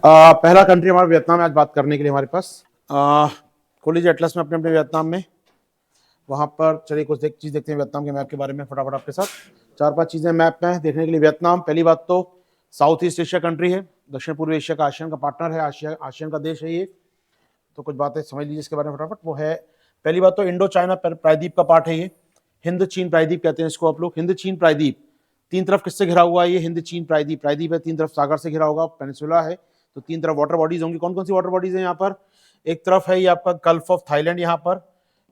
पहला कंट्री हमारा वियतनाम है आज बात करने के लिए हमारे पास। खोल लीजिए एटलस में अपने अपने वियतनाम में। वहाँ पर चलिए कुछ चीज़ देखते हैं वियतनाम के मैप के बारे में फटाफट आपके साथ। 4-5 चीज़ें मैप में देखने के लिए। वियतनाम पहली बात तो साउथ ईस्ट एशिया कंट्री है, दक्षिण पूर्व एशिया का आसियान का पार्टनर है, आसियान का देश है ये। तो कुछ बातें समझ लीजिए इसके बारे में फटाफट। वो है पहली बात तो इंडो चाइना प्रायद्वीप का पार्ट है ये। हिंद चीन प्रायद्वीप कहते हैं इसको आप लोग। हिंद चीन प्रायद्वीप तीन तरफ किससे घिरा हुआ है ये? हिंद चीन प्रायद्वीप है, तीन तरफ सागर से घिरा होगा, पेनिसुला है, तो तीन तरफ वाटर बॉडीज होंगी। कौन कौन सी वाटर बॉडीज है यहाँ पर? एक तरफ है ये आपका गल्फ ऑफ थाईलैंड, यहाँ पर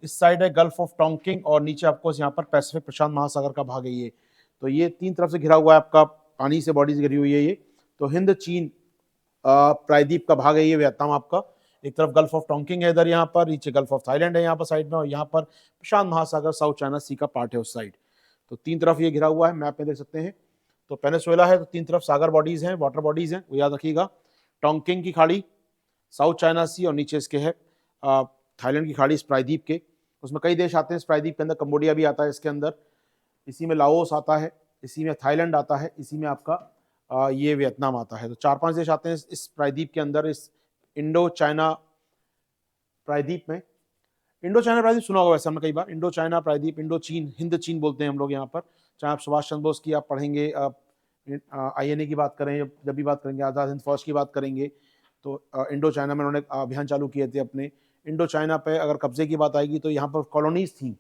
इस साइड है गल्फ ऑफ टोंकिंग, और नीचे आपको यहाँ पर पैसिफिक प्रशांत महासागर का भाग है ये। तो ये तीन तरफ से घिरा हुआ है आपका, पानी से बॉडीज घिरी हुई है ये। तो हिंद चीन प्रायद्वीप का भाग है ये वियतनाम आपका। एक तरफ गल्फ ऑफ टोंकिंग है इधर, यहाँ पर नीचे गल्फ ऑफ थाईलैंड है यहाँ पर साइड में, और यहाँ पर प्रशांत महासागर साउथ चाइना सी का पार्ट है उस साइड। तो तीन तरफ ये घिरा हुआ है, मैप में देख सकते हैं। तो पेनिसुला है, तो तीन तरफ सागर बॉडीज हैं, वाटर बॉडीज हैं, वो याद रखिएगा। टोंकिंग की खाड़ी, साउथ चाइना सी, और नीचे इसके है थाईलैंड की खाड़ी इस प्रायद्वीप के। उसमें कई देश आते हैं इस प्रायद्वीप के अंदर, कंबोडिया भी आता है इसके अंदर, इसी में लाओस आता है, इसी में थाईलैंड आता है, इसी में आपका ये वियतनाम आता है। तो 4-5 देश आते हैं इस प्रायद्वीप के अंदर, इस इंडो चाइना प्रायद्वीप में। इंडो चाइना प्रायद्वीप सुना होगा वैसे हमने कई बार। इंडो चाइना प्रायद्वीप, इंडो चीन, हिंद चीन बोलते हैं हम लोग यहाँ पर। चाहे आप सुभाष चंद्र बोस की आप पढ़ेंगे, INA की बात करें, जब भी बात करेंगे, आज़ाद हिंद फौज की बात करेंगे, तो इंडो चाइना में उन्होंने अभियान चालू किए थे अपने। इंडो चाइना पे अगर कब्जे की बात आएगी तो यहाँ पर कॉलोनीज थी।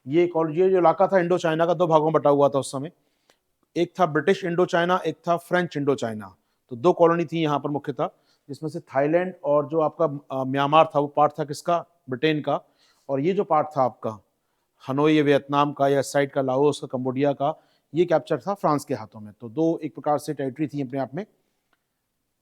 ये जो इलाका था इंडो चाइना का, दो भागों में बटा हुआ था उस समय। एक था ब्रिटिश इंडो चाइना, एक था फ्रेंच इंडो चाइना। तो दो कॉलोनी थी यहाँ पर मुख्यतः, जिसमें से थाईलैंड और जो आपका म्यांमार था वो पार्ट था किसका? ब्रिटेन का। और ये जो पार्ट था आपका हनोई वियतनाम का, या साइड का लाओस का, कंबोडिया का, ये कैप्चर था फ्रांस के हाथों में। तो दो एक प्रकार से टेरिटरी थी अपने आप में,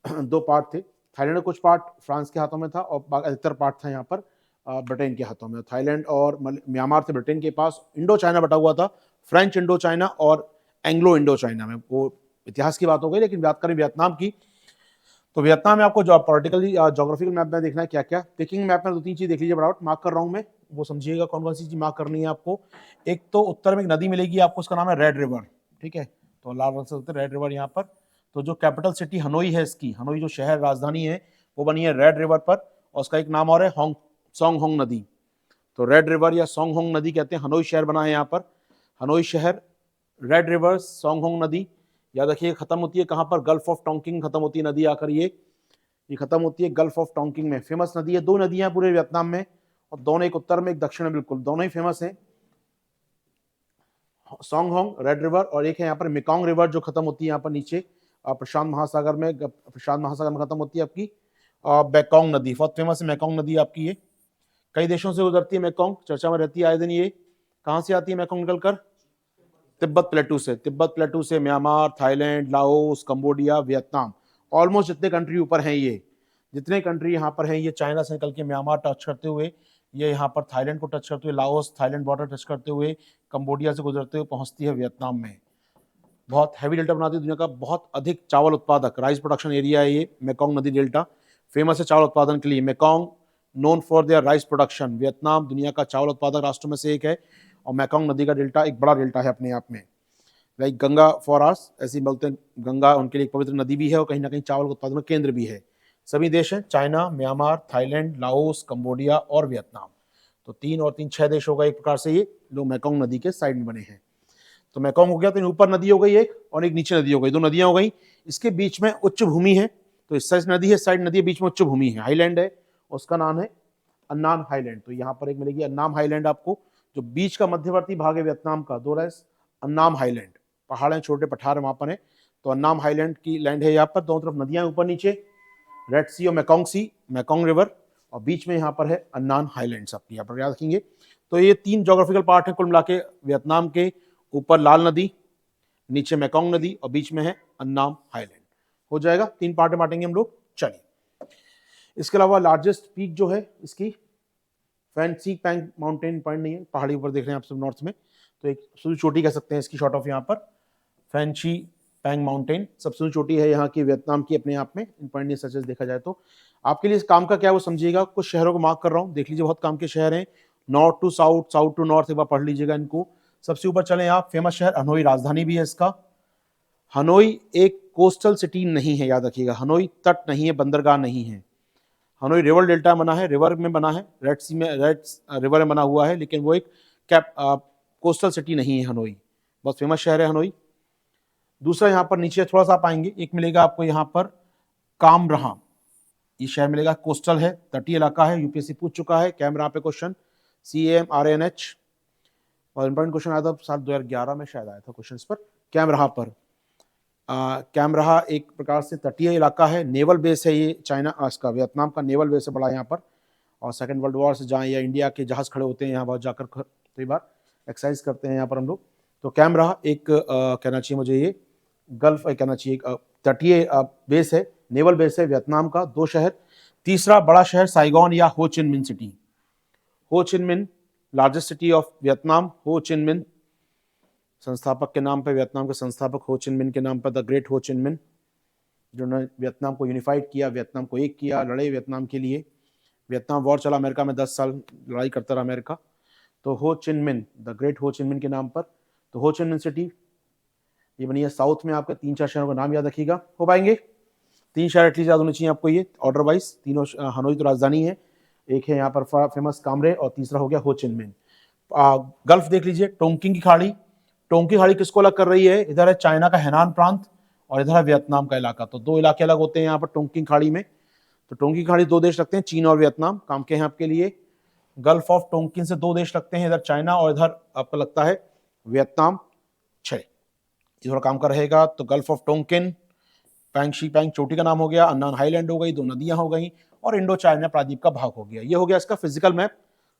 दो पार्ट थे। थाईलैंड का कुछ पार्ट फ्रांस के हाथों में था, और अधिकतर पार्ट था यहाँ पर ब्रिटेन के हाथों में। थाईलैंड और म्यांमार थे ब्रिटेन के पास। इंडो चाइना बटा हुआ था फ्रेंच इंडो चाइना और एंग्लो इंडो चाइना में। वो इतिहास की बात हो गई, लेकिन बात करें वियतनाम की, तो वियतनाम में आपको जो पॉलिटिकली जोग्राफिकल मैप में देखना है क्या क्या। पिकिंग मैप में दो तीन चीज देख लीजिए, बराबर मार्क कर रहा हूं मैं, वो समझिएगा कौन कौन सी चीज मार्क करनी है आपको। एक तो उत्तर में एक नदी मिलेगी आपको, उसका नाम है रेड रिवर, ठीक है, तो लाल रंग से रेड रिवर यहाँ पर। तो जो कैपिटल सिटी हनोई है इसकी, हनोई जो शहर राजधानी है, वो बनी है रेड रिवर पर, और उसका एक नाम और है सोंग होंग नदी। तो रेड रिवर या सोंग होंग नदी कहते हैं। हनोई शहर बना है यहाँ पर, हनोई शहर, रेड रिवर, सोंग होंग नदी। याद रखिए खत्म होती है कहाँ पर? गल्फ ऑफ टोंकिंग खत्म होती है नदी आकर, ये खत्म होती है गल्फ ऑफ टोंकिंग में। फेमस नदी है, दो नदियां पूरे वियतनाम में, और दोनों एक उत्तर में एक दक्षिण में, बिल्कुल दोनों ही फेमस हैं। सोंग होंग रेड रिवर, और एक है यहाँ पर मेकोंग रिवर जो खत्म होती है यहाँ पर नीचे प्रशांत महासागर में। प्रशांत महासागर में खत्म होती है आपकी मेकोंग नदी, बहुत फेमस है मेकोंग नदी आपकी ये। कई देशों से गुजरती है मेकोंग, चर्चा में रहती है आए दिन। ये कहाँ से आती है मेकोंग निकलकर? तिब्बत प्लेटू से। तिब्बत प्लेटू से Myanmar, Thailand, Laos, Cambodia, Vietnam, almost जितने कंट्री ऊपर हैं ये, जितने कंट्री यहाँ पर हैं, ये चाइना से निकल के म्यांमार टच करते हुए, ये यहाँ पर थाईलैंड को टच करते हुए, लाओस थाईलैंड बॉर्डर टच करते हुए, कंबोडिया से गुजरते हुए पहुंचती है वियतनाम में। बहुत हैवी डेल्टा बनाती है, दुनिया का बहुत अधिक चावल उत्पादक राइस प्रोडक्शन एरिया है ये मेकोंग नदी डेल्टा। फेमस है चावल उत्पादन के लिए Mekong, known for their rice production. Vietnam दुनिया का चावल उत्पादक राष्ट्रों में से एक है, और मेकोंग नदी का डेल्टा एक बड़ा डेल्टा है अपने आप में। लाइक गंगा फॉर आस, ऐसे बोलते हैं, गंगा उनके लिए एक पवित्र नदी भी है, और कहीं ना कहीं चावल उत्पादन का केंद्र भी है। सभी देश हैं, China, Myanmar, Thailand, Laos, Cambodia और वियतनाम। तो 3 और 3 6 देश होगा एक प्रकार से, ये लोग मेकोंग नदी के साइड में बने हैं। तो मेकोंग हो गया, तो ऊपर नदी हो गई एक, और एक नीचे नदी हो गई, दो नदियां हो गई। इसके बीच में उच्च भूमि है, तो इस साइड नदी है, साइड नदी है, बीच में उच्च भूमि है, हाईलैंड है, उसका नाम है अन्नाम हाईलैंड। तो यहाँ पर एक मिलेगी अन्नाम हाईलैंड आपको। जो बीच का मध्यवर्ती भाग है वियतनाम का, दो अन्नाम हाईलैंड, पहाड़ हैं, छोटे पठार है वहां पर है। तो अन्नाम हाईलैंड की लैंड है यहाँ पर, दोनों तरफ नदियां ऊपर नीचे, रेड सी और मेकोंग सी, मेकोंग रिवर, और बीच में यहाँ पर है अन्नान हाईलैंड्स, आप यहाँ पर याद रखेंगे। तो ये 3 जोग्राफिकल पार्ट है कुल मिला के वियतनाम के। ऊपर लाल नदी, नीचे मेकोंग नदी, और बीच में है अन्नाम हाईलैंड। हो जाएगा, 3 पार्ट में बांटेंगे हम लोग। चलिए, इसके अलावा लार्जेस्ट पीक जो है इसकी फैंसी पैंग माउंटेन पॉइंट नहीं है, पहाड़ी ऊपर देख रहे हैं आप सब नॉर्थ में, तो एक सबसे चोटी कह सकते हैं इसकी, शॉर्ट ऑफ यहाँ पर फैंसी पैंग माउंटेन सबसे चोटी है यहाँ की वियतनाम की अपने आप में, इन पॉइंट सच देखा जाए तो। आपके लिए इस काम का क्या है वो समझिएगा, कुछ शहरों को मार्क कर रहा हूँ, देख लीजिए, बहुत काम के शहर हैं, north to south, south to north, एक बार पढ़ लीजिएगा इनको। सबसे ऊपर चले आप, फेमस शहर हनोई, राजधानी भी है इसका। हनोई एक कोस्टल सिटी नहीं है, याद रखिएगा। हनोई तट नहीं है, बंदरगाह नहीं है। हनोई रिवर डेल्टा बना है, रिवर में बना है, रेड सी में, रेड रिवर में बना हुआ है, लेकिन वो एक कैप कोस्टल सिटी नहीं है हनोई। बहुत फेमस शहर है हनोई। दूसरा यहाँ पर नीचे थोड़ा सा आप आएंगे, एक मिलेगा आपको यहाँ पर काम रहा। ये शहर मिलेगा, कोस्टल है, तटीय इलाका है, यूपीएससी पूछ चुका है। कैमरा पे क्वेश्चन CAMRANH, और इंपॉर्टेंट क्वेश्चन आया था साल 2011 में शायद आया था क्वेश्चन इस पर। कैमराहा पर कैमराहा एक प्रकार से तटीय इलाका है, नेवल बेस है ये, चाइना इसका वियतनाम का नेवल बेस है बड़ा यहाँ पर। और सेकंड वर्ल्ड वॉर से जहाँ या इंडिया के जहाज खड़े होते हैं यहाँ बहुत जाकर कई बार एक्सरसाइज करते हैं यहाँ पर हम लोग। तो कैमराहा एक कहना चाहिए मुझे ये गल्फ कहना चाहिए, तटीय बेस है, नेवल बेस है वियतनाम का। 2 शहर। तीसरा बड़ा शहर साइगॉन या हो चिन मिन सिटी। हो चिन मिन लार्जेस्ट सिटी ऑफ वियतनाम, हो चिन मिन संस्थापक के नाम पर, वियतनाम के संस्थापक हो चिन मिन के नाम पर, द ग्रेट हो चिन मिन, जिन्होंने वियतनाम को यूनिफाइड किया, वियतनाम को एक किया, लड़े वियतनाम के लिए। वियतनाम वॉर चला अमेरिका में, 10 साल लड़ाई करता रहा अमेरिका। तो हो चिन मिन, द ग्रेट हो चिन मिन के नाम पर। तो हो चिन मिन सिटी ये बनी है साउथ में। आपके 3-4 शहरों का नाम याद रखिएगा, हो पाएंगे? 3 शहर एटलीस्ट याद होने चाहिए आपको ये ऑर्डर वाइज। तीनों हनोई तो राजधानी है, एक है यहाँ पर फेमस कामरे, और तीसरा हो गया हो चिन मिन। गल्फ देख लीजिए, टोंकिंग की खाड़ी। टोंकी खाड़ी किसको अलग कर रही है? इधर है चाइना का हैनान प्रांत और इधर है वियतनाम का इलाका। तो 2 इलाके अलग होते हैं यहाँ पर टोंकिंग खाड़ी में। तो टोंकिंग खाड़ी 2 देश लगते हैं, चीन और वियतनाम काम के हैं आपके लिए। गल्फ ऑफ टोंकिन से 2 देश लगते हैं, इधर चाइना और इधर आपका लगता है वियतनाम। 6 थोड़ा काम का रहेगा। तो गल्फ ऑफ टोंकिन, पैंग शी पैंग चोटी का नाम हो गया, अन्नान हाईलैंड हो गई, 2 नदियां हो गई, और इंडो चाइना प्रायद्वीप का भाग हो गया। ये हो गया इसका फिजिकल मैप।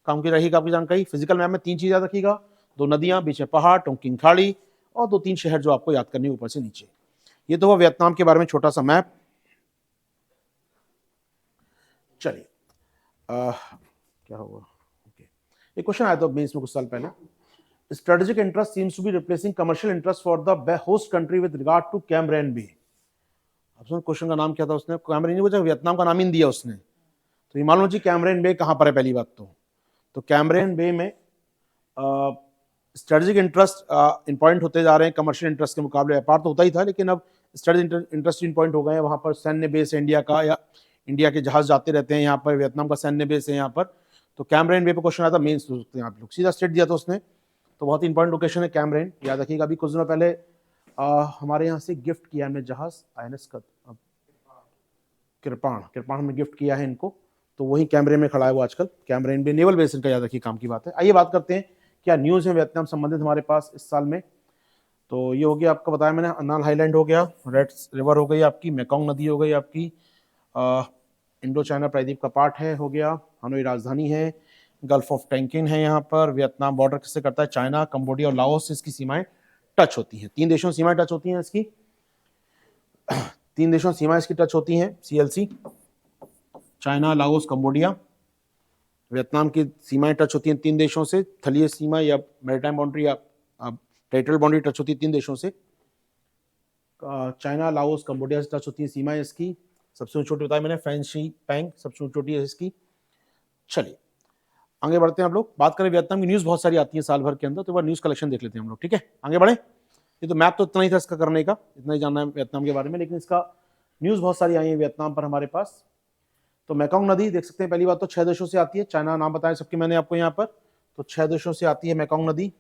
काम की रहेगा आपकी जानकारी। फिजिकल मैप में 3 चीज याद रखिएगा, 2 नदियां, बीच में पहाड़, टोंकिंग खाड़ी, और 2-3 शहर जो आपको याद करने ऊपर से नीचे। ये तो हुआ वियतनाम के बारे में छोटा सा मैप। चलिए क्या होगा, ओके। एक क्वेश्चन आया था मेंस में कुछ साल पहले, strategic interest seems to be replacing commercial interest for the host country with regard to Cam Ranh Bay। अब सुन क्वेश्चन का नाम क्या था उसने, कैम रेन बे, वियतनाम का नाम ही दिया उसने। तो ये मालूम जी कैम रेन बे कहाँ पर है पहली बात तो कैम रेन बे में स्ट्रेटेजिक इंटरेस्ट इंपॉर्टेंट होते जा रहे हैं कमर्शियल इंटरेस्ट के मुकाबले। व्यापार तो होता ही था, लेकिन अब स्ट्रेटेजिक इंटरेस्ट इंपॉर्टेंट हो गए हैं। वहाँ पर सैन्य बेस है इंडिया का, या इंडिया के जहाज जाते रहते हैं यहाँ पर, वियतनाम का सैन्य बेस है यहाँ पर। तो कैम रेन बे पे क्वेश्चन आया था, मेन्स हो सकते हैं आप लोग, सीधा स्टेट दिया था उसने। तो बहुत ही इंपॉर्टेंट लोकेशन है कैम रेन, याद रखिएगा। अभी कुछ दिनों पहले हमारे यहाँ से गिफ्ट किया हमने जहाज INS का कृपाण में गिफ्ट किया है इनको। तो वही कैमरे में खड़ा है वो आजकल, कैमरेन भी नेवल बेसिन का याद रखिए काम की बात है। आइए बात करते हैं क्या न्यूज़ है वियतनाम संबंधित हमारे पास इस साल में। तो ये हो गया आपका बताया मैंने, अन्नान हाईलैंड हो गया, रेड रिवर हो गई आपकी, मेकोंग नदी हो गई आपकी, इंडो चाइना प्रायद्वीप का पार्ट है हो गया, हनोई राजधानी है, गल्फ ऑफ टैंकिन है यहाँ पर। वियतनाम बॉर्डर किससे करता है? चाइना, कंबोडिया और लाओस से इसकी सीमाएं टच होती हैं। 3 देशों सीमाएं टच होती हैं इसकी, 3 देशों सीमाएं इसकी टच होती हैं। CLC China, Laos, Cambodia. Vietnam की सीमाएं टच होती हैं 3 देशों से, थलीय सीमा या मैरीटाइम बाउंड्री या टेरिटोरियल बाउंड्री टच होती है 3 देशों से। चाइना, लाओस, कंबोडिया से टच होती है सीमाएं इसकी। सबसे छोटी बताई मैंने फैंग शी पैंग, सबसे छोटी है इसकी। चलिए आगे बढ़ते हैं हम लोग। बात करें वियतनाम की, न्यूज़ बहुत सारी आती है साल भर के अंदर, तो वह न्यूज़ कलेक्शन देख लेते हैं हम लोग, ठीक है। आगे बढ़े। ये तो मैप तो इतना ही था इसका करने का, इतना ही जानना है वियतनाम के बारे में, लेकिन इसका न्यूज़ बहुत सारी आई है वियतनाम पर हमारे पास। तो मेकोंग नदी देख सकते हैं, पहली बात तो 6 देशों से आती है। चाइना नाम बताया सबके मैंने आपको यहाँ पर, तो 6 देशों से आती है मेकोंग नदी।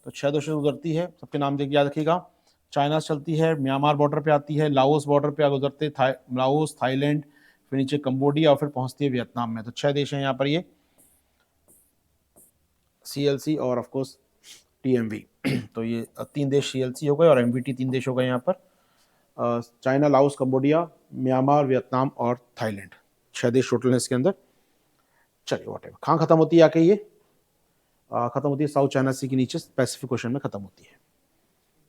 तो 6 देशों से गुजरती है, सबके नाम देख याद रखिएगा। चाइना से चलती है, म्यांमार बॉर्डर पे आती है, लाओस बॉर्डर पे गुजरते लाओस, थाईलैंड, फिर नीचे कंबोडिया और फिर पहुंचती है वियतनाम में। तो 6 देश हैं यहाँ पर ये, CLC और ऑफ कोर्स TMV। तो ये 3 देश CLC हो गए और MVT 3 देश हो गए यहाँ पर, China, Laos, Cambodia, Myanmar, Vietnam और थाईलैंड। 6 देश टोटल है इसके अंदर। चलिए व्हाटएवर, कहाँ खत्म होती है आके ये? खत्म होती है साउथ चाइना सी के नीचे, पैसिफिक ओशन में खत्म होती है।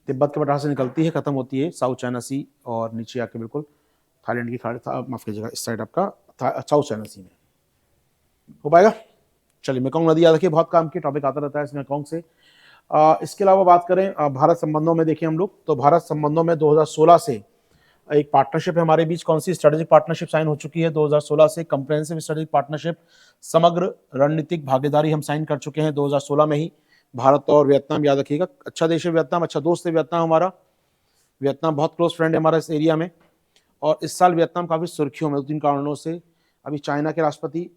तिब्बत के पठार से निकलती है, खत्म होती है साउथ चाइना सी, और नीचे आके बिल्कुल थाईलैंड की खाड़ी, माफ कीजिएगा इस साइड आपका साउथ चाइना सी में हो पाएगा। चलिए मेकोंग नदी याद रखिए, बहुत काम की टॉपिक आता रहता है इस मेकोंग से। इसके अलावा बात करें भारत संबंधों में, देखिए हम लोग तो भारत संबंधों में 2016 से एक पार्टनरशिप है हमारे बीच। कौन सी? स्ट्रेटेजिक पार्टनरशिप साइन हो चुकी है 2016 से, कंप्रेहेंसिव स्ट्रेटेजिक पार्टनरशिप, समग्र रणनीतिक भागीदारी हम साइन कर चुके हैं 2016 में ही, भारत और वियतनाम। याद रखिएगा, अच्छा देश है वियतनाम, अच्छा दोस्त है वियतनाम हमारा। वियतनाम बहुत क्लोज फ्रेंड है हमारा इस एरिया में, और इस साल वियतनाम काफ़ी सुर्खियों में 2-3 कारणों से। अभी चाइना के राष्ट्रपति,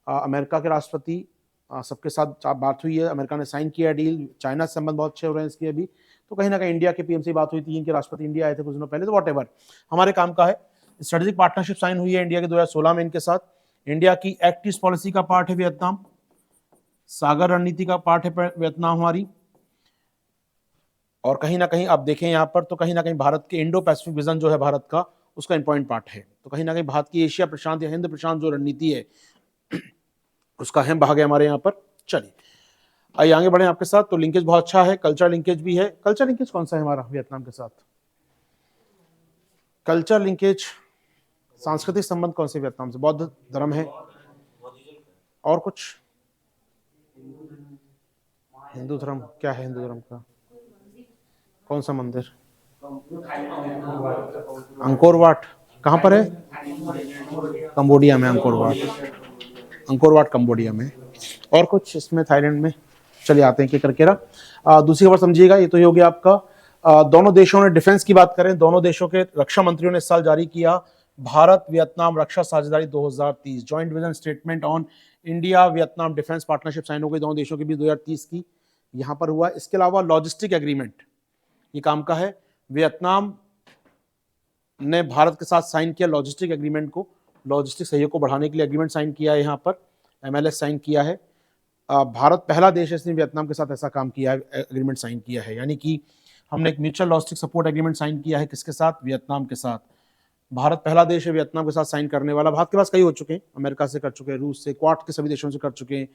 अमेरिका के राष्ट्रपति, सबके साथ बात हुई है, अमेरिका ने साइन किया डील, चाइना से संबंध बहुत अच्छे हो रहे हैं इसके अभी। तो कहीं ना कहीं इंडिया के पीएम से बात हुई थी, इनके राष्ट्रपति इंडिया आए थे कुछ दिनों पहले, तो वॉट हमारे काम का है। स्ट्रेटेजिक पार्टनरशिप साइन हुई है इंडिया के 2016 में इनके साथ। इंडिया की एक्ट ईस्ट पॉलिसी का पार्ट है वियतनाम, सागर रणनीति का पार्ट है वियतनाम हमारी, और कहीं ना कहीं आप देखें यहाँ पर तो कहीं ना कहीं भारत के इंडो पैसिफिक विजन जो है भारत का, उसका इंपॉर्टेंट पार्ट है। तो कहीं ना कहीं भारत की एशिया प्रशांत या हिंद प्रशांत जो रणनीति है उसका अहम भाग है हमारे यहाँ पर। चलिए आइए आगे बढ़े आपके साथ। तो लिंकेज बहुत अच्छा है, कल्चर लिंकेज भी है। कल्चर लिंकेज कौन सा है हमारा वियतनाम के साथ? कल्चर लिंकेज, सांस्कृतिक संबंध कौन से वियतनाम से? बौद्ध धर्म है, और कुछ? हिंदू धर्म। क्या है हिंदू धर्म का? कौन सा मंदिर? अंकोर वाट कहाँ पर है? कंबोडिया में Angkor Wat, Angkor Wat Cambodia में। और कुछ इसमें थाईलैंड में? चलिए आते हैं कि करके रहा। दूसरी खबर समझिएगा, ये तो हो गया आपका। दोनों देशों ने डिफेंस की बात करें, दोनों देशों के रक्षा मंत्रियों ने इस साल जारी किया भारत वियतनाम रक्षा साझेदारी 2030, joint vision statement on India Vietnam defence partnership sign हो गई दोनों देशों के बीच 2030 की, यहां पर हुआ। इसके अलावा लॉजिस्टिक एग्रीमेंट, ये काम का है, वियतनाम ने भारत के साथ साइन किया लॉजिस्टिक एग्रीमेंट को, लॉजिस्टिक सहयोग को बढ़ाने के लिए एग्रीमेंट साइन किया है, यहाँ पर MLS साइन किया है। भारत पहला देश है इसने वियतनाम के साथ ऐसा काम किया है, एग्रीमेंट साइन किया है, यानी कि हमने एक mutual logistic support agreement sign किया है। किसके साथ? वियतनाम के साथ। भारत पहला देश है वियतनाम के साथ साइन करने वाला। भारत के पास कई हो चुके हैं, अमेरिका से कर चुके हैं, रूस से, क्वाड के सभी देशों से कर चुके हैं,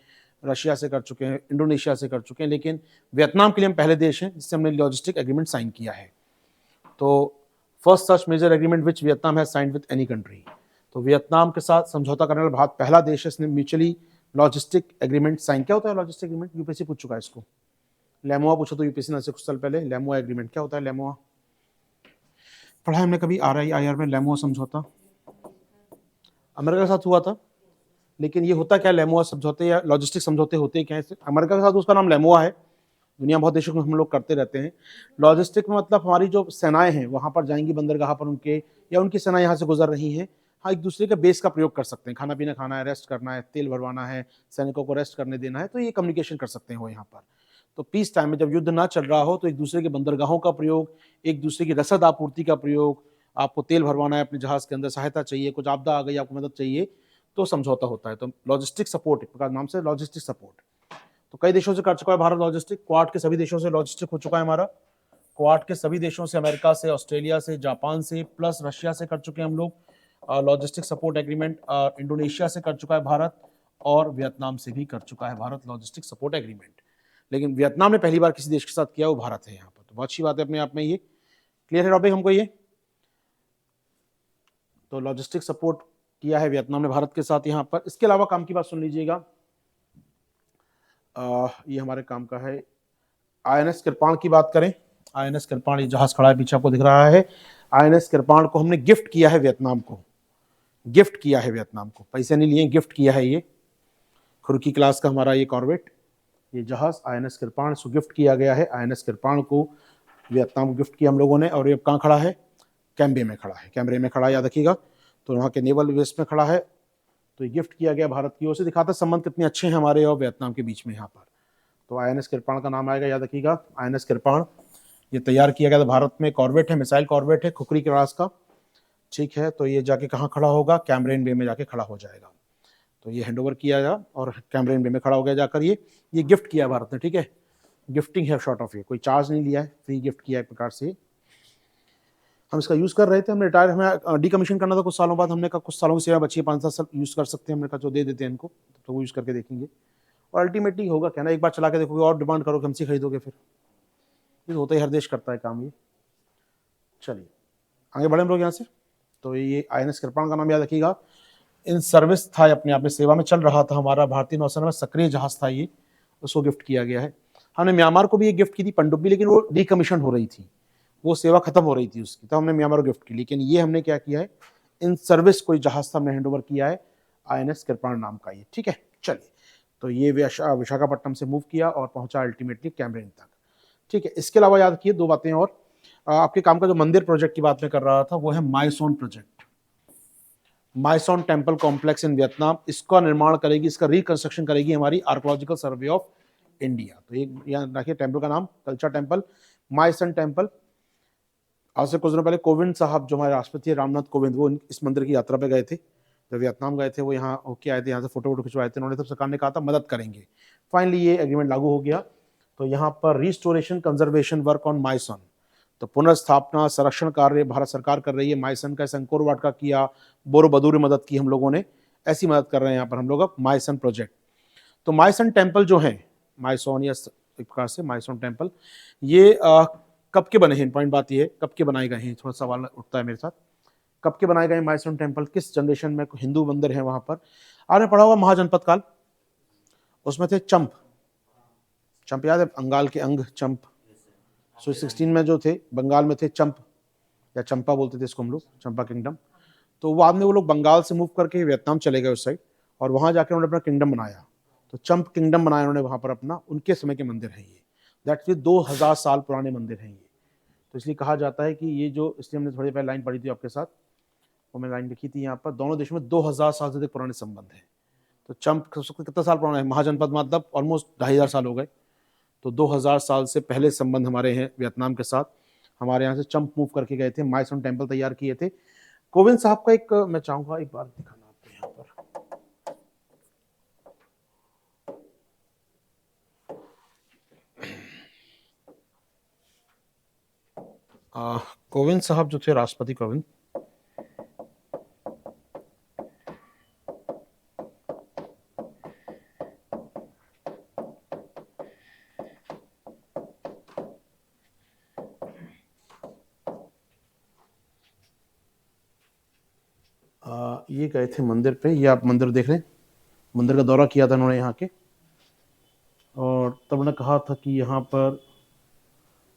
रशिया से कर चुके हैं, इंडोनेशिया से कर चुके हैं, लेकिन वियतनाम के लिए हम पहले देश हैं जिससे हमने लॉजिस्टिक एग्रीमेंट साइन किया है। तो first such major agreement which Vietnam has signed with any country. तो वियतनाम के साथ समझौता करने वाला भारत पहला देश है, इसने म्यूचुअली लॉजिस्टिक एग्रीमेंट साइन। क्या होता है लॉजिस्टिक एग्रीमेंट? यूपीएससी पूछ चुका है इसको, लेमोआ पूछो तो यूपीएससी ने से कुछ साल पहले। लेमोआ एग्रीमेंट क्या होता है? लेमोआ पढ़ा हमने कभी RIIR में, लेमोआ समझौता अमेरिका के साथ हुआ था, लेकिन ये होता क्या लेमोआ समझौते या लॉजिस्टिक समझौते होते क्या है? अमेरिका के साथ उसका नाम लेमोआ है, दुनिया बहुत देशों में हम लोग करते रहते हैं। लॉजिस्टिक में मतलब हमारी जो सेनाएं हैं वहां पर जाएंगी बंदरगाह पर उनके, या उनकी सेनाएं यहाँ से गुजर रही हैं, हाँ एक दूसरे के बेस का प्रयोग कर सकते हैं, खाना पीना खाना है, रेस्ट करना है, तेल भरवाना है, सैनिकों को रेस्ट करने देना है, तो ये कम्युनिकेशन कर सकते हैं वो यहाँ पर। तो पीस टाइम में जब युद्ध ना चल रहा हो तो एक दूसरे के बंदरगाहों का प्रयोग, एक दूसरे की रसद आपूर्ति का प्रयोग, आपको तेल भरवाना है अपने जहाज के अंदर, सहायता चाहिए, कुछ आपदा आ गई आपको मदद चाहिए, तो समझौता होता है। तो लॉजिस्टिक सपोर्ट, एक प्रकार नाम से लॉजिस्टिक सपोर्ट। तो कई देशों से कर चुका है भारत लॉजिस्टिक, क्वाड के सभी देशों से लॉजिस्टिक हो चुका है हमारा, क्वाड के सभी देशों से, अमेरिका से, ऑस्ट्रेलिया से, जापान से, प्लस रशिया से कर चुके हैं हम लोग लॉजिस्टिक सपोर्ट एग्रीमेंट। इंडोनेशिया से कर चुका है भारत, और वियतनाम से भी कर चुका है भारत लॉजिस्टिक सपोर्ट एग्रीमेंट। लेकिन वियतनाम ने पहली बार किसी देश के साथ किया वो भारत है यहाँ पर, तो बहुत अच्छी बात है अपने आप में। ये क्लियर है टॉपिक हमको ये? तो लॉजिस्टिक सपोर्ट किया है वियतनाम ने भारत के साथ यहाँ पर। इसके अलावा काम की बात सुन लीजिएगा, ये हमारे काम का है। INS कृपाण की बात करें, INS कृपाण, ये जहाज खड़ा है पीछे आपको दिख रहा है। INS कृपाण को हमने गिफ्ट किया है वियतनाम को, गिफ्ट किया है वियतनाम को, पैसे नहीं लिए, गिफ्ट किया है। ये खुर्की क्लास का हमारा ये कॉर्वेट, ये जहाज INS कृपाण को गिफ्ट किया गया है। INS कृपाण को वियतनाम को गिफ्ट किया हम लोगों ने, और ये कहाँ खड़ा है? कैम्ब्रे में खड़ा है, कैम्ब्रे में खड़ा है, याद रखिएगा। तो वहाँ के नेवल बेस में खड़ा है, तो ये गिफ्ट किया गया भारत की ओर से। दिखाता संबंध कितने अच्छे हैं हमारे और वियतनाम के बीच में यहाँ पर। तो INS कृपाण का नाम आएगा, याद रखिएगा INS कृपाण। ये तैयार किया गया था भारत में, कॉर्वेट है, मिसाइल कॉर्वेट है, खुखरी क्लास का, ठीक है। तो ये जाके कहाँ खड़ा होगा? कैमरेन बे में जाके खड़ा हो जाएगा। तो ये हैंडओवर किया गया और कैमरेन बे में खड़ा हो गया जाकर। ये गिफ्ट किया भारत ने, ठीक है, गिफ्टिंग है शॉर्ट ऑफ, ये कोई चार्ज नहीं लिया है, फ्री गिफ्ट किया है एक प्रकार से। हम इसका यूज़ कर रहे थे, हमने रिटायर, हमें डीकमीशन करना था कुछ सालों बाद, हमने कहा कुछ सालों की सेवा बची है, 5-7 साल यूज़ कर सकते हैं, हमने कहा जो दे देते हैं इनको, तो वो यूज़ करके देखेंगे। और अल्टीमेटली होगा क्या ना, एक बार चला के देखोगे और डिमांड करोगे हमसे खरीदोगे, फिर ये होता ही, हर देश करता है काम ये। चलिए आगे बढ़े हम लोग यहाँ से। तो ये INS कृपाण का नाम याद रखिएगा। इन सर्विस था, अपने आप में सेवा में चल रहा था हमारा, भारतीय नौसेना में सक्रिय जहाज था ये, उसको गिफ्ट किया गया है। हमने म्यांमार को भी ये गिफ्ट की थी, पनडुब्बी, लेकिन वो डीकमीशन हो रही थी, वो सेवा खत्म हो रही थी उसकी, तो हमने म्यांमार को गिफ्ट की। लेकिन ये हमने क्या किया है, इन सर्विस कोई जहाज था हमने हैंडओवर किया है, INS कृपाण नाम का ये, ठीक है। चलिए, तो ये विशाखापट्टनम से मूव किया और पहुंचा अल्टीमेटली कैमरेन तक, ठीक है। इसके अलावा याद रखिए 2 बातें और, आपके काम का जो मंदिर प्रोजेक्ट की बात मैं कर रहा था वो है My Son project, My Son temple complex in Vietnam. इसका निर्माण करेगी, इसका रिकंस्ट्रक्शन करेगी हमारी आर्कोलॉजिकल सर्वे ऑफ इंडिया। तो ये यहाँ रखिए टेम्पल का नाम, कल्चर टेम्पल, माइसन टेम्पल। आज से कुछ दिनों पहले कोविंद साहब जो हमारे राष्ट्रपति रामनाथ कोविंद, वो इस मंदिर की यात्रा पे गए थे, जब वियतनाम गए थे वो यहाँ होके आए थे, यहाँ से फोटो वोटो खिंचवाए थे उन्होंने, तब सरकार ने कहा था मदद करेंगे। फाइनली ये एग्रीमेंट लागू हो गया। तो यहाँ पर रिस्टोरेशन कंजर्वेशन वर्क ऑन माइसन, तो पुनर्स्थापना संरक्षण कार्य भारत सरकार कर रही है। माइसन का अंकोर वाट का किया, बोरोबदूर में मदद की हम लोगों ने, ऐसी मदद कर रहे हैं यहाँ पर हम लोग अब माइसन प्रोजेक्ट। तो माइसन टेम्पल जो है, माइसोन या एक प्रकार से माइसोन टेम्पल, ये कब के बने हैं, पॉइंट बात ये है कब के बनाए गए हैं, थोड़ा सवाल उठता है मेरे साथ, कब के बनाए गए माइसोन टेम्पल, किस जनरेशन में। हिंदू मंदिर है वहां पर, आपने पढ़ा होगा महाजनपद काल, उसमें थे चंप, चंप याद है, बंगाल के अंग चंप। सो 16 में जो थे बंगाल में थे चंप, या चंपा बोलते थे इसको हम लोग, चंपा किंगडम। तो बाद में वो लोग बंगाल से मूव करके वियतनाम चले गए उस साइड, और वहां जाकर उन्होंने अपना किंगडम बनाया, तो चंप किंगडम बनाया उन्होंने वहां पर अपना, उनके समय के मंदिर है ये। दैट्स मीन 2000 साल पुराने मंदिर हैं ये। तो इसलिए कहा जाता है कि ये जो, इसलिए हमने थोड़ी पहले लाइन पढ़ी थी आपके साथ, वो मैंने लाइन लिखी थी यहाँ पर, दोनों देशों में 2000 साल से अधिक पुराने संबंध हैं। तो चंप कितना साल पुराना है, महाजनपद मतलब ऑलमोस्ट 2500 साल हो गए। तो 2000 साल से पहले संबंध हमारे हैं वियतनाम के साथ। हमारे यहाँ से चंप मूव करके गए थे, माइसोन टेम्पल तैयार किए थे। कोविंद साहब का एक मैं चाहूंगा एक बार दिखाना आपको यहाँ पर, कोविंद साहब जो थे, राष्ट्रपति कोविंद, ये गए थे मंदिर पे, ये आप मंदिर देख रहे हैं, मंदिर का दौरा किया था उन्होंने यहाँ के, और तब उन्होंने कहा था कि यहाँ पर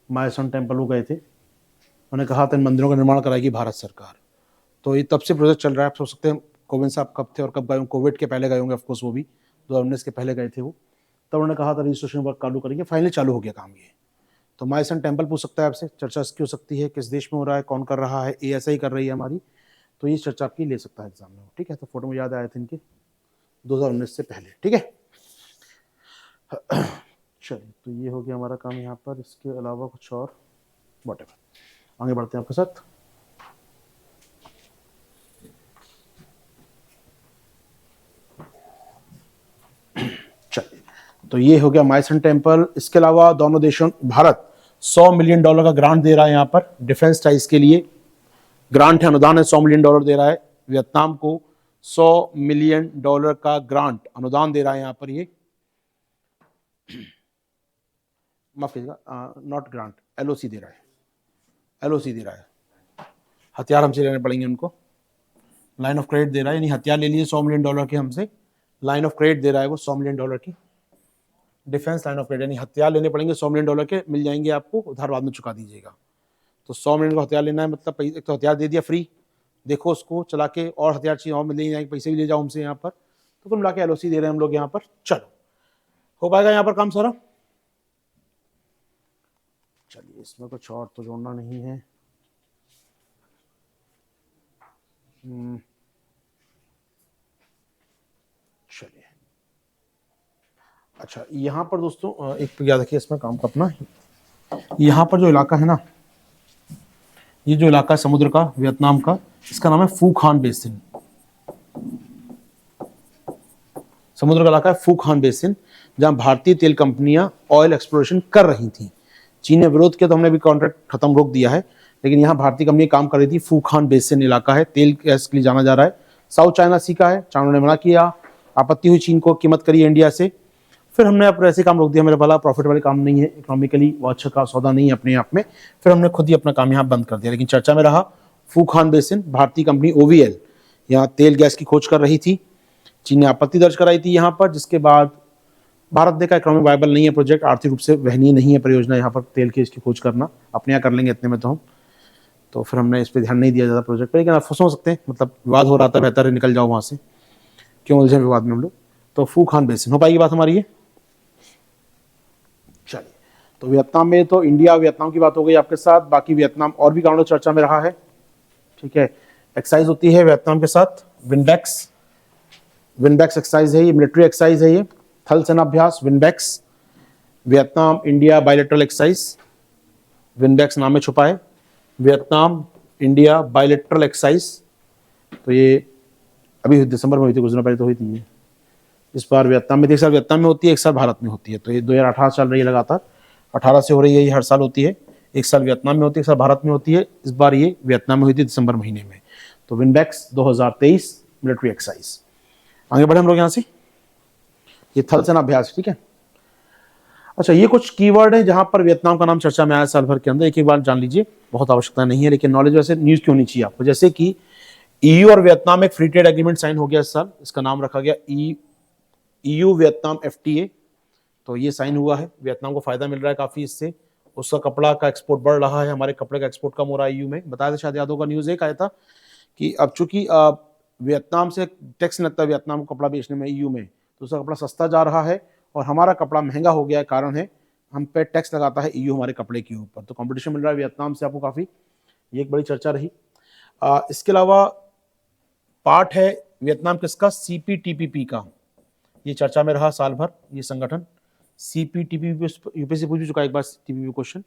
माइसन टेम्पल वो गए थे, उन्होंने कहा था इन मंदिरों का निर्माण कराएगी भारत सरकार। तो ये तब से प्रोजेक्ट चल रहा है। आप सोच सकते हैं कोविंद साहब कब थे और कब गए, कोविड के पहले गए होंगे ऑफकोर्स, वो भी 2019 के पहले गए थे वो। तब उन्होंने कहा था रजिस्ट्रेशन वर्क चालू करेंगे, फाइनली चालू हो गया काम ये। तो माइसन टेम्पल पूछ सकता है आपसे, चर्चा इसकी हो सकती है, किस देश में हो रहा है, कौन कर रहा है, ASI कर रही है हमारी, तो ये चर्चा आपकी ले सकता है एग्जाम में, ठीक है। तो फोटो में याद आए थे इनके 2019 से पहले, ठीक है। चलिए, तो ये हो गया हमारा काम यहाँ पर, इसके अलावा कुछ और व्हाटएवर आगे बढ़ते हैं आपके साथ। चलिए, तो ये हो गया माइसन टेम्पल। इसके अलावा दोनों देशों, भारत $100 मिलियन का ग्रांट दे रहा है यहाँ पर डिफेंस टाइज के लिए, ग्रांट है, अनुदान है, $100 मिलियन दे रहा है वियतनाम को, $100 मिलियन का ग्रांट अनुदान दे रहा है यहाँ पर ये, माफ कीजिएगा, नॉट ग्रांट, LOC दे रहा है, LOC दे रहा है। हथियार हमसे लेने पड़ेंगे उनको, लाइन ऑफ क्रेडिट दे रहा है, यानी हथियार ले लिए $100 मिलियन के हमसे, लाइन ऑफ क्रेडिट दे रहा है वो $100 मिलियन की, डिफेंस लाइन ऑफ क्रेडिट, यानी हथियार लेने पड़ेंगे $100 मिलियन के, मिल जाएंगे आपको, उधार बाद में चुका दीजिएगा। तो 100 मिलियन का हथियार लेना है, मतलब एक तो हथियार दे दिया फ्री, देखो उसको चला के, और हथियार चाहिए और ले जाएंगे, पैसे भी ले जाओ हमसे यहाँ पर, तो कुल मिला के LOC दे रहे हैं हम लोग यहाँ पर। चलो, हो पाएगा यहाँ पर काम सारा। चलिए, इसमें कुछ और तो जोड़ना नहीं है। चलिए, अच्छा, यहाँ पर दोस्तों एक याद रखिए इसमें काम का अपना, यहाँ पर जो इलाका है ना, ये जो इलाका है समुद्र का वियतनाम का, इसका नाम है फू खान बेसिन। समुद्र का इलाका है फू खान बेसिन, जहां भारतीय तेल कंपनियां ऑयल एक्सप्लोरेशन कर रही थी। चीन ने विरोध किया तो हमने भी कॉन्ट्रैक्ट खत्म रोक दिया है, लेकिन यहाँ भारतीय कंपनी काम कर रही थी। फू खान बेसिन इलाका है, तेल गैस के लिए जाना जा रहा है, साउथ चाइना सी का है। चाइना ने मना किया, आपत्ति हुई चीन को, कीमत करी इंडिया से, फिर हमने अपने ऐसे काम रोक दिया, मेरा भला प्रॉफिट वाले काम नहीं है, इकोनॉमिकली वो अच्छा का सौदा नहीं है अपने आप में, फिर हमने खुद ही अपना काम यहाँ बंद कर दिया। लेकिन चर्चा में रहा फू खान बेसिन, भारतीय कंपनी OVL यहाँ तेल गैस की खोज कर रही थी, चीन ने आपत्ति दर्ज कराई थी यहाँ पर, जिसके बाद भारत ने कहा इकोनॉमिक वायबल नहीं है प्रोजेक्ट, आर्थिक रूप से वहनीय नहीं है परियोजना यहाँ पर तेल की इसकी खोज करना, अपने यहाँ कर लेंगे इतने में तो हम, तो फिर हमने इस पर ध्यान नहीं दिया ज़्यादा प्रोजेक्ट पर। लेकिन आप सोच सकते हैं, मतलब विवाद हो रहा था, बेहतर है निकल जाओ वहाँ से, क्यों उलझे विवाद में हम लोग। तो फू खान बेसिन हो पाएगी बात हमारी ये। चलिए, तो वियतनाम में तो इंडिया वियतनाम की बात हो गई आपके साथ, बाकी वियतनाम और भी कारणों चर्चा में रहा है, ठीक है। एक्सरसाइज होती है वियतनाम के साथ विंडेक्स, विंडेक्स एक्सरसाइज है ये, मिलिट्री एक्सरसाइज है ये, थल सेना अभ्यास विंडेक्स, वियतनाम इंडिया बायलैटरल एक्सरसाइज, विंडेक्स नाम में छुपा है, वियतनाम इंडिया बायलैटरल एक्सरसाइज। तो ये अभी दिसंबर में हुई थी, कुछ दिन पहले तो हुई थी ये। इस बार वियतनाम में, एक साल वियतनाम में होती है, एक साल भारत में होती है। तो ये 2018 चल रही है लगातार, 18 से हो रही है, ये हर साल होती है। एक साल वियतनाम में होती है, एक साल भारत में होती है। इस बार ये वियतनाम में हुई थी दिसंबर महीने में। तो विंडेक्स 2023 मिलिट्री एक्सरसाइज। आगे बढ़े हम लोग यहाँ से, ये थल सेना अभ्यास, ठीक है। अच्छा, ये कुछ कीवर्ड है जहां पर वियतनाम का नाम चर्चा में आया साल भर के अंदर, एक एक बार जान लीजिए, बहुत आवश्यकता नहीं है, लेकिन नॉलेज वैसे न्यूज क्यों नहीं चाहिए आपको। जैसे कि ईयू और वियतनाम एक फ्री ट्रेड एग्रीमेंट साइन हो गया इस साल, इसका नाम रखा गया ईयू वियतनाम एफटीए। तो ये साइन हुआ है, वियतनाम को फायदा मिल रहा है काफी इससे, उसका कपड़ा का एक्सपोर्ट बढ़ रहा है, हमारे कपड़े का एक्सपोर्ट कम हो रहा है ईयू में। बताया था शायद, याद होगा, न्यूज एक आया था कि अब चूंकि वियतनाम से टैक्स नहीं लगता वियतनाम को कपड़ा बेचने में ईयू में, तो उसका कपड़ा सस्ता जा रहा है और हमारा कपड़ा महंगा हो गया है, कारण है हम पे टैक्स लगाता है ईयू हमारे कपड़े के ऊपर। तो कंपटीशन मिल रहा है वियतनाम से आपको काफी, ये एक बड़ी चर्चा रही। इसके अलावा पार्ट है वियतनाम किसका, सीपीटीपीपी का, ये चर्चा में रहा साल भर ये संगठन। सीपीटीपीपी यूपीएससी पूछ चुका है एक बार TPP question,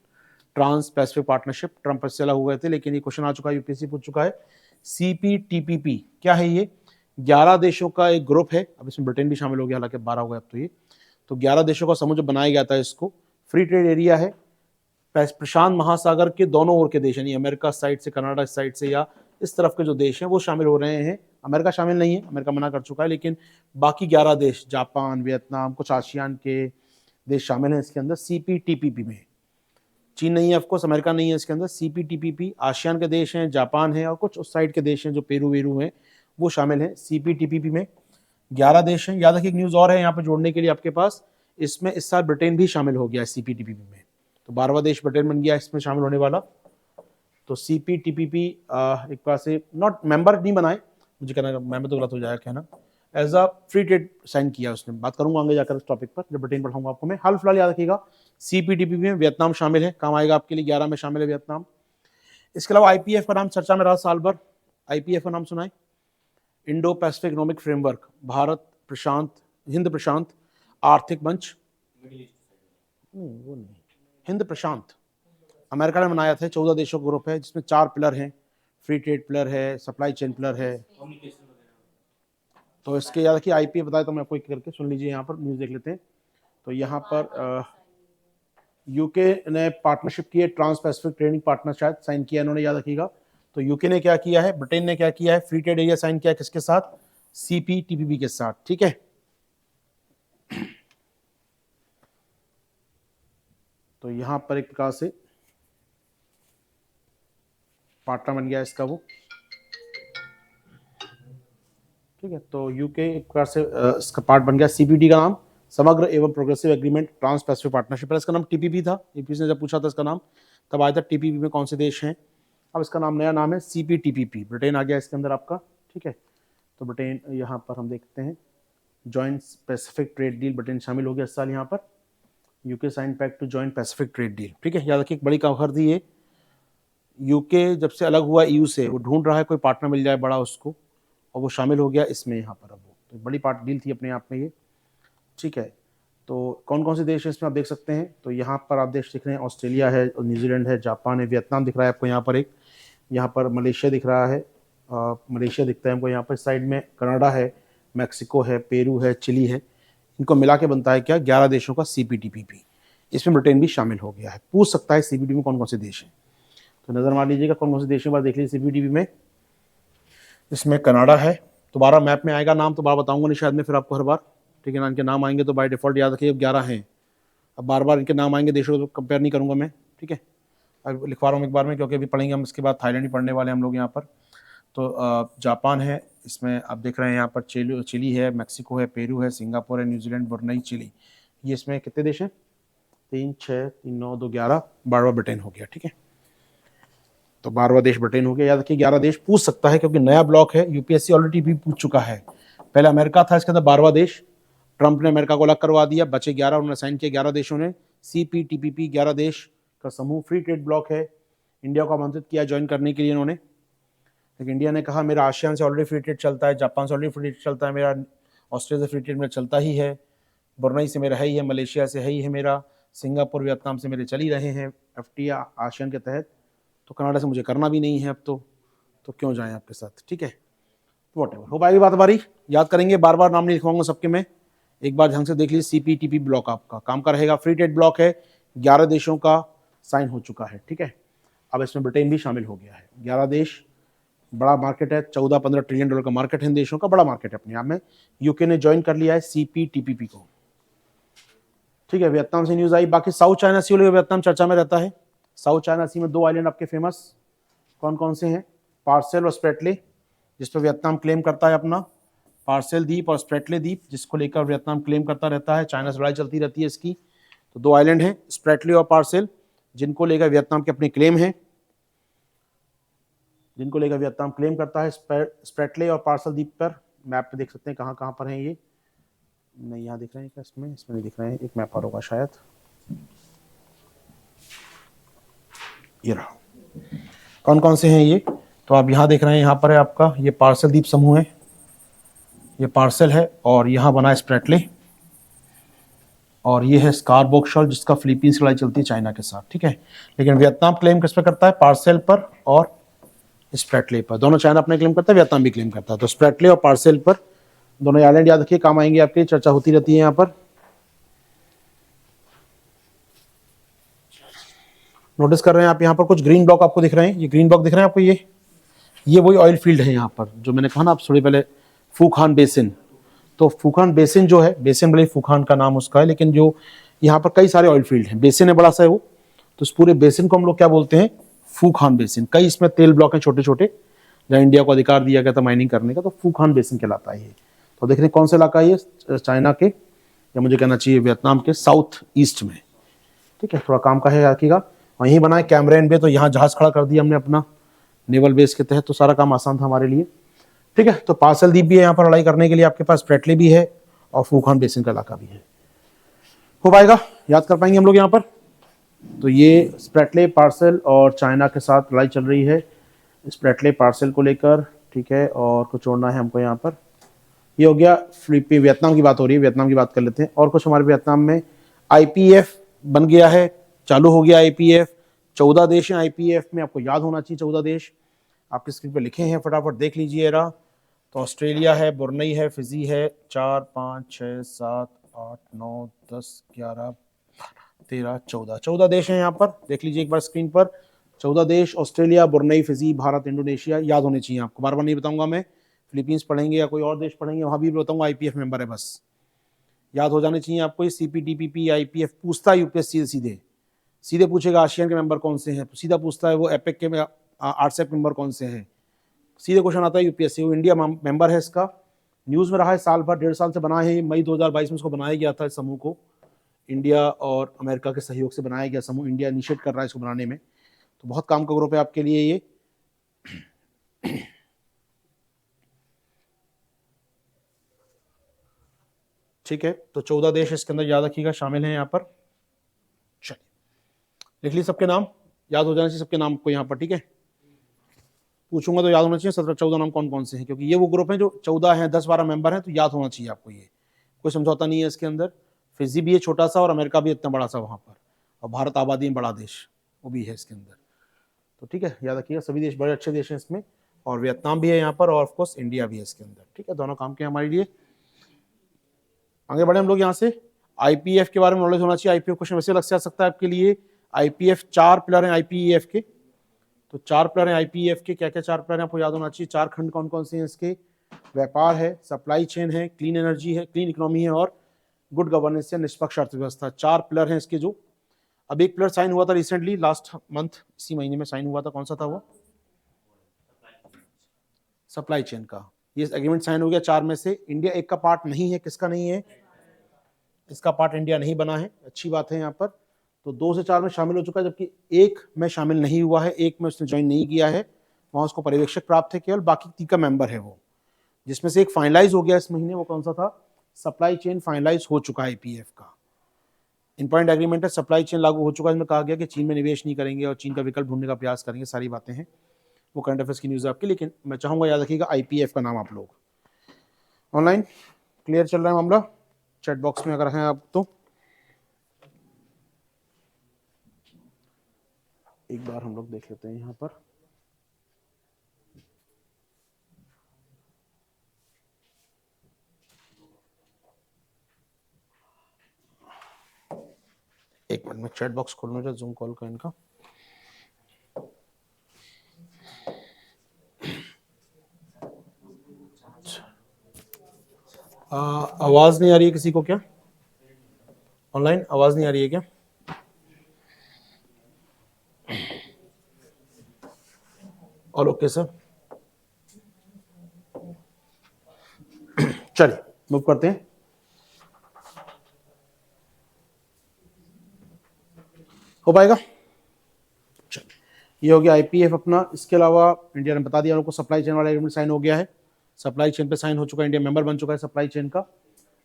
Trans Pacific Partnership, Trump से अलग हो गए थे, लेकिन ये क्वेश्चन आ चुका है, यूपीएससी पूछ चुका है। सीपीटीपीपी क्या है ये, 11 देशों का एक ग्रुप है, अब इसमें ब्रिटेन भी शामिल हो गया, हालांकि 12 हो गया अब तो ये। तो 11 देशों का समूह जो बनाया गया था, इसको फ्री ट्रेड एरिया है, प्रशांत महासागर के दोनों ओर के देश, यानी अमेरिका साइड से, कनाडा साइड से, या इस तरफ के जो देश हैं वो शामिल हो रहे हैं। अमेरिका शामिल नहीं है, अमेरिका मना कर चुका है, लेकिन बाकी 11 देश, जापान, वियतनाम, कुछ आसियान के देश शामिल हैं इसके अंदर सीपीटीपीपी में। चीन नहीं है, ऑफकोर्स अमेरिका नहीं है इसके अंदर। सीपीटीपीपी आसियान के देश हैं, जापान है, और कुछ उस साइड के देश हैं जो पेरू वेरू हैं, वो शामिल हैं सीपीटीपीपी में। 11 देश हैं। याद रखिए, एक न्यूज और है यहाँ पे जोड़ने के लिए आपके पास, इसमें इस साल ब्रिटेन भी शामिल हो गया है सीपीटीपीपी में, तो 12वां देश ब्रिटेन बन गया इसमें शामिल होने वाला। तो सीपीटीपीपी एक बार से नॉट मेंबर नहीं बनाए, मुझे कहना मेंबर तो गलत हो जाएगा कहना, as a free trade sign किया उसने। बात करूंगा आगे जाकर इस टॉपिक पर, जब ब्रिटेन पढ़ाऊंगा आपको मैं। हाल फिलहाल याद रखिएगा सीपीटीपीपी में वियतनाम शामिल है, काम आएगा आपके लिए, 11 में शामिल है वियतनाम। इसके अलावा आईपीएफ का नाम चर्चा में रहा साल भर, आईपीएफ का नाम सुनाए, Indo Pacific Economic Framework, Bharat प्रशांत, हिंद प्रशांत आर्थिक मंच, नहीं वो नहीं, हिंद प्रशांत, अमेरिका ने बनाया था, 14 देशों का ग्रुप है, जिसमें 4 पिलर हैं, फ्री ट्रेड पिलर है, सप्लाई चेन पिलर है। तो इसके याद रखिए, आईपीएफ बताया तो मैं आपको एक करके सुन लीजिए, यहाँ पर न्यूज देख लेते हैं। तो यहाँ पर यूके ने पार्टनरशिप की है, ट्रांस पैसिफिक ट्रेडिंग पार्टनर शायद साइन किया इन्होंने, याद रखिएगा। तो यूके ने क्या किया है, ब्रिटेन ने क्या किया है, फ्री ट्रेड एरिया साइन किया है, किसके साथ, सीपीटीपीपी के साथ, ठीक है। तो यहां पर एक प्रकार से पार्टनर बन गया इसका वो, ठीक है। तो यूके एक प्रकार से इसका पार्ट बन गया। सीपीटी का नाम समग्र एवं progressive agreement trans Pacific partnership, इसका नाम टीपीपी था। यूपीएससी ने जब पूछा था इसका नाम, तब आया था टीपीपी में कौन से देश हैं, अब इसका नाम, नया नाम है सीपीटीपीपी, ब्रिटेन आ गया इसके अंदर आपका, ठीक है। तो ब्रिटेन यहाँ पर हम देखते हैं, joint Pacific trade deal, Britain शामिल हो गया इस साल यहाँ पर। UK sign pact to joint Pacific trade deal, ठीक है। याद रखिए, एक बड़ी खबर थी ये, यूके जब से अलग हुआ ईयू से, वो ढूंढ रहा है कोई पार्टनर मिल जाए बड़ा उसको, और वो शामिल हो गया इसमें यहाँ पर। अब वो तो बड़ी पार्ट डील थी अपने आप में ये, ठीक है। तो कौन कौन से देश हैं इसमें आप देख सकते हैं। तो यहाँ पर आप देश दिख रहे हैं, ऑस्ट्रेलिया है, न्यूजीलैंड है, जापान है, वियतनाम दिख रहा है आपको यहाँ पर, एक यहाँ पर मलेशिया दिख रहा है, मलेशिया दिखता है हमको यहाँ पर साइड में, कनाडा है, मैक्सिको है, पेरू है, चिली है। इनको मिला के बनता है क्या, 11 देशों का सीपीटीपीपी। इसमें ब्रिटेन भी शामिल हो गया है। पूछ सकता है सीपीटी में कौन कौन से देश हैं, तो नजर मार लीजिएगा कौन कौन से देशों पर देख लीजिए सीपीटीपी में। इसमें कनाडा है, दोबारा मैप में आएगा नाम, तो बार बताऊंगा नहीं शायद मैं फिर आपको हर बार, ठीक है ना। इनके नाम आएंगे तो बाय डिफॉल्ट याद रखिए 11 हैं, अब बार बार इनके नाम आएंगे देशों को कंपेयर नहीं करूंगा मैं, ठीक है। अब लिखवा रहा हूँ एक बार में, क्योंकि अभी पढ़ेंगे हम, इसके बाद थाईलैंड ही पढ़ने वाले हम लोग यहाँ पर। तो जापान है, इसमें आप देख रहे हैं यहाँ पर चिली है, मैक्सिको है, पेरू है, सिंगापुर है, न्यूजीलैंड, ब्रुनेई, चिली। ये इसमें कितने देश हैं, 3 6 3 9 2 11, 12वां ब्रिटेन हो गया, ठीक है। तो 12वां देश ब्रिटेन हो गया। याद रखिए 11 देश पूछ सकता है, क्योंकि नया ब्लॉक है, यूपीएससी ऑलरेडी भी पूछ चुका है। पहले अमेरिका था इसके अंदर 12वां देश, ट्रंप ने अमेरिका को अलग करवा दिया, बचे 11, उन्होंने साइन किया 11 देशों ने। CPTPP 11 देश का समूह फ्री ट्रेड ब्लॉक है, इंडिया को आमंत्रित किया ज्वाइन करने के लिए इन्होंने। लेकिन इंडिया ने कहा मेरा आसियान से ऑलरेडी फ्री ट्रेड चलता है, जापान से ऑलरेडी फ्री ट्रेड चलता है मेरा, ऑस्ट्रेलिया से फ्री ट्रेड मेरा चलता ही है, ब्रुनेई से मेरा है ही है, मलेशिया से है ही है मेरा, सिंगापुर वियतनाम से मेरे चल ही रहे हैं FTA आसियान के तहत, तो कनाडा से मुझे करना भी नहीं है अब तो क्यों जाएं आपके साथ, ठीक है। वॉट एवर, हो पाएगी बात हमारी, याद करेंगे, बार बार नाम नहीं लिखवाऊंगा सबके में, एक बार ढंग से देख लीजिए। CPTP ब्लॉक आपका काम का रहेगा, फ्री ट्रेड ब्लॉक है, 11 देशों का साइन हो चुका है, ठीक है। अब इसमें ब्रिटेन भी शामिल हो गया है, 11 देश, बड़ा मार्केट है, 14-15 ट्रिलियन डॉलर का मार्केट है इन देशों का, बड़ा मार्केट है अपने आप में। यूके ने ज्वाइन कर लिया है CPTPP को, ठीक है। वियतनाम से न्यूज आई, बाकी साउथ चाइना सी वाले वियतनाम चर्चा में रहता है। साउथ चाइना सी में 2 आइलैंड आपके फेमस कौन कौन से हैं, पार्सेल और स्प्रेटले, जिस पर वियतनाम क्लेम करता है अपना, पार्सेल द्वीप और स्प्रेटले द्वीप, जिसको लेकर वियतनाम क्लेम करता रहता है, चाइना से लड़ाई चलती रहती है इसकी। तो 2 आइलैंड हैं, स्प्रेटले और पार्सेल, जिनको लेकर वियतनाम के अपने क्लेम हैं, जिनको लेकर वियतनाम क्लेम करता है। स्प्रेटले और पार्सल द्वीप पर मैप पे देख सकते हैं कहाँ कहाँ पर हैं ये, नहीं यहाँ दिख रहे हैं क्या, इसमें नहीं दिख रहे हैं, एक मैप पर होगा शायद, ये रहा, कौन कौन से हैं ये, तो आप यहाँ देख रहे हैं, यहाँ पर है आपका ये पार्सल द्वीप समूह है, ये पार्सल है, और यहाँ बना है स्प्रेटले, और ये है स्कारबोक शॉल जिसका फिलीपींस से लड़ाई चलती है चाइना के साथ, ठीक है। लेकिन वियतनाम क्लेम किस पे करता है, पार्सेल पर और स्प्रेटले पर, दोनों चाइना अपने क्लेम करता है, वियतनाम भी क्लेम करता है। तो स्प्रेटले और पार्सेल पर दोनों आइलैंड याद रखिए, काम आएंगे आपके, चर्चा होती रहती है यहाँ पर। नोटिस कर रहे हैं आप यहाँ पर कुछ ग्रीन ब्लॉक आपको दिख रहे हैं, ये ग्रीन ब्लॉक दिख रहे हैं आपको, ये वही ऑयल फील्ड है यहाँ पर, जो मैंने कहा ना आप थोड़ी पहले, फूखान बेसिन। तो फूखान बेसिन जो है, बेसिन भले फूखान का नाम उसका है, लेकिन जो यहाँ पर कई सारे ऑयल फील्ड हैं, बेसिन है बड़ा सा है वो, तो इस पूरे बेसिन को हम लोग क्या बोलते हैं, फूखान बेसिन। कई इसमें तेल ब्लॉक हैं छोटे छोटे, जहाँ इंडिया को अधिकार दिया गया था माइनिंग करने का, तो फूखान बेसिन कहलाता है ये। तो देख रहे हैं कौन सा इलाका है ये, चाइना के, या मुझे कहना चाहिए वियतनाम के साउथ ईस्ट में, ठीक है। थोड़ा काम का है रखिएगा, वहीं बना है कैमरेन बे, तो यहाँ जहाज खड़ा कर दिया हमने अपना नेवल बेस के तहत, तो सारा काम आसान था हमारे लिए, ठीक है। तो पार्सल द्वीप भी है यहाँ पर लड़ाई करने के लिए, आपके पास स्प्रेटले भी है और फूखान बेसिन का इलाका भी है, हो पाएगा, याद कर पाएंगे हम लोग यहाँ पर। तो ये स्प्रेटले, पार्सल और चाइना के साथ लड़ाई चल रही है, स्प्रेटले पार्सल को लेकर, ठीक है। और कुछ जोड़ना है हमको यहाँ पर, ये हो गया फिलीपींस, वियतनाम की बात हो रही है, वियतनाम की बात कर लेते हैं। और कुछ हमारे वियतनाम में IPF बन गया है, चालू हो गया IPF, 14 देश हैं IPF में, आपको याद होना चाहिए 14 देश, आपकी स्क्रीन पे लिखे हैं, फटाफट देख लीजिए जरा। तो ऑस्ट्रेलिया है, ब्रुनेई है, फिजी है, 4, 5, 6, 7, 8, 9, 10, 11, 13, 14 देश हैं यहाँ पर, देख लीजिए एक बार स्क्रीन पर, 14 देश, Australia, Brunei, Fiji, Bharat, Indonesia, याद होने चाहिए आपको, बार बार नहीं बताऊंगा मैं, फिलीपींस पढ़ेंगे या कोई और देश पढ़ेंगे वहां भी बताऊंगा IPF मेंबर है, बस याद हो जाने चाहिए आपको। CPTPP IPF पूछता है UPSC सीधे पूछेगा आसियान के मेंबर कौन से हैं, सीधा पूछता है वो एपेक के RCEP मेंबर कौन से हैं, सीधे क्वेश्चन आता है UPSC, वो इंडिया मेंबर है इसका, न्यूज़ में रहा है साल भर, 1.5 साल से बना है, मई 2022 में इसको बनाया गया था, इस समूह को इंडिया और अमेरिका के सहयोग से बनाया गया समूह, इंडिया इनिशिएट कर रहा है इसको बनाने में, तो बहुत काम का ग्रुप है आपके लिए ये। ठीक है, तो 14 देश इसके अंदर याद रखिएगा शामिल हैं यहाँ पर, चलिए लिख लीजिए सबके नाम, याद हो जाने चाहिए सबके नाम को यहाँ पर, ठीक है। पूछूंगा तो याद होना चाहिए 17-14 नाम कौन कौन से हैं, क्योंकि ये वो ग्रुप है जो 14 हैं, 10-12 मेंबर हैं, तो याद होना चाहिए आपको, ये कोई समझौता नहीं है इसके अंदर। फिजी भी है छोटा सा, और अमेरिका भी इतना बड़ा सा वहाँ पर, और भारत आबादी में बड़ा देश वो भी है इसके अंदर, तो ठीक है याद रखिएगा, सभी देश बड़े अच्छे देश हैं इसमें, और वियतनाम भी है यहाँ पर, और ऑफकोर्स इंडिया भी है इसके अंदर, ठीक है, दोनों काम के हमारे लिए। आगे बढ़े हम लोग यहाँ से, IPF के बारे में नॉलेज होना चाहिए, IPF क्वेश्चन वैसे अलग से आ सकता है आपके लिए। IPF 4 पिलर हैं IPEF के, तो 4 पिलर हैं IPEF के, क्या क्या 4 पिलर हैं आपको याद होना चाहिए। 4 खंड कौन कौन से हैं इसके, व्यापार है, सप्लाई चेन है, क्लीन एनर्जी है, क्लीन इकोनॉमी है, और गुड गवर्नेंस या निष्पक्ष अर्थव्यवस्था। 4 पिलर हैं इसके। जो अब एक पिलर साइन हुआ था रिसेंटली, लास्ट मंथ, इसी महीने में साइन हुआ था, कौन सा था वो, सप्लाई चेन का, ये एग्रीमेंट साइन हो गया 4 में से। इंडिया एक का पार्ट नहीं है, किसका नहीं है, इसका पार्ट इंडिया नहीं बना है, अच्छी बात है यहाँ पर। तो 2 से 4 में शामिल हो चुका है, जबकि 1 में शामिल नहीं हुआ है, 1 में उसने ज्वाइन नहीं किया है, वहां उसको पर्यवेक्षक प्राप्त है केवल, बाकी 3 का मेंबर है वो, जिसमें से एक फाइनलाइज हो गया इस महीने, वो कौन सा था, सप्लाई चेन फाइनलाइज हो चुका है IPF का, इंपॉर्टेंट एग्रीमेंट है, सप्लाई चेन लागू हो चुका है। इसमें कहा गया कि चीन में निवेश नहीं करेंगे और चीन का विकल्प ढूंढने का प्रयास करेंगे, सारी बातें हैं, वो करंट अफेयर्स की न्यूज़ है आपकी। लेकिन मैं चाहूंगा याद रखिएगा IPF का नाम आप लोग। ऑनलाइन क्लियर चल रहा है मामला, चैट बॉक्स में अगर हैं आप तो एक बार हम लोग देख लेते हैं यहाँ पर। एक मिनट में चैट बॉक्स खोलना चाहिए जूम कॉल का इनका। आवाज नहीं आ रही है किसी को क्या? ऑनलाइन आवाज नहीं आ रही है क्या? ऑल ओके सर, चलिए मूव करते हैं। हो पाएगा? चलिए, ये हो गया IPF अपना। इसके अलावा इंडिया ने बता दिया उनको सप्लाई चेन वाला एग्रीमेंट साइन हो गया है, सप्लाई चेन पे साइन हो चुका है, इंडिया मेंबर बन चुका है सप्लाई चेन का।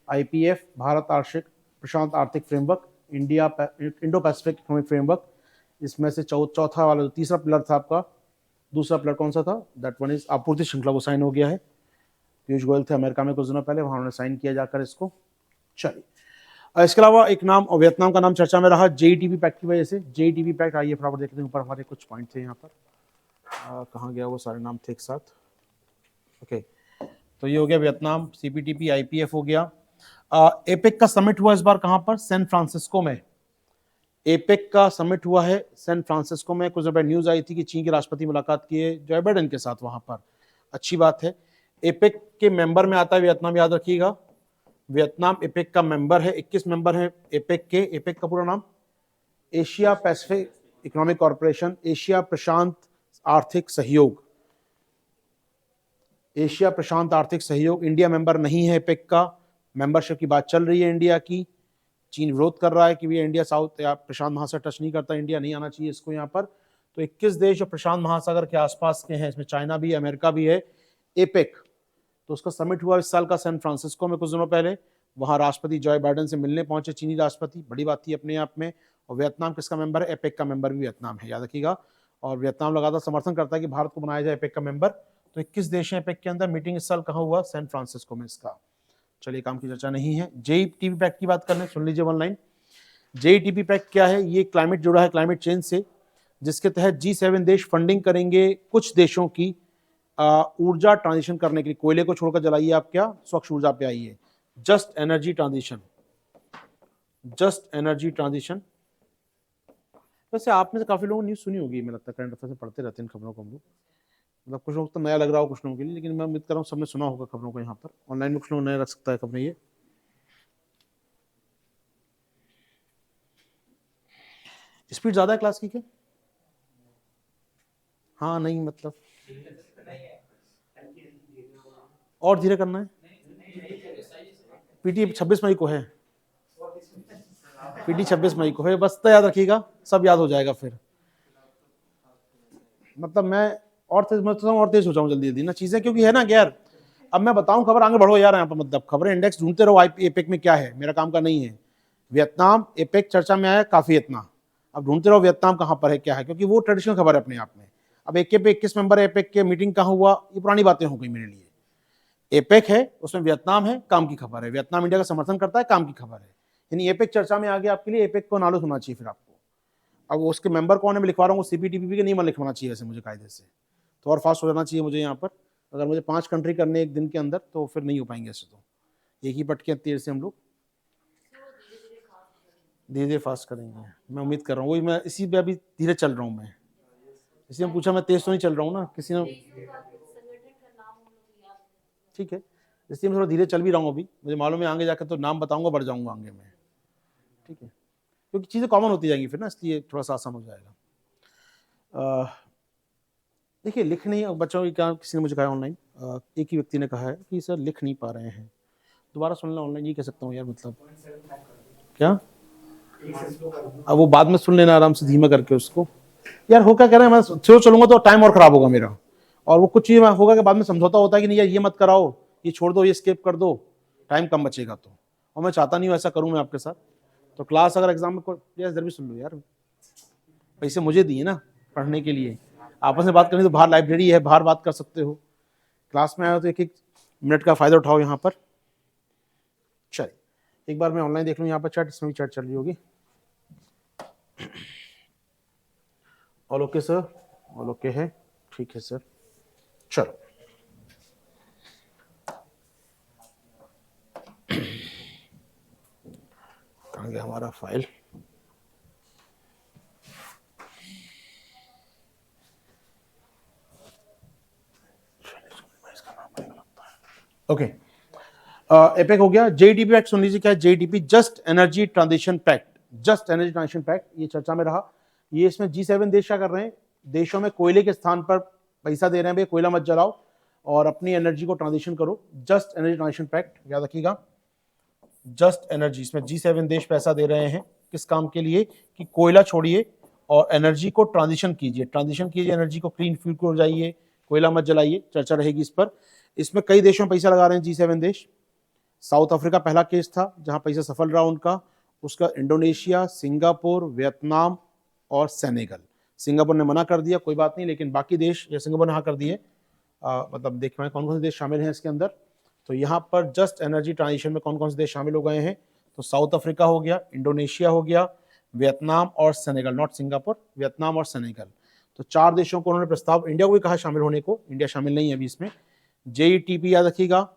IPF भारत आर्थिक प्रशांत आर्थिक framework, Indo Pacific Economic framework, इसमें से चौथा वाला जो तीसरा पिलर था आपका, दूसरा पिलर कौन सा था? दैट वन इज आपूर्ति श्रृंखला, वो साइन हो गया है। पीयूष गोयल थे अमेरिका में कुछ दिनों पहले, वहां उन्होंने साइन किया जाकर इसको। चलिए, इसके अलावा एक नाम और वियतनाम का नाम चर्चा में रहा JTB पैक्ट की वजह से। JTB पैक्ट, आइए फटाफट देखते हैं, ऊपर हमारे कुछ पॉइंट थे यहाँ पर, कहाँ गया वो सारे नाम थे एक साथ। ओके, तो ये हो गया वियतनाम, CPTP, IPF हो गया। एपेक का समिट हुआ इस बार कहाँ पर? सैन फ्रांसिस्को में। एपेक का समिट हुआ है सैन फ्रांसिस्को में। कुछ देर न्यूज आई थी कि चीन के राष्ट्रपति मुलाकात किए जो बाइडेन के साथ वहां पर, अच्छी बात है। एपेक के मेंबर में आता है वियतनाम, याद रखिएगा, वियतनाम एपेक का मेंबर है। 21 मेंबर हैं एपेक के। एपेक का पूरा नाम Asia Pacific Economic Corporation, Asia प्रशांत आर्थिक सहयोग, एशिया प्रशांत आर्थिक सहयोग। इंडिया मेंबर नहीं है एपेक का, मेंबरशिप की बात चल रही है इंडिया की। चीन विरोध कर रहा है कि भैया इंडिया साउथ या प्रशांत महासागर टच नहीं करता, इंडिया नहीं आना चाहिए इसको यहाँ पर। तो 21 देश जो प्रशांत महासागर के आसपास के हैं, इसमें चाइना भी है, अमेरिका भी है, एपेक। तो उसका समिट हुआ इस साल का सैन फ्रांसिस्को में कुछ दिनों पहले। वहां राष्ट्रपति जो बाइडेन से मिलने पहुंचे चीनी राष्ट्रपति, बड़ी बात थी अपने आप में। और वियतनाम किसका मेंबर है? एपेक का मेंबर भी वियतनाम है, याद रखिएगा। और वियतनाम लगातार समर्थन करता है कि भारत को बनाया जाए एपेक का मेंबर। तो 21 देश हैं एपेक के अंदर। मीटिंग इस साल कहाँ हुआ? सैन फ्रांसिस्को में इसका। चलिए, काम की चर्चा नहीं है। JTB पैक्ट की बात करने, सुन लीजिए ऑनलाइन। JTB पैक्ट क्या है? ये क्लाइमेट जुड़ा है क्लाइमेट चेंज से, जिसके तहत G7 देश फंडिंग करेंगे कुछ देशों की ऊर्जा ट्रांजिशन करने के लिए। कोयले को छोड़कर जलाइए आप, क्या स्वच्छ ऊर्जा पे आइए। Just energy transition, just energy transition. वैसे आपने से काफी लोगों ने न्यूज सुनी होगी, मुझे लगता है करंट अफेयर से पढ़ते रहते हैं खबरों को हम लोग। मतलब कुछ लोग तो नया लग रहा हो कुछ लोगों के लिए, लेकिन मैं उम्मीद कर रहा हूँ सबने सुना होगा खबरों को। यहाँ पर ऑनलाइन में कुछ लोग नया रख सकता है खबरें। ये स्पीड ज्यादा है क्लास की क्या? हाँ, नहीं मतलब और धीरे करना है। PT 26 मई को है, PT 26 मई को है, बस तो याद रखिएगा, सब याद हो जाएगा फिर। मतलब मैं और तेज हो जाऊं जल्दी जल्दी ना चीजें, क्योंकि है ना यार, अब मैं बताऊं खबर, आगे बढ़ो यार यहाँ पर। मतलब खबरें इंडेक्स ढूंढते रहो, एपेक में क्या है, मेरा काम का नहीं है। वियतनाम एपेक चर्चा में आया काफी इतना, अब ढूंढते रहो वियतनाम कहाँ पर है क्या है, क्योंकि वो ट्रेडिशनल खबर है अपने आप में। अब एक पे 21 मेंबर है एपेक के, मीटिंग कहाँ हुआ, ये पुरानी बातें हो गई मेरे लिए। एपेक है, उसमें वियतनाम है, काम की खबर है। वियतनाम इंडिया का समर्थन करता है, काम की खबर है। यानी एपेक चर्चा में आ गया आपके लिए, एपेक को नालूस होना चाहिए फिर आपको। अब उसके मेंबर कौन है मैं लिखवा रहा हूँ, CPTPP के नहीं मैं लिखवाना चाहिए वैसे मुझे कायदे से, तो और फास्ट हो जाना चाहिए मुझे यहाँ पर। अगर मुझे 5 कंट्री करने एक दिन के अंदर तो फिर नहीं हो पाएंगे ऐसे, तो एक ही पटके तीर से हम लोग धीरे धीरे फास्ट करेंगे, मैं उम्मीद कर रहा हूँ। वही मैं इसी पे अभी धीरे चल रहा हूँ मैं, इसलिए हम पूछा मैं तेज तो नहीं चल रहा हूँ ना किसी ने, ठीक है, इसलिए मैं थोड़ा धीरे चल भी रहा हूँ अभी। मुझे मालूम है आगे जाकर तो नाम बताऊंगा, बढ़ जाऊंगा आगे में, ठीक है, क्योंकि चीज़ें कॉमन होती जाएंगी फिर ना, इसलिए थोड़ा सा आसान हो जाएगा। देखिए लिख नहीं, बच्चों की क्या, किसी ने मुझे कहा ऑनलाइन, एक ही व्यक्ति ने कहा है कि सर लिख नहीं पा रहे हैं, दोबारा सुन लें ऑनलाइन, ये कह सकता हूँ यार, मतलब क्या, अब वो बाद में सुन लेना आराम से धीमा करके उसको। यार हो क्या कह रहे हैं, मैं स्लो चलूंगा तो टाइम और खराब होगा मेरा, और वो कुछ चीज़ होगा कि बाद में समझौता होता है कि नहीं यार ये मत कराओ, ये छोड़ दो, ये स्किप कर दो, टाइम कम बचेगा तो, और मैं चाहता नहीं हूँ ऐसा करूँ मैं आपके साथ। तो क्लास अगर एग्जाम में इधर भी सुन लो यार, पैसे मुझे दिए ना पढ़ने के लिए, आपस में बात करनी तो बाहर लाइब्रेरी है, बाहर बात कर सकते हो, क्लास में आए हो तो एक एक मिनट का फायदा उठाओ यहाँ पर। चलिए एक बार मैं ऑनलाइन देख लूँ यहाँ पर चैट, इसमें भी चैट चल रही होगी। All okay sir, all okay है, ठीक है सर। चलो कहाँ गया हमारा फाइल, ओके। एपेक हो गया। जेईटीपी पैक्ट सुन लीजिए, क्या है JETP, just energy transition pact, just energy transition pact, ये चर्चा में रहा। ये इसमें G7 देश क्या कर रहे हैं, देशों में कोयले के स्थान पर पैसा दे रहे हैं, भाई कोयला मत जलाओ और अपनी एनर्जी को ट्रांजिशन करो। जस्ट एनर्जी ट्रांजिशन पैक्ट याद रखिएगा, जस्ट एनर्जी, इसमें G7 देश पैसा दे रहे हैं किस काम के लिए, कि कोयला छोड़िए और एनर्जी को ट्रांजिशन कीजिए, ट्रांजिशन कीजिए एनर्जी को, क्लीन फ्यूल को जाइए, कोयला मत जलाइए। चर्चा रहेगी इस पर। इसमें कई देशों में पैसा लगा रहे हैं G7 देश। साउथ अफ्रीका पहला केस था जहां पैसा सफल रहा उनका, उसका इंडोनेशिया, सिंगापुर, वियतनाम और सेनेगल। सिंगापुर ने मना कर दिया, कोई बात नहीं, लेकिन बाकी देश या सिंगापुर ने हाँ कर दिए। मतलब देख रहे हैं कौन कौन से देश शामिल हैं इसके अंदर। तो यहाँ पर जस्ट एनर्जी ट्रांजिशन में कौन कौन से देश शामिल हो गए हैं, तो साउथ अफ्रीका हो गया, इंडोनेशिया हो गया, वियतनाम और सेनेगल, नॉट सिंगापुर, वियतनाम और सेनेगल। तो 4 देशों को उन्होंने प्रस्ताव, इंडिया को भी कहा शामिल होने को, इंडिया शामिल नहीं है अभी इसमें। जेईटीपी याद रखिएगा,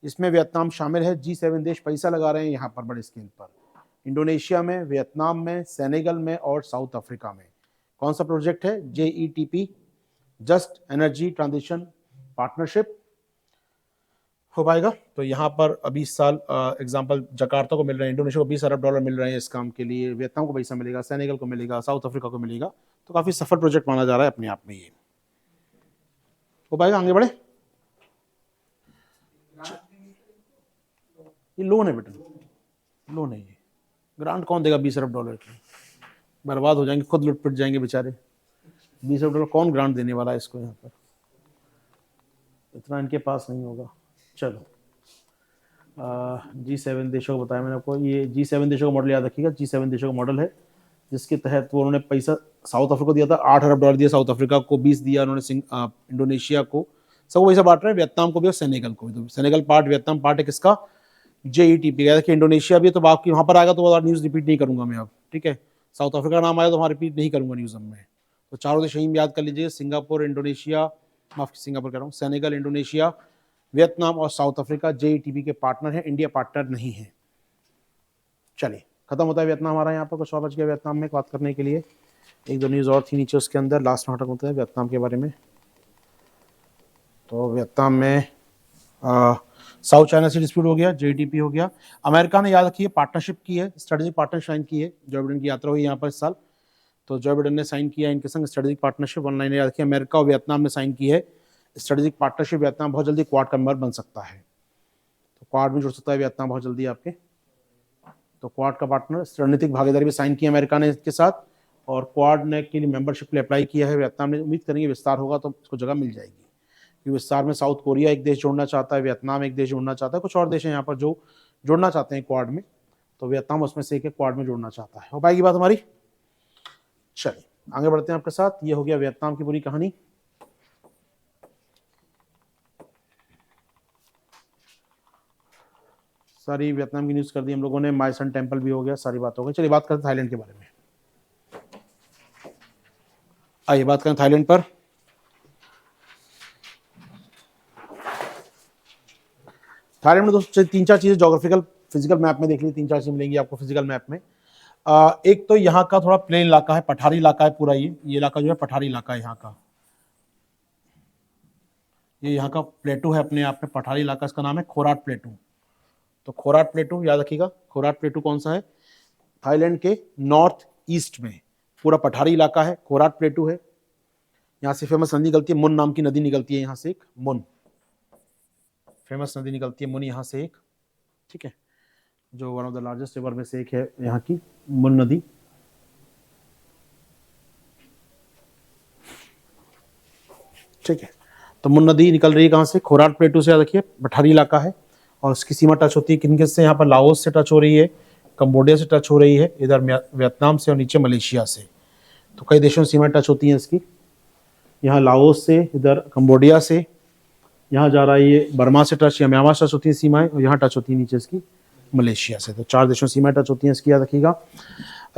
इसमें वियतनाम शामिल है। G7 देश पैसा लगा रहे हैं यहाँ पर बड़े स्केल पर, इंडोनेशिया में, वियतनाम में, सेनेगल में और साउथ अफ्रीका में। कौन सा प्रोजेक्ट है, JETP, just energy transition partnership हो पाएगा। तो यहाँ पर अभी इस साल एग्जांपल जकार्ता को मिल रहे हैं, इंडोनेशिया को $20 अरब मिल रहे हैं इस काम के लिए, वियतनाम को पैसा मिलेगा, सेनेगल को मिलेगा, साउथ अफ्रीका को मिलेगा। तो काफी सफल प्रोजेक्ट माना जा रहा है अपने आप में, ये हो पाएगा। आगे बढ़े, ये लोन है बेटा, लोन है ये, ग्रांट कौन देगा $20 अरब की, बर्बाद हो जाएंगे, खुद लुट पिट जाएंगे बेचारे। $20 अरब कौन ग्रांट देने वाला है इसको, यहाँ पर इतना इनके पास नहीं होगा। चलो G7 देशों को बताया मैंने आपको, ये G7 देशों का मॉडल याद रखिएगा। G7 देशों का मॉडल है जिसके तहत वो उन्होंने पैसा साउथ अफ्रीका को दिया था, $8 अरब दिया साउथ अफ्रीका को, 20 दिया उन्होंने इंडोनेशिया को, सबको पैसा बांट रहे हैं, वियतनाम को भी और सेनेगल को भी। तो सेनेगल पार्ट, वियतनाम पार्ट है किसका, जेईटीपी का। देखिए इंडोनेशिया भी, तो बाकी वहाँ पर आएगा तो न्यूज़ रिपीट नहीं करूंगा मैं अब, ठीक है। साउथ अफ्रीका का नाम आया तो वहाँ रिपीट नहीं करूंगा न्यूज़ में। तो 4 देश यहीं याद कर लीजिए, सिंगापुर, इंडोनेशिया, माफ सिंगापुर कह रहा हूँ, सेनेगल, इंडोनेशिया, वियतनाम और साउथ अफ्रीका जेईटीपी के पार्टनर है, इंडिया पार्टनर नहीं है। चलिए खत्म होता है वियतनाम हमारा, यहाँ पर कुछ और बच गया वियतनाम में बात करने के लिए। एक दो न्यूज़ और थी नीचे उसके अंदर, लास्ट नाटक होता है वियतनाम के बारे में। तो वियतनाम में साउथ चाइना सी डिस्प्यूट हो गया, जेईटीपी हो गया। अमेरिका ने याद रखिए पार्टनरशिप की है, स्ट्रेटेजिक पार्टनरशिप साइन की है। जो बाइडेन की यात्रा हुई यहाँ पर इस साल, तो जो बाइडेन ने साइन किया इनके संग स्ट्रेटेजिक पार्टनरशिप ऑनलाइन याद रखिए। अमेरिका और वियतनाम ने साइन की है स्ट्रेटेजिक पार्टनरशिप। वियतनाम बहुत जल्दी क्वाड का मेंबर बन सकता है, तो क्वाड में जुड़ सकता है वियतनाम बहुत जल्दी आपके। तो क्वाड का पार्टनर, रणनीतिक भागीदारी भी साइन की अमेरिका ने इसके साथ, और क्वाड ने के लिए मेंबरशिप के लिए अप्लाई किया है वियतनाम ने। उम्मीद करेंगे विस्तार होगा तो इसको जगह मिल जाएगी, क्योंकि विस्तार में साउथ कोरिया एक देश जोड़ना चाहता है, वियतनाम एक देश जोड़ना चाहता है, कुछ और देश हैं यहाँ पर जो जोड़ना चाहते हैं क्वाड में। तो वियतनाम उसमें से एक क्वाड में जोड़ना चाहता है। हो पाएगी बात हमारी। चलिए आगे बढ़ते हैं आपके साथ। ये हो गया वियतनाम की पूरी कहानी। सारी वियतनाम की न्यूज़ कर दी हम लोगों ने, माइसन टेम्पल भी हो गया, सारी बात हो गई। चलिए बात करते हैं थाईलैंड के बारे में। आइए बात करें थाईलैंड पर। थाईलैंड में दोस्तों 3-4 चीज़ें जोग्राफिकल फिजिकल मैप में देख ली, 3-4 चीज़ें मिलेंगी आपको फिजिकल मैप में। एक तो यहाँ का थोड़ा प्लेन इलाका है, पठारी इलाका है पूरा। ये इलाका जो है पठारी इलाका है यहाँ का। ये यहाँ का प्लेटू है अपने आप में, पठारी इलाका, इसका नाम है खोराट प्लेटू। तो खोराट प्लेटू याद रखिएगा। खोराट प्लेटू कौन सा है, थाईलैंड के नॉर्थ ईस्ट में पूरा पठारी इलाका है, खोराट प्लेटू है। यहाँ से फेमस नदी निकलती है, मुन नाम की नदी निकलती है यहाँ से, एक मुन फेमस नदी निकलती है, मुन यहाँ से एक, ठीक है, जो one of the largest river में से एक है यहाँ की मुन नदी। ठीक है, तो मुन नदी निकल रही है कहाँ से, खोराट प्लेटू से, याद रखिए पठारी इलाका है। और उसकी सीमा टच होती है किन किन से, यहाँ पर लाओस से टच हो रही है, कंबोडिया से टच हो रही है, इधर वियतनाम से और नीचे मलेशिया से। तो कई देशों से सीमा टच होती हैं इसकी, यहाँ लाओस से, इधर कंबोडिया से, यहाँ जा रहा है ये बर्मा से टच या म्यांमार से टच होती है सीमाएं, और यहाँ टच होती है नीचे इसकी मलेशिया से। तो 4 देशों से सीमाएं टच होती हैं इसकी, याद रखिएगा।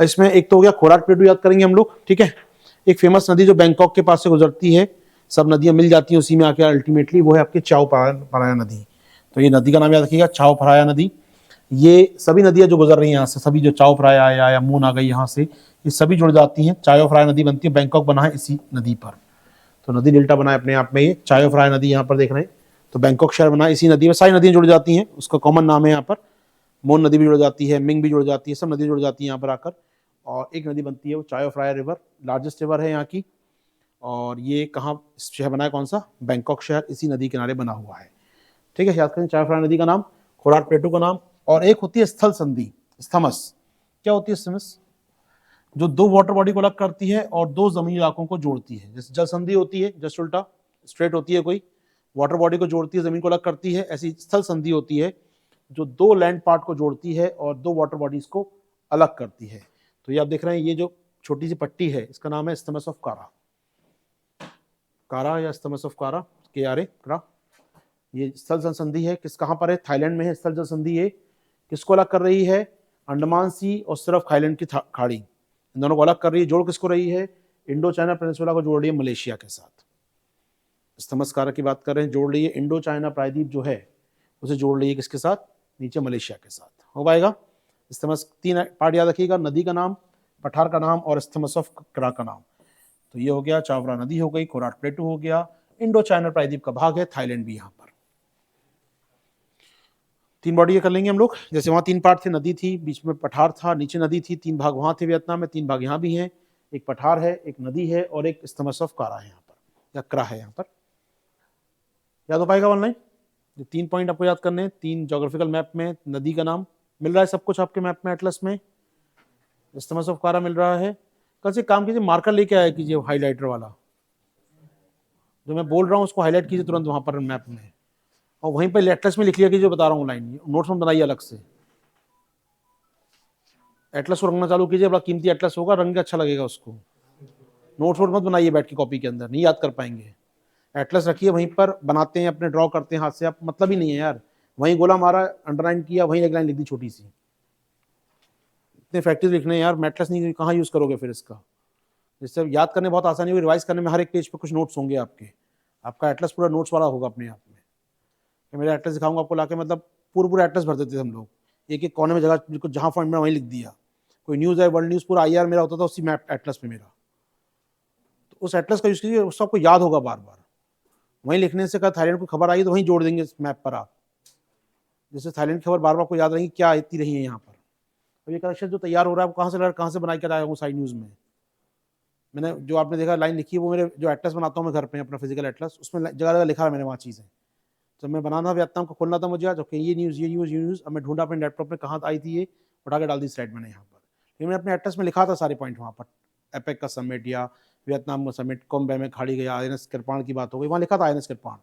इसमें एक तो हो गया खोराक प्लेटू, याद करेंगे हम लोग, ठीक है। एक फेमस नदी जो बैंकॉक के पास से गुजरती है, सब नदियां मिल जाती हैं उसी में आके अल्टीमेटली, वो है आपकी चाओ पराया नदी। तो ये नदी का नाम याद रखिएगा, चाओ पराया नदी। ये सभी नदियां जो गुजर रही हैं यहाँ से, सभी जो चाओ पराया आया या मून आ गई यहाँ से, ये सभी जुड़ जाती हैं, चाओ पराया नदी बनती है। बैंकॉक बना है इसी नदी पर, तो नदी डेल्टा बना है अपने आप में। ये चाओ पराया नदी यहाँ पर देख रहे हैं, तो बैंकॉक शहर बना है इसी नदी में, सारी नदियां जुड़ जाती हैं, उसका कॉमन नाम है यहाँ पर। मोन नदी भी जुड़ जाती है, मिंग भी जुड़ जाती है, सब नदी जुड़ जाती है यहाँ पर आकर, और एक नदी बनती है वो चाओ फ्राया रिवर, लार्जेस्ट रिवर है यहाँ की। और ये कहाँ शहर बना है, कौन सा, बैंकॉक शहर इसी नदी किनारे बना हुआ है, ठीक है। याद करें चाओ फ्राया नदी का नाम, खोराक प्लेटू का नाम। और एक होती है स्थल संधि, स्थमस। क्या होती है स्थमस? जो 2 वाटर बॉडी को अलग करती है और 2 जमीनी इलाकों को जोड़ती है। जैसे जल संधि होती है, जस्ट उल्टा स्ट्रेट होती है, कोई वाटर बॉडी को जोड़ती है, जमीन को अलग करती है। ऐसी स्थल संधि होती है जो 2 लैंड पार्ट को जोड़ती है और 2 वाटर बॉडीज को अलग करती है। तो ये आप देख रहे हैं, ये जो छोटी सी पट्टी है इसका नाम है स्थमस ऑफ कारा, कारा या स्थमस ऑफ कारा, KRA। ये स्थल जल संधि है, किस कहाँ पर है, थाईलैंड में है स्थल जल संधि। ये किसको अलग कर रही है, अंडमान सी और सिर्फ थाईलैंड की खाड़ी, इन दोनों को अलग कर रही है। जोड़ किसको रही है, इंडो चाइना पेनिनसुला को जोड़ रही है मलेशिया के साथ। स्थमस कारा की बात कर रहे हैं, जोड़ रही है इंडो चाइना प्रायद्वीप जो है उसे जोड़ रही है किसके साथ, नीचे मलेशिया के साथ। हो पाएगा। स्थमस 3 पार्ट याद रखिएगा, नदी का नाम, पठार का नाम और स्थमस ऑफ करा का नाम। तो ये हो गया, चावरा नदी हो गई, खोराक प्लेटू हो गया, इंडो चाइना प्रायद्वीप का भाग है, थाईलैंड भी यहाँ पर। 3 बॉडी कर लेंगे हम लोग। जैसे वहाँ 3 पार्ट थे, नदी थी, बीच में पठार था, नीचे नदी थी, 3 भाग वहाँ थे वियतनाम में, 3 भाग यहाँ भी हैं। एक पठार है, एक नदी है और एक स्थमस ऑफ कारा है यहाँ पर, या करा है यहाँ पर। याद हो पाएगा ऑनलाइन? जो 3 पॉइंट आपको याद करने हैं, 3 ज्योग्राफिकल मैप में नदी का नाम मिल रहा है, सब कुछ आपके मैप में, एटलस में। स्थमस ऑफ कारा मिल रहा है। कल से काम कीजिए, मार्कर लेके आया कीजिए, हाईलाइटर वाला, जो मैं बोल रहा हूँ उसको हाईलाइट कीजिए तुरंत वहाँ पर मैप में, और वहीं पर एटलस में लिख लिया कीजिए, जो बता रहा हूँ लाइन, नोट्स में बनाइए अलग से। एटलस को रंगना चालू कीजिए, बड़ा कीमती एटलस होगा, रंग अच्छा लगेगा उसको। नोट्स वोट मत बनाइए बैठ के कॉपी के अंदर, नहीं याद कर पाएंगे। एटलस रखिए वहीं पर, बनाते हैं अपने, ड्रॉ करते हैं हाथ से, आप मतलब ही नहीं है यार, वहीं गोला मारा, अंडरलाइन किया, वहीं एक लाइन लिख दी छोटी सी। इतने फैक्ट्रीज लिखने हैं यार, एटलस नहीं कहाँ यूज करोगे फिर इसका। जिससे याद करने बहुत आसानी होगी, रिवाइज करने में हर एक पेज पे कुछ नोट्स होंगे आपके, आपका एटलस पूरा नोट्स वाला होगा अपने आप में। मेरा एटलस दिखाऊंगा आपको लाके, मतलब पूरा एटलस भर देते थे हम लोग, एक एक कोने में जगह बिल्कुल जहाँ फॉन्ट में वहीं लिख दिया। कोई न्यूज़ है, वर्ल्ड न्यूज़ पूरा IR मेरा होता था उसी मैप एटलस में मेरा। तो उस एटलस का यूज कीजिए, उसको आपको याद होगा बार बार। वहीं लिखने से कहा थाईलैंड को खबर आई तो वहीं जोड़ देंगे इस मैप पर आप, जैसे थाईलैंड की खबर बार बार आपको याद रहेगी क्या आती रही है यहाँ पर। अब ये कलेक्शन जो तैयार हो रहा है वो कहाँ से बना कर आया हूँ साइड न्यूज़ में। मैंने जो आपने देखा लाइन लिखी है वो मेरे जो एटलस बनाता हूँ मैं घर पे अपना फिजिकल एटलस, उसमें जगह जगह लिखा है मैंने वहाँ चीज़ें। तो मैं बनाना वियतनाम को खोलना था मुझे आज, ओके ये न्यूज़, अब मैं ढूंढा अपने लैपटॉप में कहाँ आई थी, ये उठा के डाल दी स्लाइड मैंने यहाँ पर। फिर मैंने अपने एटलस में लिखा था सारे पॉइंट वहाँ पर, एपेक का समिट या वियतनाम का समिट, कोम्बे में खाड़ी गया, INS किरपाण की बात हो गई, वहाँ लिखा था INS किरपाण,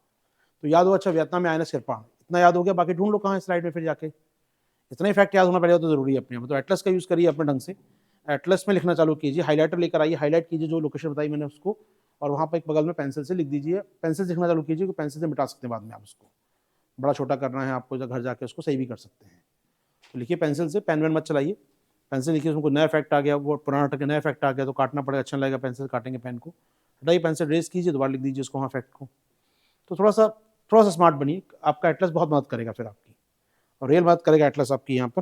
तो याद हो, अच्छा वियतनाम में INS किरपाण, इतना याद हो गया। बाकी ढूंढ लो कहाँ है स्लाइड में, फिर जाके इतना ही फैक्ट याद होना पड़ेगा तो जरूरी है अपने में। तो एटलस का यूज़ करिए अपने ढंग से, एटलस में लिखना चालू कीजिए, हाईलाइटर लेकर आइए, हाईलाइट कीजिए जो लोकेशन बताई मैंने उसको, और वहाँ पर एक बगल में पेंसिल से लिख दीजिए। पेंसिल से लिखना चालू कीजिए, क्योंकि पेंसिल से मिटा सकते हैं बाद में आप उसको, बड़ा छोटा करना है आपको जब घर जाके उसको सही भी कर सकते हैं। तो लिखिए पेंसिल से, पेन वेन मत चलाइए, पेंसिल लिखिए। उसमें कोई नया इफेक्ट आ गया, वो पुराना टके नया इफेक्ट आ गया तो काटना पड़ेगा, अच्छा लगेगा, पेंसिल काटेंगे पेन को, हटाइए पेंसिल, रेस कीजिए, दोबारा लिख दीजिए उसको वहाँ इफेक्ट को। तो थोड़ा सा स्मार्ट बनिए, आपका एटलस बहुत मदद करेगा फिर आपकी, और रियल मदद करेगा एटलस आपकी। यहाँ पर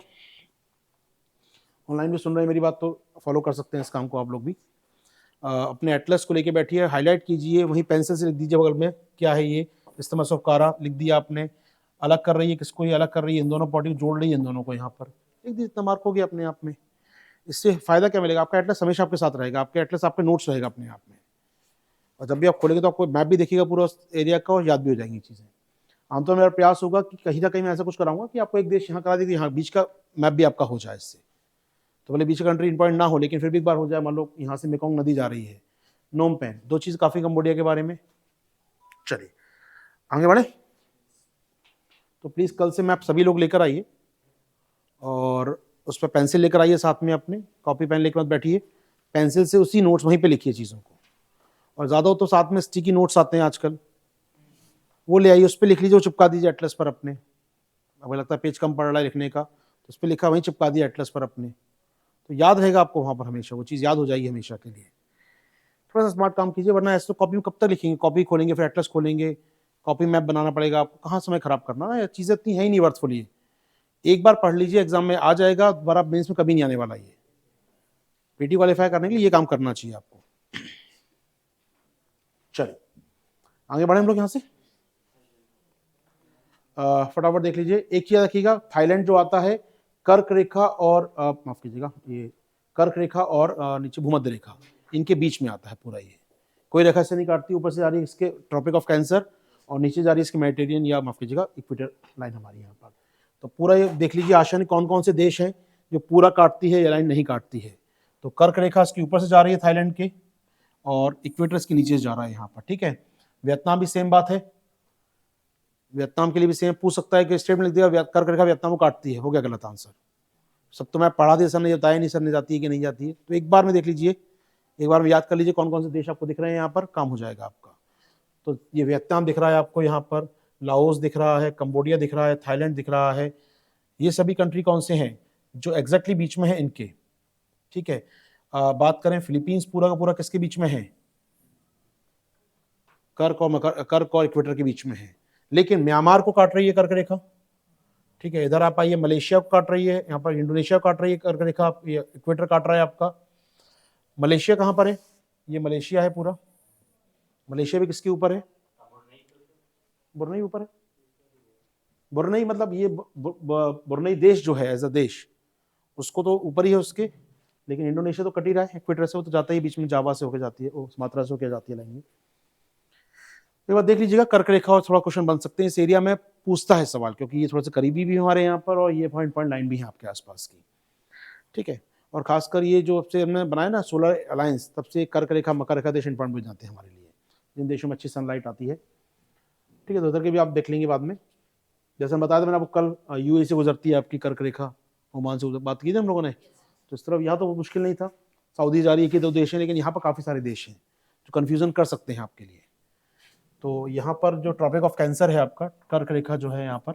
ऑनलाइन भी सुन रहे हैं मेरी बात तो फॉलो कर सकते हैं इस काम को आप लोग भी। अपने एटलस को लेके बैठिए, हाईलाइट कीजिए, वहीं पेंसिल से लिख दीजिए बगल में क्या है ये, स्थमस ऑफ कारा लिख दिया आपने। अलग कर रही है किसको, ये अलग कर रही है इन दोनों पार्टी को, जोड़ रही है इन दोनों को यहाँ पर, लिख दीजिए, इतना मार्क हो गया अपने आप में। इससे फायदा क्या मिलेगा, आपका एटलस हमेशा आपके साथ रहेगा, आपके एटलस आपके नोट्स रहेगा अपने आप में, और जब भी आप खोलेंगे तो आपको मैप भी देखिएगा पूरा एरिया का, और याद भी हो जाएंगी चीज़ें। आमतौर मेरा प्रयास होगा कि कहीं ना कहीं मैं ऐसा कुछ कराऊंगा कि आपको एक देश यहाँ करा दीजिए, यहाँ बीच का मैप भी आपका हो जाए इससे। तो भले बीच का कंट्री इंपॉर्टेंट ना हो, लेकिन फिर भी एक बार हो जाए, मान लो यहाँ से मेकोंग नदी जा रही है, नोम पेन, 2 चीज़ काफ़ी कंबोडिया के बारे में। चलिए आगे बढ़े। तो प्लीज़ कल से मैप सभी लोग लेकर आइए और उस पर पेंसिल लेकर आइए, साथ में अपने कॉपी पेन लेकर मत बैठिए, पेंसिल से उसी नोट्स वहीं पे लिखिए चीज़ों को। और ज़्यादा हो तो साथ में स्टिकी नोट्स आते हैं आजकल, वो ले आइए, उस पर लिख लीजिए, वो चिपका दीजिए एटलस पर अपने। अगर लगता है पेज कम पड़ रहा है लिखने का तो उस पर लिखा वहीं चिपका दिया एटलस पर अपने, तो याद रहेगा आपको वहाँ पर, हमेशा वो चीज़ याद हो जाएगी हमेशा के लिए। थोड़ा सा स्मार्ट काम कीजिए, वरना ऐसे तो कॉपी में कब तक लिखेंगे, कॉपी खोलेंगे फिर एटलस खोलेंगे, कॉपी मैप बनाना पड़ेगा आपको, कहाँ समय खराब करना है, चीज़ें इतनी है ही नहीं वर्थफुल ये। एक बार पढ़ लीजिए, एग्जाम में आ जाएगा, दोबारा मेंस में कभी नहीं आने वाला ये। पीटी क्वालिफाई करने के लिए ये काम करना चाहिए आपको। चलिए आगे बढ़े हम लोग यहाँ से। फटाफट देख लीजिए, एक चीज रखिएगा, थाईलैंड जो आता है कर्क रेखा और माफ कीजिएगा, ये कर्क रेखा और नीचे भूमध्य रेखा, इनके बीच में आता है पूरा ये। कोई रेखा से नहीं काटती, ऊपर से जा रही है इसके ट्रॉपिक ऑफ कैंसर और नीचे जा रही है इसके मेडिटेरियन या माफ कीजिएगा इक्वेटर लाइन हमारी यहाँ पर। तो पूरा ये देख लीजिए आशा ने कौन कौन से देश हैं जो पूरा काटती है या लाइन नहीं काटती है। तो कर्क रेखा इसके ऊपर से जा रही है थाईलैंड के, और इक्वेटर इसके नीचे से जा रहा है यहाँ पर, ठीक है। वियतनाम भी सेम बात है, वियतनाम के लिए भी सेम पूछ सकता है कि स्टेट में लिख दिया कर्क रेखा वियतनाम को काटती है, हो गया गलत आंसर। सब तो मैं पढ़ा दिया, सर ने बताया नहीं, सर ने जाती है कि नहीं जाती है, तो एक बार में देख लीजिए, एक बार में याद कर लीजिए कौन कौन से देश आपको दिख रहे हैं यहाँ पर, काम हो जाएगा आपका। तो ये वियतनाम दिख रहा है आपको यहाँ पर, लाओस दिख रहा है, कंबोडिया दिख रहा है, थाईलैंड दिख रहा है, ये सभी कंट्री कौन से हैं जो एग्जैक्टली बीच में है इनके, ठीक है। बात करें फिलीपींस पूरा का पूरा किसके बीच में है, कर्क और इक्वेटर के बीच में है, लेकिन म्यांमार को काट रही है कर्क रेखा, ठीक है। इधर आप आइए, मलेशिया को काट रही है, यहाँ पर इंडोनेशिया को काट रही है कर्क रेखा, इक्वेटर काट रहा है आपका। मलेशिया कहाँ पर है, ये मलेशिया है पूरा, मलेशिया भी किसके ऊपर है, बुरनई ऊपर है, बुरनई मतलब ये बुरनई देश जो है एज अ देश, उसको तो ऊपर ही है उसके, लेकिन इंडोनेशिया तो कट ही रहा है इक्वेटर से, वो तो जाता ही बीच में, जावा से होकर जाती है, सुमात्रा से होकर जाती है लाइन में। एक बार देख लीजिएगा, कर्क रेखा और थोड़ा क्वेश्चन बन सकते हैं इस एरिया में, पूछता है सवाल, क्योंकि ये थोड़ा सा करीबी भी हमारे यहाँ पर, और ये पॉइंट लाइन भी है आपके आसपास की, ठीक है। और खासकर ये जो से हमने बनाया ना सोलर अलायंस, तब से कर्क रेखा मकर रेखा देश इंपॉर्टेंट बन जाते हैं हमारे लिए, जिन देशों में अच्छी सनलाइट आती है, ठीक है। तो उधर के भी आप देख लेंगे बाद में, जैसे बताया था मैंने आपको कल, यूएई से गुजरती है आपकी कर्क रेखा, ओमान से बात की थी हम लोगों ने, तो इस तरफ यहाँ तो मुश्किल नहीं था, सऊदी जा रही है कि 2 देश हैं, लेकिन यहाँ पर काफ़ी सारे देश हैं जो कन्फ्यूजन कर सकते हैं आपके लिए। तो यहाँ पर जो ट्रॉपिक ऑफ कैंसर है आपका, कर्क रेखा जो है यहाँ पर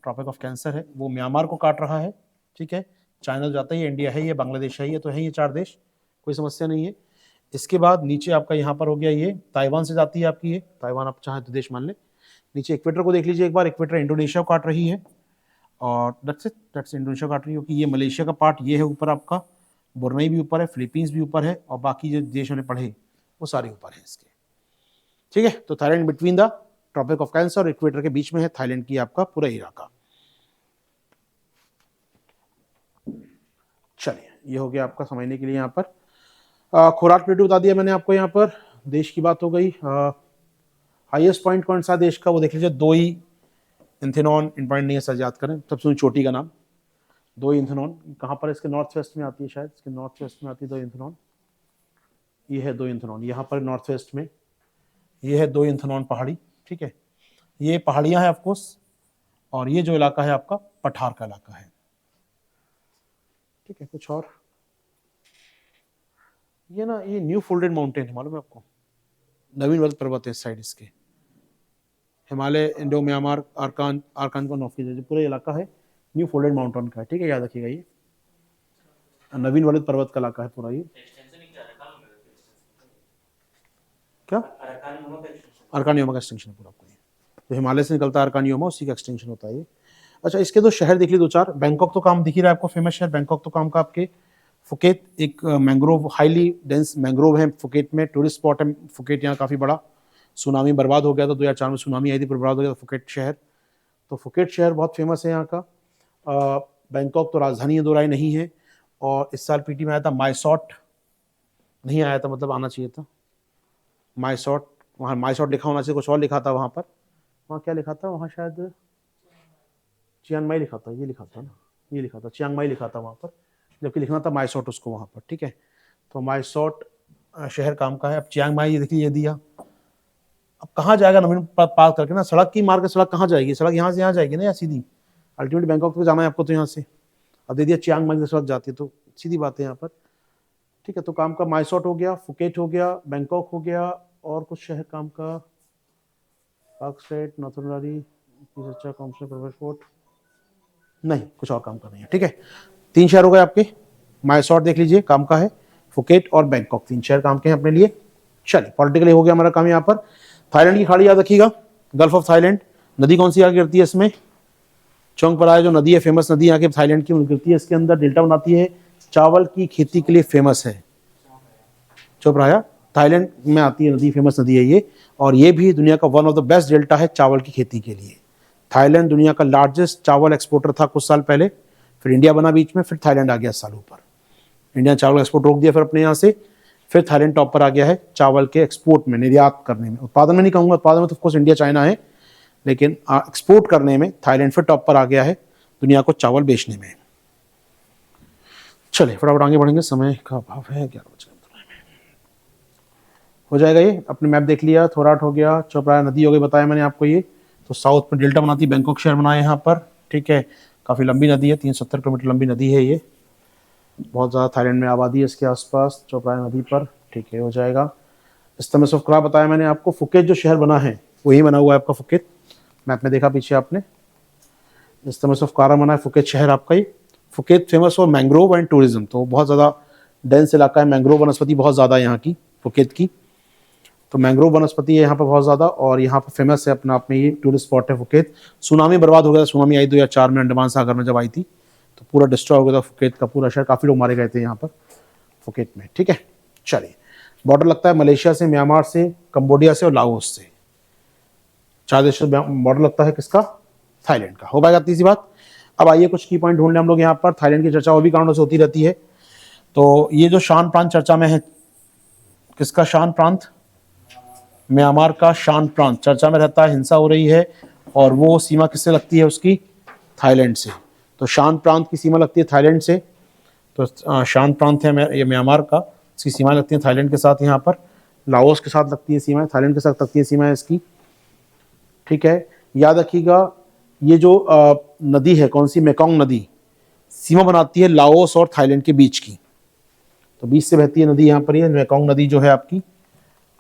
ट्रॉपिक ऑफ कैंसर है, वो म्यांमार को काट रहा है, ठीक है। चाइना जाता है, इंडिया है, ये बांग्लादेश है, ये तो है, ये 4 देश, कोई समस्या नहीं है। इसके बाद नीचे आपका यहाँ पर हो गया, ये ताइवान से जाती है आपकी, ये ताइवान आप चाहे तो देश मान ले। नीचे इक्वेटर को देख लीजिए एक बार, इक्वेटर इंडोनेशिया को काट रही है, और दैट्स इंडोनेशिया काट रही है, क्योंकि ये मलेशिया का पार्ट ये है ऊपर आपका, बुरनई भी ऊपर है, फिलीपींस भी ऊपर है, और बाकी जो देश हमने पढ़े वो सारे ऊपर हैं इसके, ठीक है। तो Thailand between the tropic of Cancer और इक्वेटर के बीच में है थाईलैंड की आपका पूरा इलाका। चलिए ये हो गया आपका समझने के लिए। यहाँ पर खुराक प्लेटू बता दिया मैंने आपको, यहाँ पर देश की बात हो गई। हाईएस्ट पॉइंट कौन सा देश का वो देख लीजिए, दो ही इंथेनॉन, इन पॉइंट नहीं है सर, याद करें, सबसे चोटी का नाम दो ही इंथेनॉन, कहाँ पर इसके नॉर्थ वेस्ट में आती है, शायद इसके नॉर्थ वेस्ट में आती है दो इंथेनॉन, ये है दो इंथेनॉन यहाँ पर नॉर्थ वेस्ट में, ये है दो इंथेनॉन पहाड़ी, ठीक है। ये पहाड़ियां हैं ऑफकोर्स, और ये जो इलाका है आपका पठार का इलाका है, ठीक है। कुछ और ये ना, ये न्यू फोल्डेड माउंटेन है, मालूम है आपको, नवीन वर्ल्ड पर्वत है इस साइड इसके, हिमालय, इंडो म्यांमार, आरकान को नॉफ की पूरा इलाका है न्यू फोल्डेड माउंटेन का है, ठीक है, याद रखिएगा। ये नवीन वर्ल्ड पर्वत का इलाका है पूरा ये, क्या अरकानियोमा का एक्सटेंशन है पूरा आपको, तो हिमालय से निकलता है अरकानियोमा, उसी का एक्सटेंशन होता है ये। अच्छा, इसके तो शहर देख ली 2-4, बैंकॉक तो काम दिख ही रहा है आपको, फेमस शहर बैंकॉक तो काम का आपके। फुकेत एक मैंग्रोव, हाईली डेंस मैंग्रोव है फुकेत में, टूरिस्ट स्पॉट है फुकेत यहाँ काफ़ी बड़ा। सुनामी बर्बाद हो गया था 2004 में, सुनामी आई थी, बर्बाद हो गया था फुकेत शहर, तो फुकेत शहर बहुत फेमस है यहाँ का। बैंकॉक तो राजधानी है, दो राय नहीं है। और इस साल पीटी में आया था मायसॉट, नहीं आया था, मतलब आना चाहिए था मायसॉट, वहाँ मायसॉट लिखा होना चाहिए, कुछ और लिखा था वहाँ पर, वहाँ क्या लिखा था, वहाँ शायद चियांग माई लिखा था, ये लिखा था ना, ये लिखा था चियांग माई लिखा था वहाँ पर, जबकि लिखना था मायसॉट उसको वहाँ पर, ठीक है। तो मायसॉट शहर काम का है। अब चियांग माई ये देखिए, ये दिया, अब कहाँ जाएगा नवीन पार करके ना, सड़क की मार के सड़क कहाँ जाएगी, सड़क यहाँ से यहाँ जाएगी ना या सीधी, अल्टीमेटली बैंकॉक तक जाना है आपको तो यहाँ से, अब दे दिया चियांग माई से सड़क जाती है तो सीधी बात है यहाँ पर। ठीक है, तो काम का माइसॉट हो गया, फुकेट हो गया, बैंकॉक हो गया, और कुछ शहर काम का, पार्क स्ट्रेट, नॉर्थनरी, अच्छा फोर्ट, नहीं कुछ और काम का नहीं है। ठीक है, 3 शहर हो गए आपके, माइसॉट देख लीजिए काम का है, फुकेट और बैंकॉक 3 शहर काम के हैं अपने लिए। चलिए पॉलिटिकली हो गया हमारा काम यहाँ पर। थाईलैंड की खाड़ी याद रखिएगा, गल्फ ऑफ थाईलैंड, नदी कौन सी आगे गिरती है इसमें, चोंगपराय जो नदी है, फेमस नदी यहाँ के थाईलैंड की गिरती है, इसके अंदर डेल्टा बनाती है, चावल की खेती के लिए फेमस है। चोपराया थाईलैंड में आती है नदी, फेमस नदी है ये, और ये भी दुनिया का one of the best delta है चावल की खेती के लिए। थाईलैंड दुनिया का लार्जेस्ट चावल एक्सपोर्टर था कुछ साल पहले, फिर इंडिया बना बीच में, फिर थाईलैंड आ गया साल ऊपर, इंडिया चावल एक्सपोर्ट रोक दिया फिर अपने यहाँ से, फिर थाईलैंड टॉप पर आ गया है चावल के एक्सपोर्ट में, निर्यात करने में, उत्पादन में नहीं कहूँगा, उत्पादन में तो ऑफकोर्स इंडिया चाइना है, लेकिन एक्सपोर्ट करने में थाईलैंड फिर टॉप पर आ गया है दुनिया को चावल बेचने में। चलिए फटाफट आगे बढ़ेंगे, समय का अभाव है, 11 बजे हो जाएगा ये। अपने मैप देख लिया, थोराट हो गया, चौपराया नदी हो गई, बताया मैंने आपको ये, तो साउथ में डेल्टा बनाती है, बैंकॉक शहर बनाए यहाँ पर। ठीक है, काफ़ी लंबी नदी है, 370 किलोमीटर लंबी नदी है ये, बहुत ज़्यादा थाईलैंड में आबादी है इसके आसपास चौपराया नदी पर। ठीक है, हो जाएगा। इस्तमस ऑफ क्रा बताया मैंने आपको, फुकेट जो शहर बना है वही बना हुआ है आपका फुकेट, मैप में देखा पीछे आपने, इस्तमस ऑफ क्रा बना है फुकेट शहर आपका ही। Phuket famous for mangrove and tourism, तो बहुत ज़्यादा डेंस इलाका है, मैंग्रोव वनस्पति बहुत ज़्यादा है यहाँ की फुकेट की, तो मैंग्रोव वनस्पति है यहाँ पर बहुत ज़्यादा, और यहाँ पर फेमस है अपने आप में, ये टूरिस्ट स्पॉट है फुकेत। सुनामी बर्बाद हो गया था, सुनामी आई 2004 में अंडमान सागर में जब आई थी, तो पूरा डिस्ट्रॉय हो गया था फुकेत का पूरा शहर, काफ़ी लोग मारे गए थे यहाँ पर फुकेत में। ठीक है, चलिए बॉर्डर लगता है मलेशिया से, म्यांमार से, कंबोडिया से और लाओस से, 4 देशों से बॉर्डर लगता है किसका, थाईलैंड का। हो पाएगा इतनी सी बात। अब आइए कुछ की पॉइंट ढूंढ लें हम लोग यहाँ पर, थाईलैंड की चर्चा और भी कारणों से होती रहती है। तो ये जो शान प्रांत चर्चा में है, किसका शान प्रांत, म्यांमार का शान प्रांत चर्चा में रहता है, हिंसा हो रही है, और वो सीमा किससे लगती है उसकी, थाईलैंड से। तो शान प्रांत की सीमा लगती है थाईलैंड से, तो शान प्रांत है ये म्यांमार का, इसकी सीमा लगती है थाईलैंड के साथ, यहाँ पर लाओस के साथ लगती है सीमा, थाईलैंड के साथ लगती है सीमा इसकी। ठीक है, याद रखिएगा ये जो नदी है कौन सी, मेकोंग नदी, सीमा बनाती है लाओस और थाईलैंड के बीच की, तो बीच से बहती है नदी यहाँ पर, ये मेकोंग नदी जो है आपकी,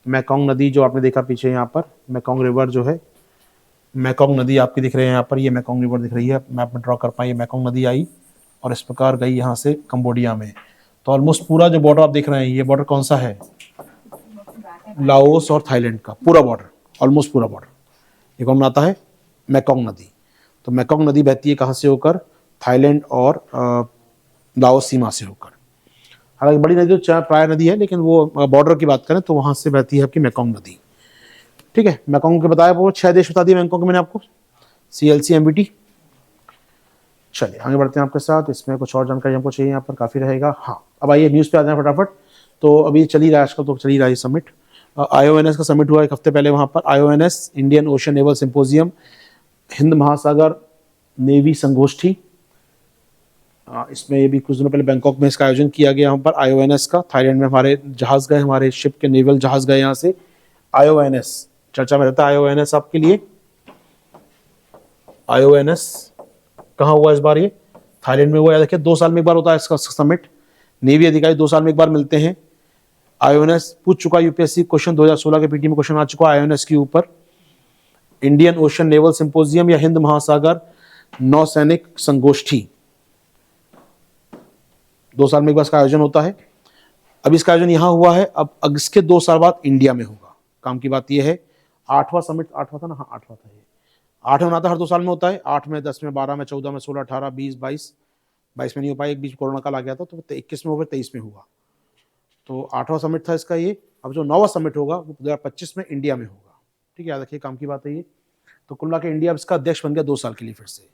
मेकोंग नदी जो आपने देखा पीछे यहाँ पर, मेकोंग रिवर जो है, मेकोंग नदी आपकी दिख रही है यहाँ पर, ये मेकोंग रिवर दिख रही है, मैप में ड्रॉ कर पाए, मेकोंग नदी आई और इस प्रकार गई यहाँ से कंबोडिया में। तो ऑलमोस्ट पूरा जो बॉर्डर आप देख रहे हैं, ये बॉर्डर कौन सा है, लाओस और थाईलैंड का पूरा बॉर्डर, ऑलमोस्ट पूरा बॉर्डर ये कौन बनाता है, मेकोंग नदी। तो मेकोंग नदी बहती है कहाँ से होकर, थाईलैंड और लाओस सीमा से होकर। हालांकि बड़ी नदी तो प्राय नदी है, लेकिन वो बॉर्डर की बात करें तो वहां से बहती है आपकी मेकोंग नदी। ठीक है, मेकोंग के बताया वो 6 देश बता दिए मेकोंग के मैंने आपको, CLC MBT। चलिए आगे बढ़ते हैं आपके साथ, इसमें कुछ और जानकारी हमको चाहिए यहाँ पर काफ़ी रहेगा। हाँ, अब आइए न्यूज़ पे आ जाए फटाफट। तो अभी चल ही रहा है आजकल, तो चल ही रहा है समिट, IONS का समिट हुआ 1 हफ्ते पहले वहाँ पर, IONS Indian ocean naval symposium, Hind महासागर नेवी संगोष्ठी, इसमें ये भी कुछ दिनों पहले बैंकॉक में इसका आयोजन किया गया यहाँ पर IONS का। थाईलैंड में हमारे जहाज गए, हमारे शिप के नेवल जहाज गए यहाँ से। IONS चर्चा में रहता है, IONS आपके लिए, IONS कहाँ हुआ इस बार, ये थाईलैंड में हुआ। याद रखिए 2 साल में एक बार होता है इसका समिट, नेवी अधिकारी 2 साल में एक बार मिलते हैं। IONS पूछ चुका UPSC क्वेश्चन, 2016 के PT में क्वेश्चन आ चुका IONS के ऊपर। इंडियन ओशन नेवल सिंपोजियम या हिंद महासागर नौसैनिक संगोष्ठी, 2 साल में एक बार इसका आयोजन होता है। अब इसका आयोजन यहाँ हुआ है, अब इसके 2 साल बाद इंडिया में होगा। काम की बात यह है, 8वां समिट, 8वां था ना, हाँ 8वां था ये, 8वां आता है, हर 2 साल में होता है, 8 में, 10 में, 12 में, 14 में, 16, 18, 20, 22 में नहीं हो पाया, एक बीच कोरोना काल आ गया था, तो 21 में हो गया, 23 में हुआ। तो 8वां समिट था इसका ये। अब जो 9वां समिट होगा वो 2025 में इंडिया में होगा। ठीक है, याद रखिए, काम की बात है ये। तो कुल मिला के इंडिया इसका अध्यक्ष बन गया 2 साल के लिए फिर से।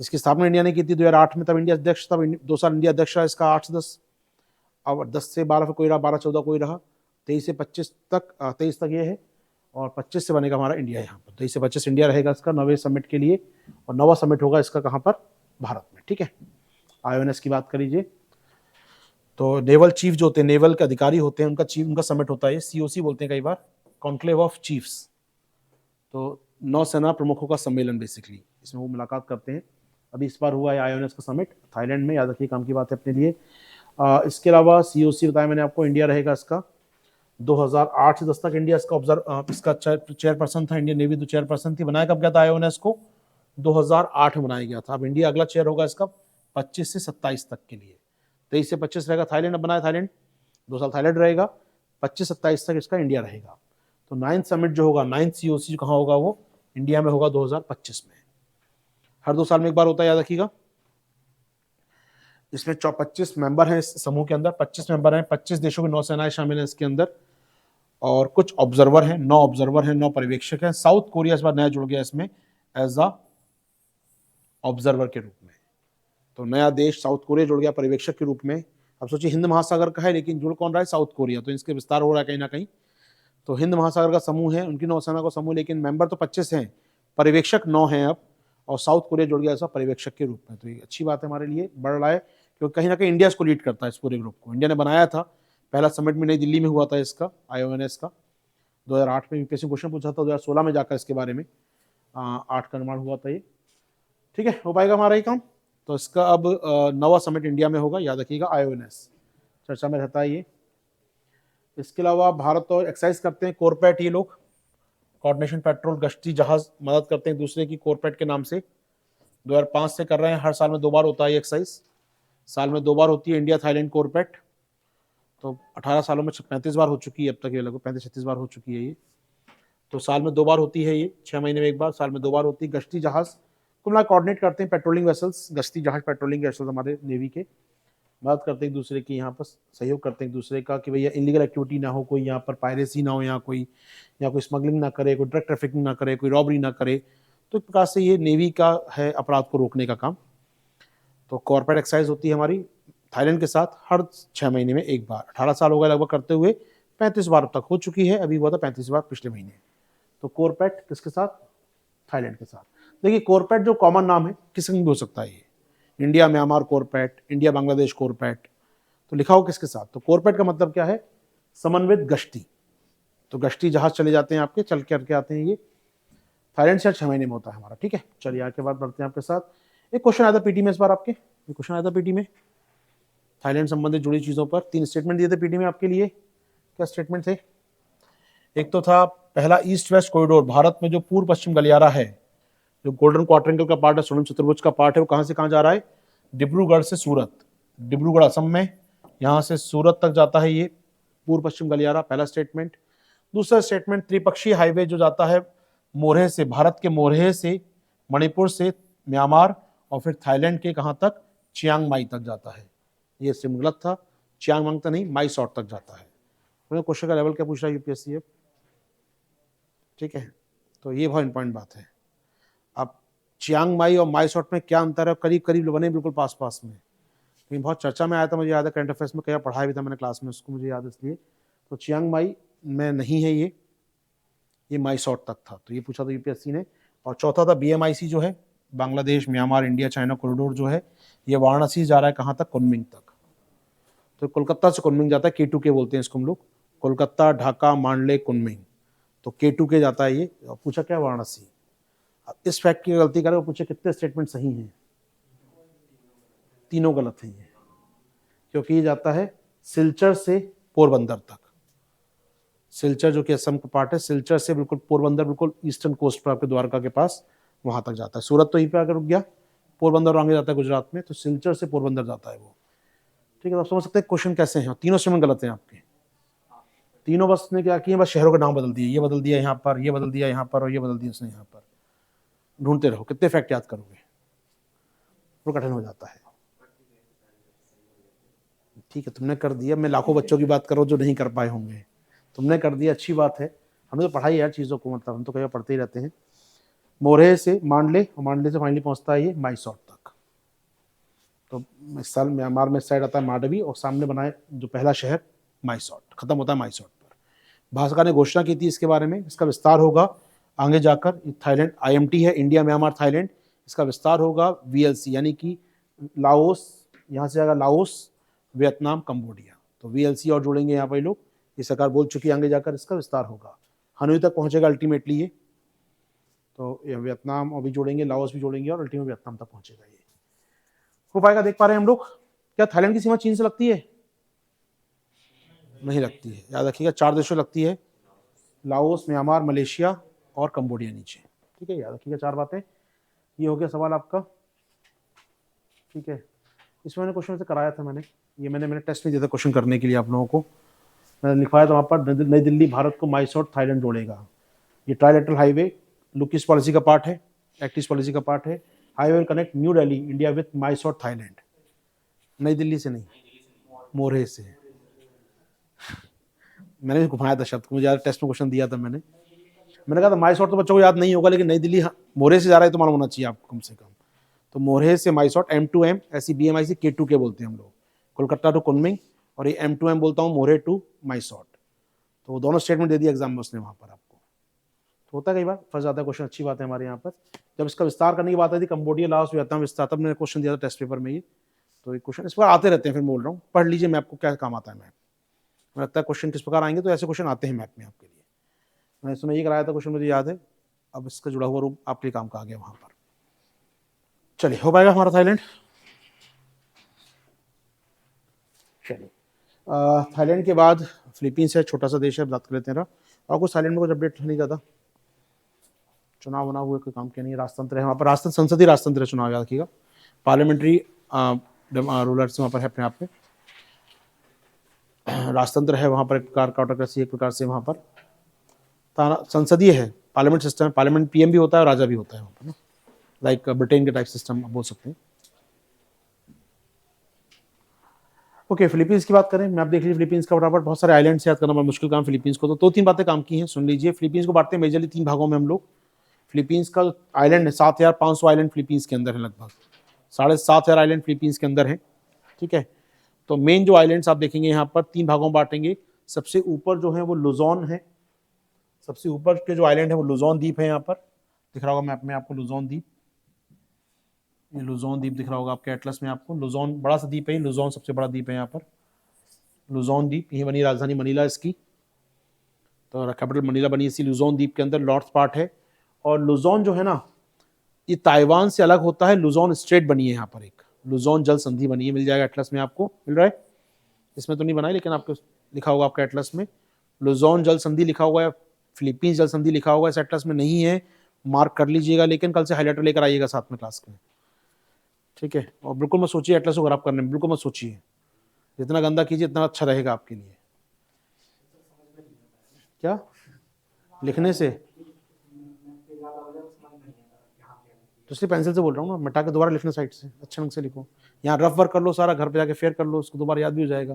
इसकी स्थापना इंडिया ने की थी 2008 में, तब इंडिया अध्यक्ष, तब 2 साल इंडिया अध्यक्ष रहा इसका, 8 से 10, अब 10 से 12 फिर कोई रहा, 12-14 कोई रहा, 23 से 25 तक, 23 तक ये है, और 25 से बनेगा हमारा इंडिया यहाँ पर। 23 से 25 इंडिया रहेगा इसका 9वें समिट के लिए, और 9वां समिट होगा इसका कहाँ पर, भारत में। ठीक है, IONS की बात कर लीजिए। तो नेवल चीफ जो होते हैं, नेवल के अधिकारी होते हैं, उनका समिट होता है, COC बोलते हैं कई बार, कॉन्क्लेव ऑफ चीफ्स। तो नौसेना प्रमुखों का सम्मेलन बेसिकली, इसमें वो मुलाकात करते हैं। अभी इस बार हुआ है आईओएनएस का समिट थाईलैंड में, याद रखिए काम की बात है अपने लिए। इसके अलावा सीओसी बताया मैंने आपको, इंडिया रहेगा इसका 2008 से 10 तक। इंडिया इसका इसका चेयरपर्सन था, इंडियन नेवी तो चेयरपर्सन थी। बनाया कब गया था आईओएनएस को? 2008 में बनाया गया था। अब इंडिया अगला चेयर होगा इसका 25 से 27 तक के लिए। 23 से 25 रहेगा थाईलैंड, अब बनाया थाईलैंड, 2 साल थाईलैंड रहेगा, 25-27 तक इसका इंडिया रहेगा। तो 9th समिट जो होगा, 9th सीओसी कहाँ होगा? वो इंडिया में होगा 2025 में। हर 2 साल में एक बार होता है, याद रखिएगा। इसमें 25 मेंबर हैं इस समूह के अंदर, 25 मेंबर हैं, 25 देशों की नौसेनाएं शामिल हैं इसके अंदर, और कुछ ऑब्जर्वर हैं, 9 ऑब्जर्वर हैं, 9 पर्यवेक्षक हैं। साउथ कोरिया इस बार नया जुड़ गया इसमें एज अ ऑब्जर्वर के रूप में। तो नया देश साउथ कोरिया जुड़ गया पर्यवेक्षक के रूप में। अब सोचिए हिंद महासागर का है, लेकिन जुड़ कौन रहा है? South Korea. तो इसके विस्तार हो रहा है कहीं ना कहीं। तो हिंद महासागर का समूह है, उनकी नौसेना का समूह, लेकिन मेंबर तो 25 हैं, पर्यवेक्षक 9 हैं अब, और साउथ कोरिया जुड़ गया ऐसा पर्यवेक्षक के रूप में। तो ये अच्छी बात है हमारे लिए, बढ़ रहा है, क्योंकि कहीं ना कहीं इंडिया इसको लीड करता है, इस पूरे ग्रुप को इंडिया ने बनाया था। पहला समिट में नई दिल्ली में हुआ था इसका, आईओएनएस का, 2008 में यूपीएससी क्वेश्चन पूछा था, 2016 में जाकर इसके बारे में 8 का निर्माण हुआ था ये। ठीक है, हो पाएगा हमारा ये काम। तो इसका अब नवा समिट इंडिया में होगा, याद रखिएगा, आईओएनएस चर्चा में रहता है ये। इसके अलावा भारत और एक्सरसाइज करते हैं कोरपैट, ये लोग कोऑर्डिनेशन पेट्रोल गश्ती जहाज मदद करते हैं दूसरे की, कोरपैट के नाम से 2005 से कर रहे हैं। हर साल में 2 बार होता है ये एक्सरसाइज, साल में 2 बार होती है इंडिया थाईलैंड कोरपैट। तो 18 सालों में 35 बार हो चुकी है अब तक, ये लगभग 35-36 बार हो चुकी है ये। तो साल में 2 बार होती है ये, 6 महीने में एक बार, साल में 2 बार होती है। गश्ती जहाज को मिला कोऑर्डिनेट करते हैं, पेट्रोलिंग वेसल्स, गश्ती जहाज पेट्रोलिंग वेसल्स हमारे नेवी के मदद करते हैं एक दूसरे की, यहाँ पर सहयोग करते हैं एक दूसरे का, कि भैया इलीगल एक्टिविटी ना हो, कोई यहाँ पर पायरेसी ना हो, यहाँ कोई स्मगलिंग ना करे, कोई ड्रग ट्रैफिकिंग ना करे, कोई रॉबरी ना करे। तो एक प्रकार से ये नेवी का है अपराध को रोकने का काम। तो कॉर्पोरेट एक्सरसाइज होती है हमारी थाईलैंड के साथ हर 6 महीने में एक बार। 18 साल हो गए लगभग करते हुए, 35 बार अब तक हो चुकी है, अभी हुआ था 35 बार पिछले महीने। तो कोरपैट किसके साथ? थाईलैंड के साथ। देखिए कोरपैट जो कॉमन नाम है, किसी भी हो सकता है ये, इंडिया म्यांमार कोरपैट, इंडिया बांग्लादेश कोरपैट, तो लिखा हो किसके साथ? तो कोरपैट का मतलब क्या है? समन्वित गश्ती। तो गश्ती जहाज चले जाते हैं आपके, चल करके आते हैं ये, थाईलैंड से 6 महीने में होता है हमारा। ठीक है, चलिए आगे बात बढ़ते हैं आपके साथ। एक क्वेश्चन आया था पीटी में इस बार आपके, एक क्वेश्चन आया था पीटी में थाईलैंड संबंधित जुड़ी चीजों पर। 3 स्टेटमेंट दिए थे पीटी में आपके लिए। क्या स्टेटमेंट थे? एक तो था पहला, ईस्ट वेस्ट कॉरिडोर, भारत में जो पूर्व पश्चिम गलियारा है, जो गोल्डन क्वाड्रेंगल का पार्ट है, स्वर्णिम चतुर्भुज का पार्ट है, वो कहां से कहां जा रहा है? डिब्रूगढ़ से सूरत, डिब्रूगढ़ असम में, यहां से सूरत तक जाता है ये पूर्व पश्चिम गलियारा, पहला स्टेटमेंट। दूसरा स्टेटमेंट, त्रिपक्षीय हाईवे जो जाता है मोरहे से, भारत के मोरहे से, मणिपुर से म्यांमार, और फिर थाईलैंड के कहां तक? चियांग माई तक जाता है। ये स्टेटमेंट गलत था, चियांग मांग तक नहीं, माई सॉट तक जाता है। क्वेश्चन का लेवल क्या पूछ रहा है यूपीएससी अब? ठीक है, तो ये बहुत इंपॉर्टेंट बात है। अब चियांग माई और माई सॉट में क्या अंतर है? करीब करीब बने, बिल्कुल पास पास में, लेकिन बहुत चर्चा में आया था, मुझे याद है करंट अफेयर्स में कई पढ़ाया भी था मैंने क्लास में उसको, मुझे याद है इसलिए। तो चियांग माई में नहीं है ये माई सॉट तक था, तो ये पूछा था यूपीएससी ने। और चौथा था बीएमआईसी जो है, Bangladesh Myanmar India China corridor जो है, ये वाराणसी जा रहा है कहाँ तक? कुनमिंग तक। तो कोलकाता से कुनमिंग जाता है, K2K बोलते हैं इसको हम लोग, कोलकाता ढाका मांडले कुनमिंग, तो K2K जाता है ये। और पूछा क्या? वाराणसी। अब इस फैक्ट की गलती करें, पूछे कितने स्टेटमेंट सही हैं? तीनों गलत हैं ये, क्योंकि ये जाता है सिलचर से पोरबंदर तक। सिलचर जो कि असम का पार्ट है, सिलचर से बिल्कुल पोरबंदर, बिल्कुल ईस्टर्न कोस्ट पर आपके द्वारका के पास, वहां तक जाता है। सूरत तो यहीं पे आकर रुक गया, पोरबंदर आगे जाता है गुजरात में, तो सिलचर से पोरबंदर जाता है वो। ठीक है, तो आप समझ सकते हैं क्वेश्चन कैसे हैं। तीनों स्टेटमेंट गलत हैं आपके, तीनों बस ने क्या किया? बस शहरों के नाम बदल दिए, ये बदल दिया यहाँ पर, ये बदल दिया यहाँ पर, और ये बदल दिया उसने यहाँ पर। ढूंढते रहो, कितने फैक्ट याद करोगे? वो कठिन हो जाता है। ठीक है, तुमने कर दिया, मैं लाखों बच्चों की बात करो जो नहीं कर पाए होंगे, तुमने कर दिया, अच्छी बात है। हमने तो पढ़ाई यार चीज़ों को, मतलब हम तो कई बार पढ़ते ही रहते हैं। मोरहे से मांडले, और मांडले से फाइनली पहुंचता है ये माईसॉट तक। तो इस साल म्यांमार में साइड आता है मांडवी, और सामने बनाए जो पहला शहर माईसॉट, खत्म होता है माईसॉट पर। भाषा ने घोषणा की थी इसके बारे में, इसका विस्तार होगा आगे जाकर। थाईलैंड IMT है, इंडिया म्यांमार थाईलैंड, इसका विस्तार होगा VLC, यानी कि लाओस, यहाँ से आएगा लाओस, वियतनाम, कंबोडिया। तो VLC और जोड़ेंगे यहाँ पर लोग, ये सरकार बोल चुकी है, आगे जाकर इसका विस्तार होगा, हनोई तक पहुंचेगा अल्टीमेटली ये। तो ये वियतनाम अभी जोड़ेंगे, लाओस भी जोड़ेंगे और अल्टीमेट वियतनाम तक पहुंचेगा। ये हो पाएगा, देख पा रहे हैं हम लोग। क्या थाईलैंड की सीमा चीन से लगती है? नहीं लगती है, याद रखिएगा 4 देशों लगती है, लाओस, म्यांमार, मलेशिया और कंबोडिया नीचे। ठीक है, याद रखिएगा 4 बातें। ये हो गया सवाल आपका। ठीक है, इसमें मैंने क्वेश्चन से कराया था, ये मैंने टेस्ट में दिया था क्वेश्चन करने के लिए आप लोगों को। मैंने लिखवाया था वहाँ पर, नई दिल्ली भारत को माइसॉट थाईलैंड जोड़ेगा। ये ट्राइलेटरल हाईवे लुकिस पॉलिसी का पार्ट है, एक्टिस पॉलिसी का पार्ट है। Highway will connect new Delhi India with Mae Sot Thailand. नई दिल्ली से नहीं, मोरहे से। मैंने भी घुमाया था शब्द को, मुझे याद, टेस्ट में क्वेश्चन दिया था मैंने कहा था माइसॉट तो बच्चों को याद नहीं होगा, लेकिन नई दिल्ली मोरहे से जा रहा है तो मालूम होना चाहिए आपको कम से कम। तो मोरहे से माइसॉट, M2M, ऐसी BMIC K2K बोलते हैं हम लोग, कोलकाता टू कुनमिंग। और ये M2M बोलता हूँ मोरहे टू माइसॉट। तो वो दोनों स्टेटमेंट दे दिया एग्जाम में उसने वहाँ पर आपको। तो होता है कई बार फंस जाता है क्वेश्चन, अच्छी बात है हमारे यहाँ पर। जब इसका विस्तार करने की बात आई थी, कंबोडिया, लाओस, वियतनाम विस्तार, तब मैंने क्वेश्चन दिया था टेस्ट पेपर में ये। तो ये क्वेश्चन इस पर आते रहते हैं, फिर बोल रहा हूँ पढ़ लीजिए मैप को, क्या काम आता है मैप। मुझे लगता है क्वेश्चन किस प्रकार आएंगे, तो ऐसे क्वेश्चन आते हैं मैप में आपके लिए। मैंने इसमें ये कराया था क्वेश्चन, मुझे याद है। अब इसका जुड़ा हुआ रूप आपके लिए काम का आ गया वहाँ पर। चलिए, हो पाएगा हमारा थाईलैंड। चलिए, थाईलैंड के बाद फिलीपींस है, छोटा सा देश है, बात कर लेते हैं। और कुछ थाईलैंड में कुछ अपडेट नहीं ज़्यादा, चुनाव वुनाव हुए, कोई काम किया नहीं है। राजतंत्र है वहाँ पर, राजतंत्र, संसदीय राजतंत्र है, चुनाव याद रखिएगा। पार्लियामेंट्री रूलर्स वहाँ पर है अपने आप में। राजतंत्र है वहाँ पर, एक प्रकार का ऑटोक्रेसी, एक प्रकार से वहाँ पर संसदीय है, पार्लियामेंट सिस्टम है। पार्लियामेंट PM भी होता है और राजा भी होता है वहाँ पर ना, लाइक ब्रिटेन के टाइप सिस्टम आप बोल सकते हैं। ओके, फिलीपींस की बात करें, मैप देख लीजिए फिलीपींस का फटाफट। बहुत सारे आइलैंड याद करना बड़ा मुश्किल काम फिलीपींस को। तो 2-3 बातें काम की हैं, सुन लीजिए। फिलीपींस को बांटते हैं मेजरली 3 भागों में हम लोग। फिलीपींस का आइलैंड है 7,500 आइलैंड फिलीपींस के अंदर है, लगभग 7,500 आइलैंड फिलीपींस के अंदर है। ठीक है, तो मेन जो आइलैंड्स आप देखेंगे यहाँ पर 3 भागों में बांटेंगे। सबसे ऊपर जो है वो लुजोन है, सबसे ऊपर के जो आइलैंड है वो लुजोन द्वीप है। यहाँ पर दिख रहा होगा मैप में आपको लुजोन द्वीप, ये लुजोन द्वीप दिख रहा होगा आपके एटलस में आपको। लुजोन बड़ा सा द्वीप है, लुजोन सबसे बड़ा द्वीप है यहाँ पर, लुजोन द्वीप। यही बनी राजधानी मनीला इसकी, तो कैपिटल मनीला बनी इसी लुजोन द्वीप के अंदर, नॉर्थ पार्ट है। और लुजोन जो है ना, ये ताइवान से अलग होता है। लुजोन स्ट्रेट बनी है यहाँ पर, एक लुजोन जल संधि बनी है, मिल जाएगा एटलस में आपको, मिल रहा है। इसमें तो नहीं बनाई, लेकिन आपको लिखा होगा आपका एटलस में, लुजोन जल संधि लिखा हुआ है। फिलीपींस जल संधि लिखा हुआ है, इस एटलस में नहीं है, मार्क कर लीजिएगा। लेकिन कल से हाईलाइटर लेकर आइएगा साथ में क्लास में, ठीक है। और बिल्कुल मत सोचिए एटलस को खराब करने में, बिल्कुल मत सोचिए। जितना गंदा कीजिए इतना अच्छा रहेगा आपके लिए। क्या लिखने से? तो इसलिए पेंसिल से बोल रहा हूँ ना, मिटा के दोबारा लिखना साइड से, अच्छे ढंग से लिखो। यहाँ रफ वर्क कर लो सारा, घर पे जाके फेयर कर लो, उसको दोबारा याद भी हो जाएगा,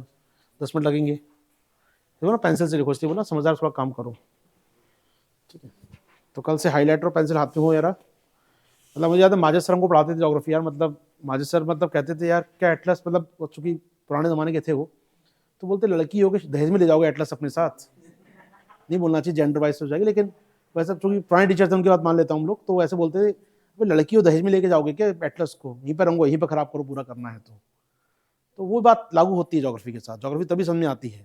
10 मिनट लगेंगे। देखो ना, पेंसिल से लिखो, इसलिए बोला समझदार थोड़ा काम करो, ठीक है। तो कल से हाईलाइटर और पेंसिल हाथ में हो यार। मतलब मुझे याद है माजिद सर हमको पढ़ाते थे ज्योग्राफी यार, मतलब माजिद सर मतलब कहते थे यार क्या एटलस, मतलब चूंकि पुराने ज़माने के थे वो, तो बोलते लड़की हो के दहेज में ले जाओगे एटलस अपने साथ। नहीं बोलना चाहिए, जेंडर वाइज हो जाएगी, लेकिन वैसे चूंकि पुराने टीचर थे उनकी बात मान लेता हूँ हम लोग, तो ऐसे बोलते थे भाई लड़की हो दहेज में लेके जाओगे क्या एटलस को, यहीं पर रंगो, यहीं पर खराब करो, पूरा करना है तो वो बात लागू होती है ज्योग्राफी के साथ। ज्योग्राफी तभी समझ में आती है,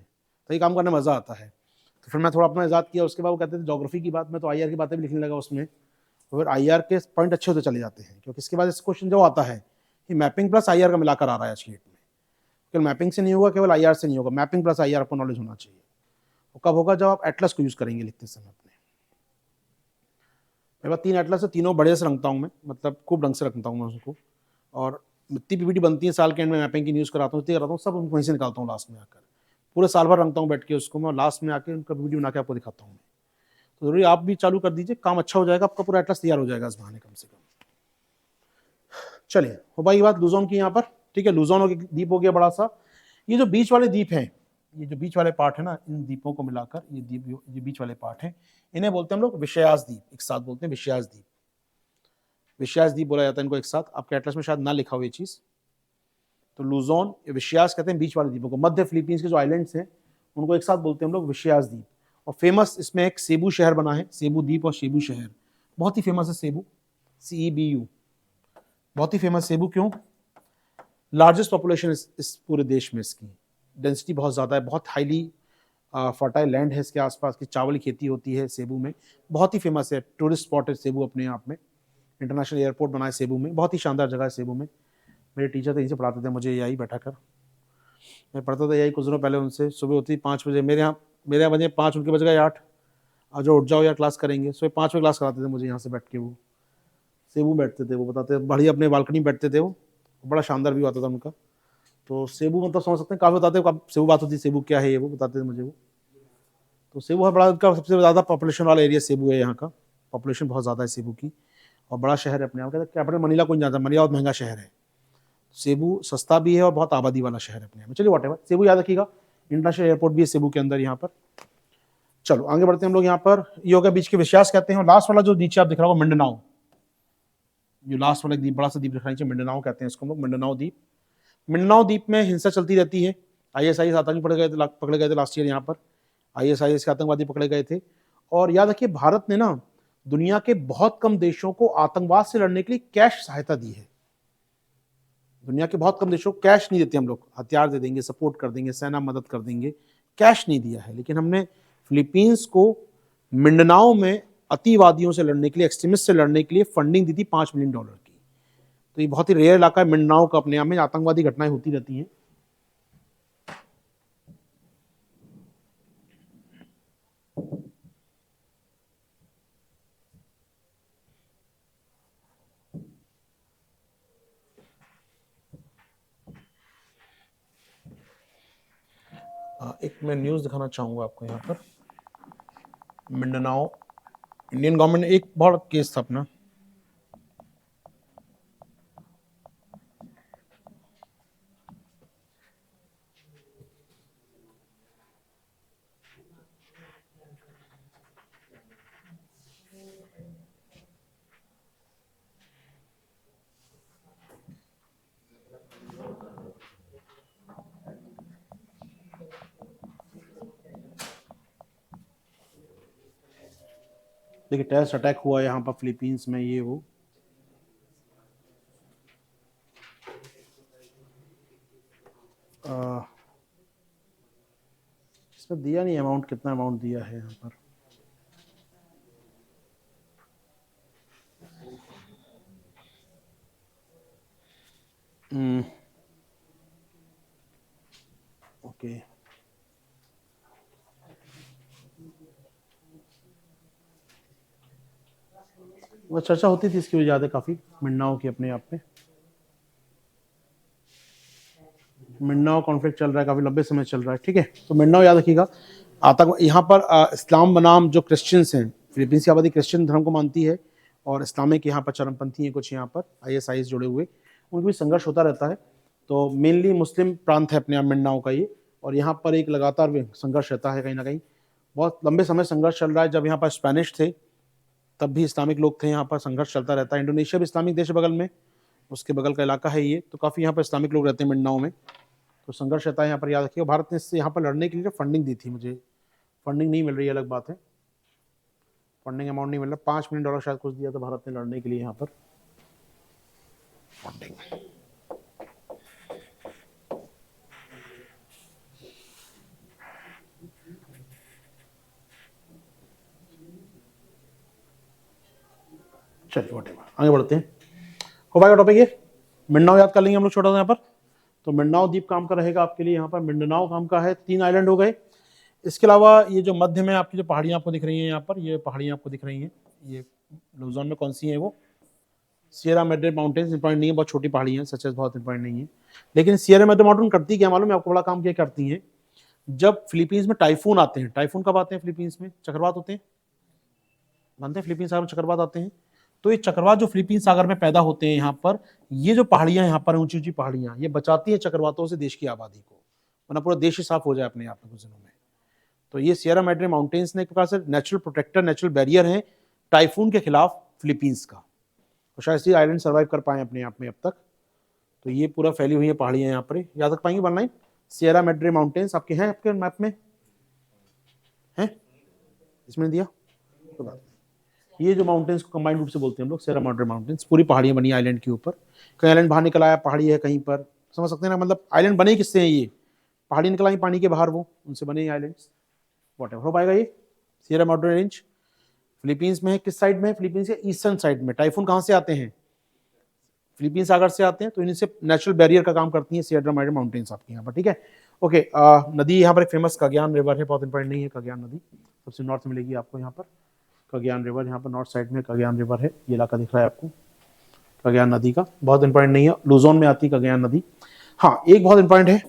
तभी काम करने में मजा आता है। तो फिर मैं थोड़ा अपना इजाद किया, उसके बाद वो कहते थे ज्योग्राफी की बात, मैं तो IR की बातें भी लिखने लगा उसमें। तो फिर IR के पॉइंट अच्छे होते चले जाते हैं, क्योंकि इसके बाद इस क्वेश्चन जो आता है कि मैपिंग प्लस IR का मिलाकर आ रहा है आज की डेट में। केवल मैपिंग से नहीं होगा, केवल IR से नहीं होगा, मैपिंग प्लस IR आपको नॉलेज होना चाहिए। वो कब होगा? जब आप एटलस को यूज करेंगे लिखते समय अपने। मेरे पास 3 एटलस है, तीनों बढ़िया से रखता हूँ मैं, मतलब खूब ढंग से रखता हूँ मैं उसको। और इतनी PPT बनती है साल के एंड में, मैपिंग की न्यूज़ कराता हूँ, इतनी कराता हूँ, सब वहीं से निकालता हूँ लास्ट में आकर। पूरे साल भर रखता हूँ बैठ के उसको मैं, लास्ट में आके उनका PPT बना के आपको दिखाता हूँ। तो जरूरी आप भी चालू कर दीजिए, काम अच्छा हो जाएगा, आपका पूरा एटलस तैयार हो जाएगा इस बहाने कम से कम। चलिए, हो पाई बात लुजोन की यहाँ पर, ठीक है। लुजोन द्वीप हो गया बड़ा सा। ये जो बीच वाले द्वीप हैं, ये जो बीच वाले पार्ट है ना, इन द्वीपों को मिलाकर ये द्वीप, ये बीच वाले पार्ट है, इन्हें बोलते हैं हम लोग विषयास द्वीप, एक साथ बोलते हैं विषयास द्वीप। विषयास द्वीप बोला जाता है इनको एक साथ। आपके एटलस में शायद ना लिखा हो ये चीज। तो लुजोन, विषयास कहते हैं बीच वाले द्वीपों को। मध्य फिलीपींस के जो आइलैंड्स हैं उनको एक साथ बोलते हैं हम लोग विषयास द्वीप। और फेमस इसमें एक सेबू शहर बना है, सेबू द्वीप और सेबू शहर बहुत ही फेमस है। सेबू, CEBU, बहुत ही फेमस। सेबू क्यों? लार्जेस्ट पॉपुलेशन इस पूरे देश में, इसकी डेंसिटी बहुत ज़्यादा है, बहुत हाईली फर्टाइल लैंड है इसके आसपास की, चावल की खेती होती है सेबू में, बहुत ही फेमस है, टूरिस्ट स्पॉट है सेबू अपने आप में, इंटरनेशनल एयरपोर्ट बना है सेबू में, बहुत ही शानदार जगह है सेबू में। मेरे टीचर तो यहीं से पढ़ाते थे मुझे, यही बैठा कर मैं पढ़ता था यही कुछ दिनों पहले उनसे। सुबह होती 5 बजे, मेरे यहाँ बजे 5, उनके बज गए 8, आज उठ जाओ या क्लास करेंगे। सुबह 5 बजे क्लास कराते थे मुझे यहाँ से बैठ के, वो सेबू बैठते थे, वो बताते बढ़िया अपने बालकनी में बैठते थे, वो बड़ा शानदार व्यू आता था उनका। तो सेबू मतलब समझ सकते हैं, काफ़ी बताते कब सेबू बात होती है, सेबू क्या है ये वो बताते थे मुझे वो। तो सेबू है बड़ा, उनका सबसे ज़्यादा पॉपुलेशन वाला एरिया सेबू है, यहाँ का पॉपुलेशन बहुत ज़्यादा है सेबू की, और बड़ा शहर है अपने आप। कहते कैपिटल मनीला कोई नहीं जानता, मनीला बहुत महंगा शहर है, सेबू सस्ता भी है और बहुत आबादी वाला शहर है अपने में। चलिए वॉटेवर, सेबू याद रखिएगा, इंटरनेशनल एयरपोर्ट भी है सेबू के अंदर यहाँ पर। चलो आगे बढ़ते हैं हम लोग। यहाँ पर ये हो गया बीच के विश्वास कहते हैं, और लास्ट वाला जो नीचे आप दिख रहा होगा मिंडनाओ, जो लास्ट वाला द्वीप, बड़ा सा द्वीप दिखाई, मिंडनाओ कहते हैं इसको हम लोग, मिंडनाओ द्वीप। मिंडनाओ द्वीप में हिंसा चलती रहती है, ISIS आतंकी पकड़े गए थे लास्ट ईयर यहाँ पर, ISIS के आतंकवादी पकड़े गए थे। और याद रखिए भारत ने ना दुनिया के बहुत कम देशों को आतंकवाद से लड़ने के लिए कैश सहायता दी है। दुनिया के बहुत कम देशों को कैश नहीं देते हम लोग, हथियार दे देंगे, सपोर्ट कर देंगे, सेना मदद कर देंगे, कैश नहीं दिया है। लेकिन हमने फिलीपींस को मिंडनाओ में अतिवादियों से लड़ने के लिए, एक्सट्रीमिस्ट से लड़ने के लिए फंडिंग दी थी $5 मिलियन की। तो ये बहुत ही रेयर इलाका है मिंडनाओ का, अपने आप में आतंकवादी घटनाएं होती रहती हैं। एक मैं न्यूज़ दिखाना चाहूँगा आपको यहाँ पर, मिंडनाओ, इंडियन गवर्नमेंट ने एक बहुत केस था अपना, देखिए टेररिस्ट अटैक हुआ यहाँ पर फिलीपींस में, ये वो इसमें दिया नहीं अमाउंट, कितना अमाउंट दिया है यहाँ पर। ओके, वो चर्चा होती थी इसकी वजह काफ़ी मिंडनाओ की अपने आप में। मिंडनाओ कॉन्फ्लिक्ट चल रहा है, काफ़ी लंबे समय चल रहा है, ठीक है। तो मिंडनाओ याद रखिएगा, आतंक यहाँ पर इस्लाम बनाम जो क्रिश्चियंस हैं, फिलीपींस की आबादी क्रिश्चियन धर्म को मानती है, और इस्लामिक यहाँ पर चरमपंथी हैं कुछ, यहाँ पर ISIS जुड़े हुए, उनका भी संघर्ष होता रहता है। तो मेनली मुस्लिम प्रांत है अपने आप मिंडनाओ का ये, और यहाँ पर एक लगातार संघर्ष रहता है कहीं ना कहीं, बहुत लंबे समय संघर्ष चल रहा है। जब यहाँ पर स्पेनिश थे तब भी इस्लामिक लोग थे, यहाँ पर संघर्ष चलता रहता है। इंडोनेशिया भी इस्लामिक देश बगल में, उसके बगल का इलाका है ये, तो काफ़ी यहाँ पर इस्लामिक लोग रहते हैं मिंडनाओ में, तो संघर्ष रहता है यहाँ पर। याद रखिए भारत ने इससे यहाँ पर लड़ने के लिए फंडिंग दी थी, मुझे फंडिंग नहीं मिल रही है अलग बात है, फंडिंग अमाउंट नहीं मिल रहा, $5 मिलियन शायद कुछ दिया था भारत ने लड़ने के लिए यहाँ पर फंडिंग। चलिए वॉटेवर, आगे बढ़ते हैं। हो पाएगा टॉपिक ये, मिंडनाओ याद कर लेंगे हम लोग छोटा सा यहाँ पर। तो मिंडनाओ द्वीप काम का रहेगा आपके लिए, यहाँ पर मिंडनाओ काम का है, 3 आइलैंड हो गए। इसके अलावा ये जो मध्य में आपकी जो पहाड़ियाँ आपको दिख रही हैं यहाँ पर, ये पहाड़ियाँ आपको दिख रही हैं, ये लुजोन में कौन सी है, वो सियरा मैड्रे माउंटेन्स। इंपॉर्टेंट नहीं है, बहुत छोटी पहाड़ियाँ हैं, सच बहुत इंपॉर्टेंट नहीं है। लेकिन सियरा मैड्रे माउंटेन करती क्या मालूम है आपको, बड़ा काम क्या करती हैं, जब फिलीपींस में टाइफून आते हैं, टाइफून कब आते हैं फिलीपींस में, चक्रवात होते हैं, मानते हैं फिलीपींस सागर में चक्रवात आते हैं, तो ये चक्रवात जो फिलीपींस सागर में पैदा होते हैं यहाँ पर, ये जो पहाड़ियाँ यहाँ पर ऊंची ऊंची पहाड़ियाँ, ये बचाती है चक्रवातों से देश की आबादी को, वरना पूरा देश ही साफ हो जाए अपने आप में कुछ दिनों में। तो ये सियरा मैड्रे माउंटेन्स ने एक प्रकार से नेचुरल प्रोटेक्टर, नेचुरल बैरियर है टाइफून के खिलाफ फिलीपींस का, तो शायद ये आइलैंड सर्वाइव कर पाए अपने आप में अब तक। तो ये पूरा फैली हुई है पहाड़ियाँ यहाँ पर, याद रख पाएंगे बनना, सियरा मैड्रे माउंटेन्स आपके हैं, आपके मैप में हैं, इसमें दिया तो बात। ये जो माउंटेन्स को कंबाइंड रूप से बोलते हैं हम लोग सियरा मैड्रे माउंटेन्स, पूरी पहाड़ियाँ बनी आइलैंड के ऊपर, कहीं आइलैंड बाहर निकल आया पहाड़ी है कहीं पर, समझ सकते हैं ना, मतलब आइलैंड बने किससे हैं, ये पहाड़ी निकल आई पानी के बाहर, वो उनसे बने आइलैंड्स। वॉटेवर हो पाएगा ये। सियरा माउंटेन रेंज फिलीपींस में है, किस साइड में है? फिलीपींस के ईस्टर्न साइड में। टाइफून कहाँ से आते हैं? फिलीपींस सागर से आते हैं, तो इनसे नेचुरल बैरियर का काम करती है सियरा माउंटेन्स आपके यहाँ पर, ठीक है। ओके, नदी यहाँ पर एक फेमस काग्यान रिवर है, बहुत इंपॉर्टेंट नहीं है, काग्यान नदी सबसे नॉर्थ मिलेगी आपको यहाँ पर। काग्यान रिवर यहाँ पर नॉर्थ साइड में काग्यान रिवर है, ये इलाका दिख रहा है आपको काग्यान नदी का, बहुत इंपॉर्टेंट नहीं है, लुजोन में आती है काग्यान नदी। हाँ, एक बहुत इंपॉर्टेंट है,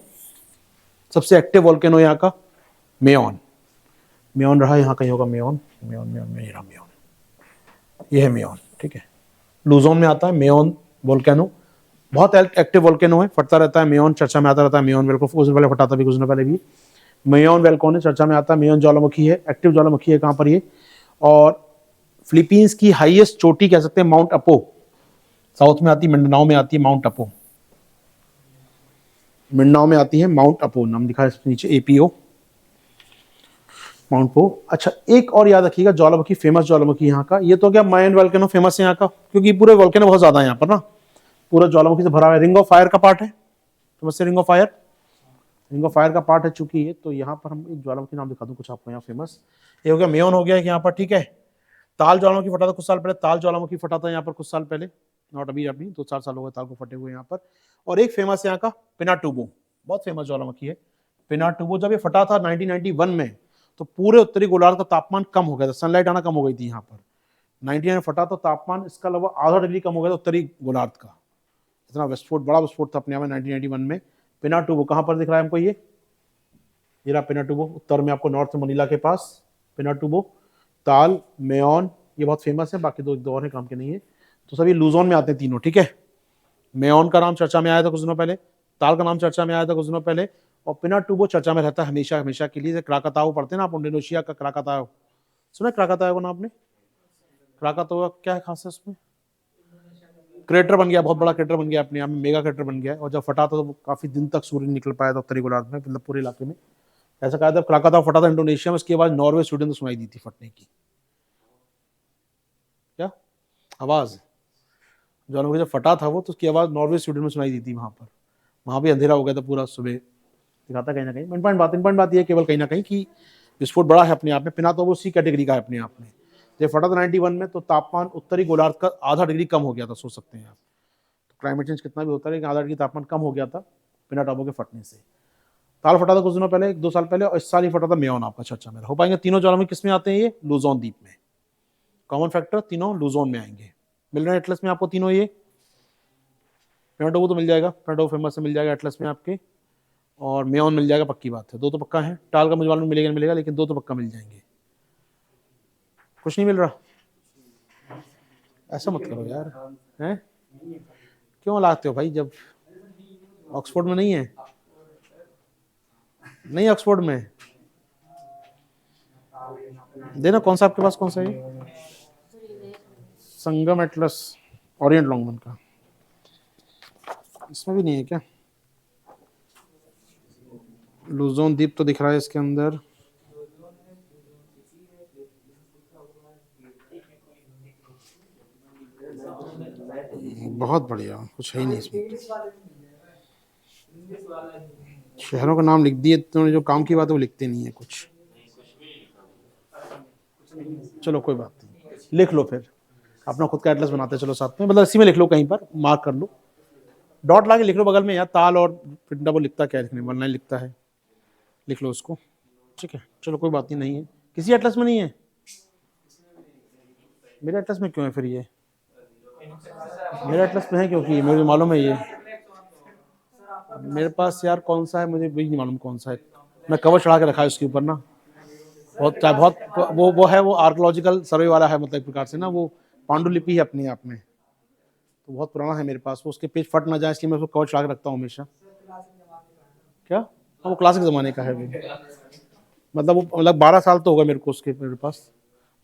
सबसे एक्टिव वोल्केनो यहाँ का मेयोन। मेयोन रहा यहाँ कहीं होगा, मेयोन मेयोन मेयोन में रहा मेयोन, ये है मेयोन, ठीक है। लुजोन में आता है मेयोन वोल्केनो, बहुत एक्टिव वोल्केनो है, फटता रहता है मेयोन, चर्चा में आता रहता है मेयोन वोल्केनो, कुछ दिन पहले फटा था भी, कुछ दिन पहले भी। मेयोन वोल्केनो चर्चा में आता है, मेयोन ज्वालामुखी है, एक्टिव ज्वालामुखी है कहाँ पर ये। और फिलीपींस की हाईएस्ट चोटी कह सकते हैं माउंट अपो, साउथ में आती है, मिंडानाओ में आती है माउंट अपो, मिंडानाओ में आती है माउंट अपो, नाम लिखा है इसके नीचे एपीओ, माउंट पो। अच्छा, एक और याद रखिएगा, ज्वालामुखी, फेमस ज्वालामुखी यहाँ का, ये तो क्या मायन वोल्केनो फेमस है यहाँ का, क्योंकि पूरे वोल्केनो बहुत ज्यादा है यहाँ पर ना, पूरा ज्वालामुखी से भरा हुआ है। रिंग ऑफ फायर का पार्ट है, समझ से, ring of fire, ring of fire का पार्ट है चूंकि ये, तो यहाँ पर हम एक ज्वालामुखी नाम दिखा दूं कुछ आपको यहाँ फेमस। ये हो गया मेयोन, हो गया यहाँ पर, ठीक है। ताल ज्वालामुखी फटा था कुछ साल पहले, ताल ज्वालामुखी फटा था यहाँ पर कुछ साल पहले, नॉट अभी, 2-4 साल हो गए ताल को फटे हुए यहाँ पर। और एक फेमस यहाँ का पिनाटुबो, बहुत फेमस ज्वालामुखी है पिनाटुबो। जब ये फटा था 1991 में, तो पूरे उत्तरी गोलार्ध का तापमान कम हो गया था, सनलाइट आना कम हो गई थी यहाँ पर। 99 में फटा तो तापमान इसका लगभग आधा डिग्री कम हो गया था उत्तरी गोलार्ध का, इतना विस्फोट, बड़ा विस्फोट था अपने आप में 1991 में। पिनाटुबो कहाँ पर दिख रहा है हमको, ये रहा पिनाटुबो, उत्तर में आपको, नॉर्थ मनीला के पास पिनाटुबो। ताल, मेयोन, ये बहुत फेमस है, बाकी दो और हैं, काम के नहीं है, तो सभी लुजोन में आते हैं तीनों, ठीक है। मेयोन का नाम चर्चा में आया था कुछ दिनों पहले, ताल का नाम चर्चा में आया था कुछ दिनों पहले, और पिनाटुबो चर्चा में रहता है हमेशा हमेशा के लिए। क्राकाताओ पढ़ते हैं ना आप, इंडोनेशिया का क्राकाताओ, सुना क्राकाताओ का नाम आपने? क्राकाताओ क्या है खास है उसमें? क्रेटर बन गया, बहुत बड़ा क्रेटर बन गया अपने आप में, मेगा क्रेटर बन गया, और जब फटा था तो काफी दिन तक सूर्य निकल पाया था उत्तरी गोलार्ध में, मतलब पूरे इलाके में। ऐसा कहा था क्राकाताओ फटा था इंडोनेशिया में, उसके बाद नॉर्वे स्वीडन तो सुनाई दी थी फटने की, क्या आवाज, ज्वालामुखी जब फटा था वो, तो उसकी आवाज नॉर्वे स्वीडन में सुनाई दी थी वहां पर, वहां भी अंधेरा हो गया था पूरा सुबह, दिखाता कहीं ना कहीं। इंपॉर्टेंट बात ये केवल कहीं ना कहीं कि विस्फोट बड़ा है अपने आप में, पिना तो वो उसी कैटेगरी का है अपने आप में। जब फटा था 91 में, तो तापमान उत्तरी गोलार्ध का आधा डिग्री कम हो गया था, सोच सकते हैं आप, तो क्लाइमेट चेंज कितना भी होता है, लेकिन आधा डिग्री तापमान कम हो गया था पिनाटाबो के फटने से। ताल फटा था कुछ दिनों पहले, 1-2 साल पहले, और इस साल ही फटा था मेयोन आपका चर्चा में। हो पाएंगे तीनों ज्वालामुखी किस में आते हैं? ये लुजोन द्वीप में, कॉमन फैक्टर, तीनों लुजोन में आएंगे। मिल रहे हैं एटलस में आपको तीनों, ये पिनाटोबो तो मिल जाएगा, पिनाटोबो फेमस से मिल जाएगा एटलस में आपके, और मेयोन मिल जाएगा, पक्की बात है, 2 तो पक्का है। टाल का मुझे मालूम मिलेगा मिलेगा, लेकिन 2 तो पक्का मिल जाएंगे। कुछ नहीं मिल रहा, ऐसा मत करो यार, हैं क्यों लाते हो भाई, जब ऑक्सफोर्ड में नहीं है, नहीं ऑक्सफोर्ड में देना, कौन सा आपके पास, कौन सा है? संगम एटलस ओरिएंट लॉन्गमन का, इसमें भी नहीं है क्या? लुजोन द्वीप तो दिख रहा है इसके अंदर, बहुत बढ़िया, कुछ है ही नहीं इसमें, शहरों का नाम लिख दिए तो जो काम की बात है वो लिखते नहीं है कुछ। चलो कोई बात नहीं, लिख लो फिर, अपना खुद का एटलस बनाते चलो साथ में, मतलब इसी में लिख लो, कहीं पर मार्क कर लो, डॉट ला के लिख लो बगल में यार, ताल और पिंडा वो लिखता क्या लिखने, 1 लाइन लिखता है, लिख लो उसको, ठीक है। चलो कोई बात नहीं है, किसी एटलस में नहीं है, मेरे एटलस में क्यों है फिर ये? मेरे एटलस में है, क्योंकि मुझे मालूम है ये मेरे पास यार, कौन सा है मुझे भी नहीं मालूम कौन सा है, मैं कवर चढ़ा के रखा है उसके ऊपर ना, बहुत वो है, वो आर्कोलॉजिकल सर्वे वाला है, मतलब एक प्रकार से ना, वो पांडुलिपि है अपने आप में, तो बहुत पुराना है मेरे पास वो, उसके पेज फट ना जाए इसलिए मैं उसको कवर चढ़ा के रखता हूँ हमेशा। क्या? हाँ, वो क्लासिक ज़माने का है वो, मतलब 12 साल तो होगा मेरे को उसके मेरे पास,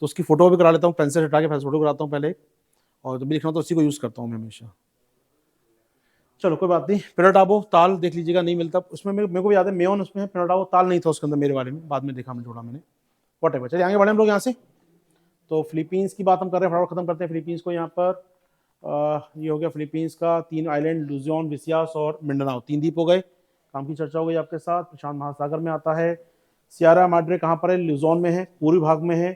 तो उसकी फोटो भी करा लेता हूँ, पेंसिल हटा के फोटो कराता हूँ पहले, और जब भी लिखना तो उसी को यूज़ करता हूँ मैं हमेशा। चलो कोई बात नहीं, पिनाटाबो ताल देख लीजिएगा, नहीं मिलता उसमें, मेरे को याद है मेयोन उसमें है, पिनाटाबो ताल नहीं था उसके अंदर मेरे बारे में, बाद में देखा मैं, जोड़ा मैंने, वॉटेवर। चलिए आगे बढ़े हम लोग यहाँ से, तो फिलीपींस की बात हम कर रहे हैं, फटाफट खत्म करते हैं फिलीपींस को। यहाँ पर ये हो गया फिलीपींस का 3 आइलैंड, लुजियन, विसियास और मिंडानाओ, 3 द्वीप हो गए, काम की चर्चा हो गई आपके साथ। प्रशांत महासागर में आता है, सियारा माड्रे कहाँ पर है? लुजोन में है, पूर्वी भाग में है।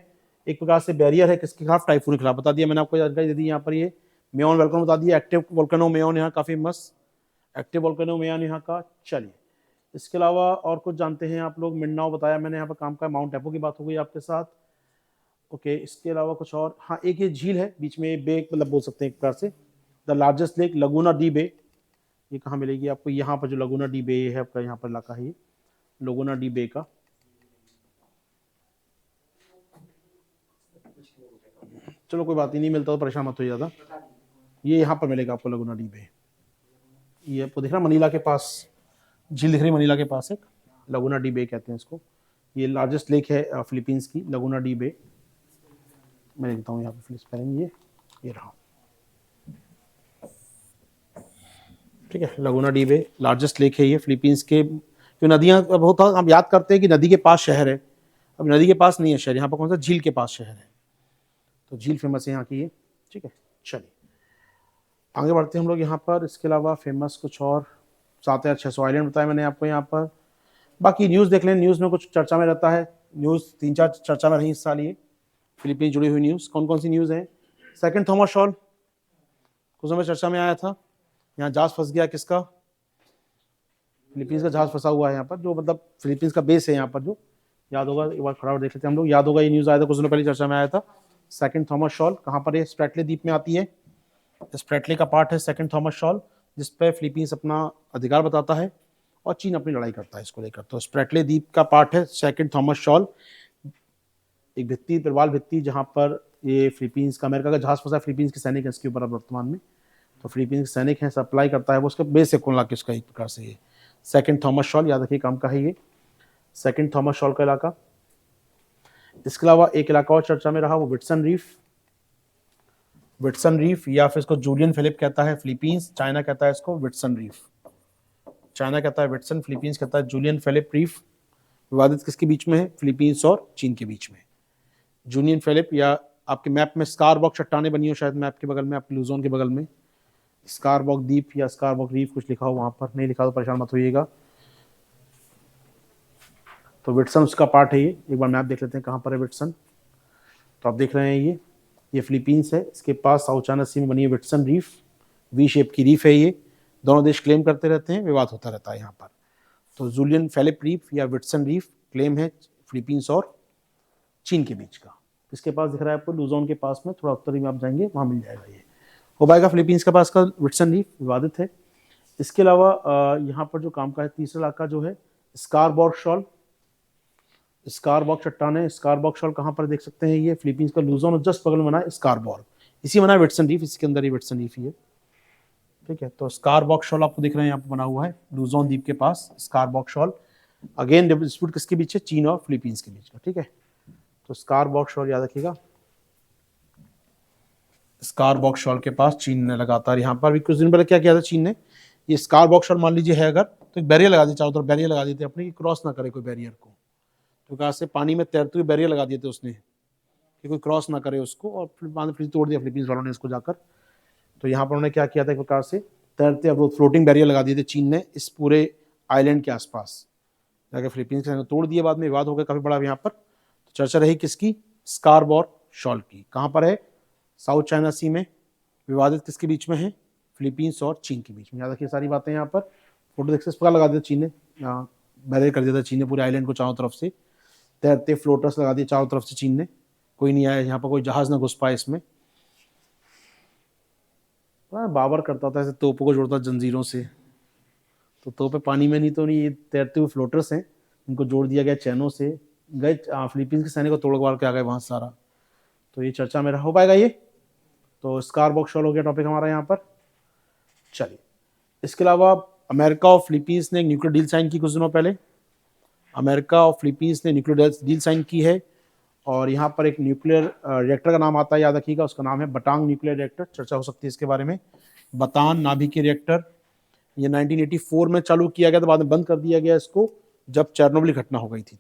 एक प्रकार से बैरियर है किसके खिलाफ? टाइफून के खिलाफ। बता दिया मैंने आपको, जानकारी दे दी यहाँ पर। ये मेयोन वोल्केनो बता दिया, एक्टिव वोल्केनो मेयोन यहाँ काफी मस्त, एक्टिव वोल्केनो मेयोन यहाँ का। चलिए इसके अलावा और कुछ जानते हैं आप लोग। मिन्नाओ बताया मैंने यहाँ पर काम का, माउंट एपो की बात हो गई आपके साथ। ओके, इसके अलावा कुछ और, हाँ एक ये झील है बीच में, बे मतलब बोल सकते हैं एक प्रकार से, the largest lake Laguna de Bay. ये कहाँ मिलेगी आपको? यहाँ पर जो लगुना डी बे है आपका, यहाँ पर इलाका है ये लगुना डी बे का। चलो कोई बात ही नहीं, मिलता तो परेशान मत हो ज़्यादा। ये यहाँ पर मिलेगा आपको लगुना डी बे। ये आपको दिख रहा मनीला के पास झील दिख रही, मनीला के पास एक लगुना डी बे कहते हैं इसको। ये लार्जेस्ट लेक है फिलीपींस की, लगुना डी बे। मैं लिखता हूँ यहाँ पे स्पेलिंग, ये रहा, ठीक है। लगुना डी बे लार्जेस्ट लेक है ये फिलीपींस के। जो नदियाँ अब होता हम याद करते हैं कि नदी के पास शहर है, अब नदी के पास नहीं है शहर, यहाँ पर कौन सा? झील के पास शहर है, तो झील फेमस है यहाँ की ये, ठीक है। चलिए आगे बढ़ते हैं हम लोग यहाँ पर। इसके अलावा फेमस कुछ और 7600 आइलैंड बताया मैंने आपको यहाँ पर। बाकी न्यूज़ देख लें, न्यूज़ में कुछ चर्चा में रहता है, न्यूज़ 3-4 चर्चा में रही इस साल ये फिलीपींस जुड़ी हुई न्यूज़। कौन कौन सी न्यूज़ है? सेकंड थॉमस शॉल कुछ समय चर्चा में आया था, यहाँ जहाज फंस गया किसका? फिलीपींस का जहाज फंसा हुआ है यहाँ पर, जो मतलब फिलीपींस का बेस है यहाँ पर, जो याद होगा, एक बार खड़ा देख लेते हैं हम लोग। याद होगा ये न्यूज़ आया था कुछ दिनों पहले, चर्चा में आया था। सेकंड थॉमस शॉल कहाँ पर है? स्प्रैटले द्वीप में आती है, स्प्रैटले का पार्ट है सेकंड थॉमस शॉल, जिस पे फिलीपींस अपना अधिकार बताता है और चीन अपनी लड़ाई करता है इसको लेकर। तो स्प्रैटले द्वीप का पार्ट है सेकंड थॉमस शॉल, एक भित्ति, प्रवाल भित्ति, जहाँ पर ये फिलीपींस का, अमेरिका का जहाज फंसा, फिलीपींस के सैनिक है इसके ऊपर अब वर्तमान में, तो फिलीपींस के सैनिक हैं, सप्लाई करता है वो, उसके बेस है कुल किसका, एक प्रकार से ये सेकंड थॉमस शॉल, याद रखिए काम का है ये सेकंड थॉमस शॉल का इलाका। इसके अलावा एक इलाका और चर्चा में रहा, वो विट्सन रीफ, विट्सन रीफ, या फिर इसको जूलियन फिलिप कहता है फिलीपींस, चाइना कहता है इसको विट्सन रीफ, चाइना कहता है विट्सन, फिलीपींस कहता है जूलियन फिलिप रीफ। विवादित किसके बीच में है? फिलीपींस और चीन के बीच में। जूलियन फिलिप, या आपके मैप में स्कारबॉक चट्टानें बनी हो शायद मैप के बगल में, आपके लुजोन के बगल में स्कारबॉक द्वीप या स्कारबॉक रीफ कुछ लिखा हो, वहां पर नहीं लिखा तो परेशान मत होइएगा। तो विट्सन उसका पार्ट है ये, एक बार मैप देख लेते हैं कहाँ पर है विट्सन। तो आप देख रहे हैं ये फिलीपींस है, इसके पास साउथ चाइना सी में बनी है विट्सन रीफ, वी शेप की रीफ है ये। दोनों देश क्लेम करते रहते हैं, विवाद होता रहता है यहाँ पर। तो जूलियन फिलिप रीफ या विट्सन रीफ क्लेम है फिलीपींस और चीन के बीच का। इसके पास दिख रहा है आपको लुजोन के पास में, थोड़ा उत्तरी में आप जाएंगे वहाँ मिल जाएगा ये, हो पाएगा फिलीपींस के पास का विट्सन रीफ, विवादित है। इसके अलावा यहाँ पर जो काम का है तीसरा इलाका जो है स्कारबॉक शॉल, स्कारबॉक चट्टान, स्कारबॉक शॉल कहाँ पर देख सकते हैं? ये फिलीपींस का लुजोन और जस्ट बगल में बना है स्कारबॉक, इसी बना है विट्सन रीफ, इसके अंदर ही विट्सन रीफ ही है, ठीक है। तो स्कारबॉक शॉल आपको दिख रहे हैं यहाँ पर बना हुआ है लुजोन द्वीप के पास स्कारबॉक शॉल। अगेन डिस्प्यूट किसके बीच है? चीन और फिलीपींस के बीच का, ठीक है। तो स्कारबॉक शॉल याद रखिएगा, स्कारबॉक शॉल के पास चीन ने लगातार, यहाँ पर भी कुछ दिन पहले क्या किया था चीन ने, ये स्कारबॉक शॉल मान लीजिए है अगर, तो एक बैरियर लगा दिया चारों तरफ, बैरियर लगा देते अपने, क्रॉस ना करे कोई बैरियर को, तो कहा से पानी में तैरते हुए बैरियर लगा दिए थे उसने कि कोई क्रॉस ना करे उसको, और फिर बाद में फिर तोड़ दिया फिलीपींस वालों ने इसको जाकर। तो यहाँ पर उन्होंने क्या किया था, एक प्रकार से तैरते अब फ्लोटिंग बैरियर लगा दिए थे चीन ने इस पूरे आइलैंड के आसपास, जाकर फिलीपींस के तोड़ दिए, बाद में विवाद हो गया काफी बड़ा यहाँ पर। तो चर्चा रही किसकी? स्कारबॉक शॉल की। कहाँ पर है? साउथ चाइना सी में। विवादित किसके बीच में है? फिलीपींस और चीन के बीच में। याद रखिए सारी बातें यहाँ पर, फोटो देख पता लगा दिया चीन ने, यहाँ बैरियर कर दिया था चीन ने पूरे आइलैंड को चारों तरफ से, तैरते फ्लोटर्स लगा दिए चारों तरफ से चीन ने, कोई नहीं आया यहाँ पर, कोई जहाज ना घुस पाए इसमें। बाबर करता था ऐसे तोपों को जोड़ता जंजीरों से, तो तोपे पानी में नहीं, तो नहीं, ये तैरते हुए फ्लोटर्स हैं, इनको जोड़ दिया गया चैनों से, गए फिलीपींस के सैनिक को तोड़ के आ गए वहाँ सारा। तो ये चर्चा में हो पाएगा ये। तो स्कारबॉक शॉल हो गया टॉपिक हमारा यहाँ पर। चलिए इसके अलावा अमेरिका और फिलीपींस ने एक न्यूक्लियर डील साइन की कुछ दिनों पहले, अमेरिका और फिलीपींस ने न्यूक्लियर डील साइन की है, और यहाँ पर एक न्यूक्लियर रिएक्टर का नाम आता है, याद रखिएगा, उसका नाम है बटांग न्यूक्लियर रिएक्टर। चर्चा हो सकती है इसके बारे में। बतान नाभिकीय रिएक्टर, ये 1984 में चालू किया गया था, बाद में बंद कर दिया गया इसको जब चेरनोबिल घटना हो गई थी।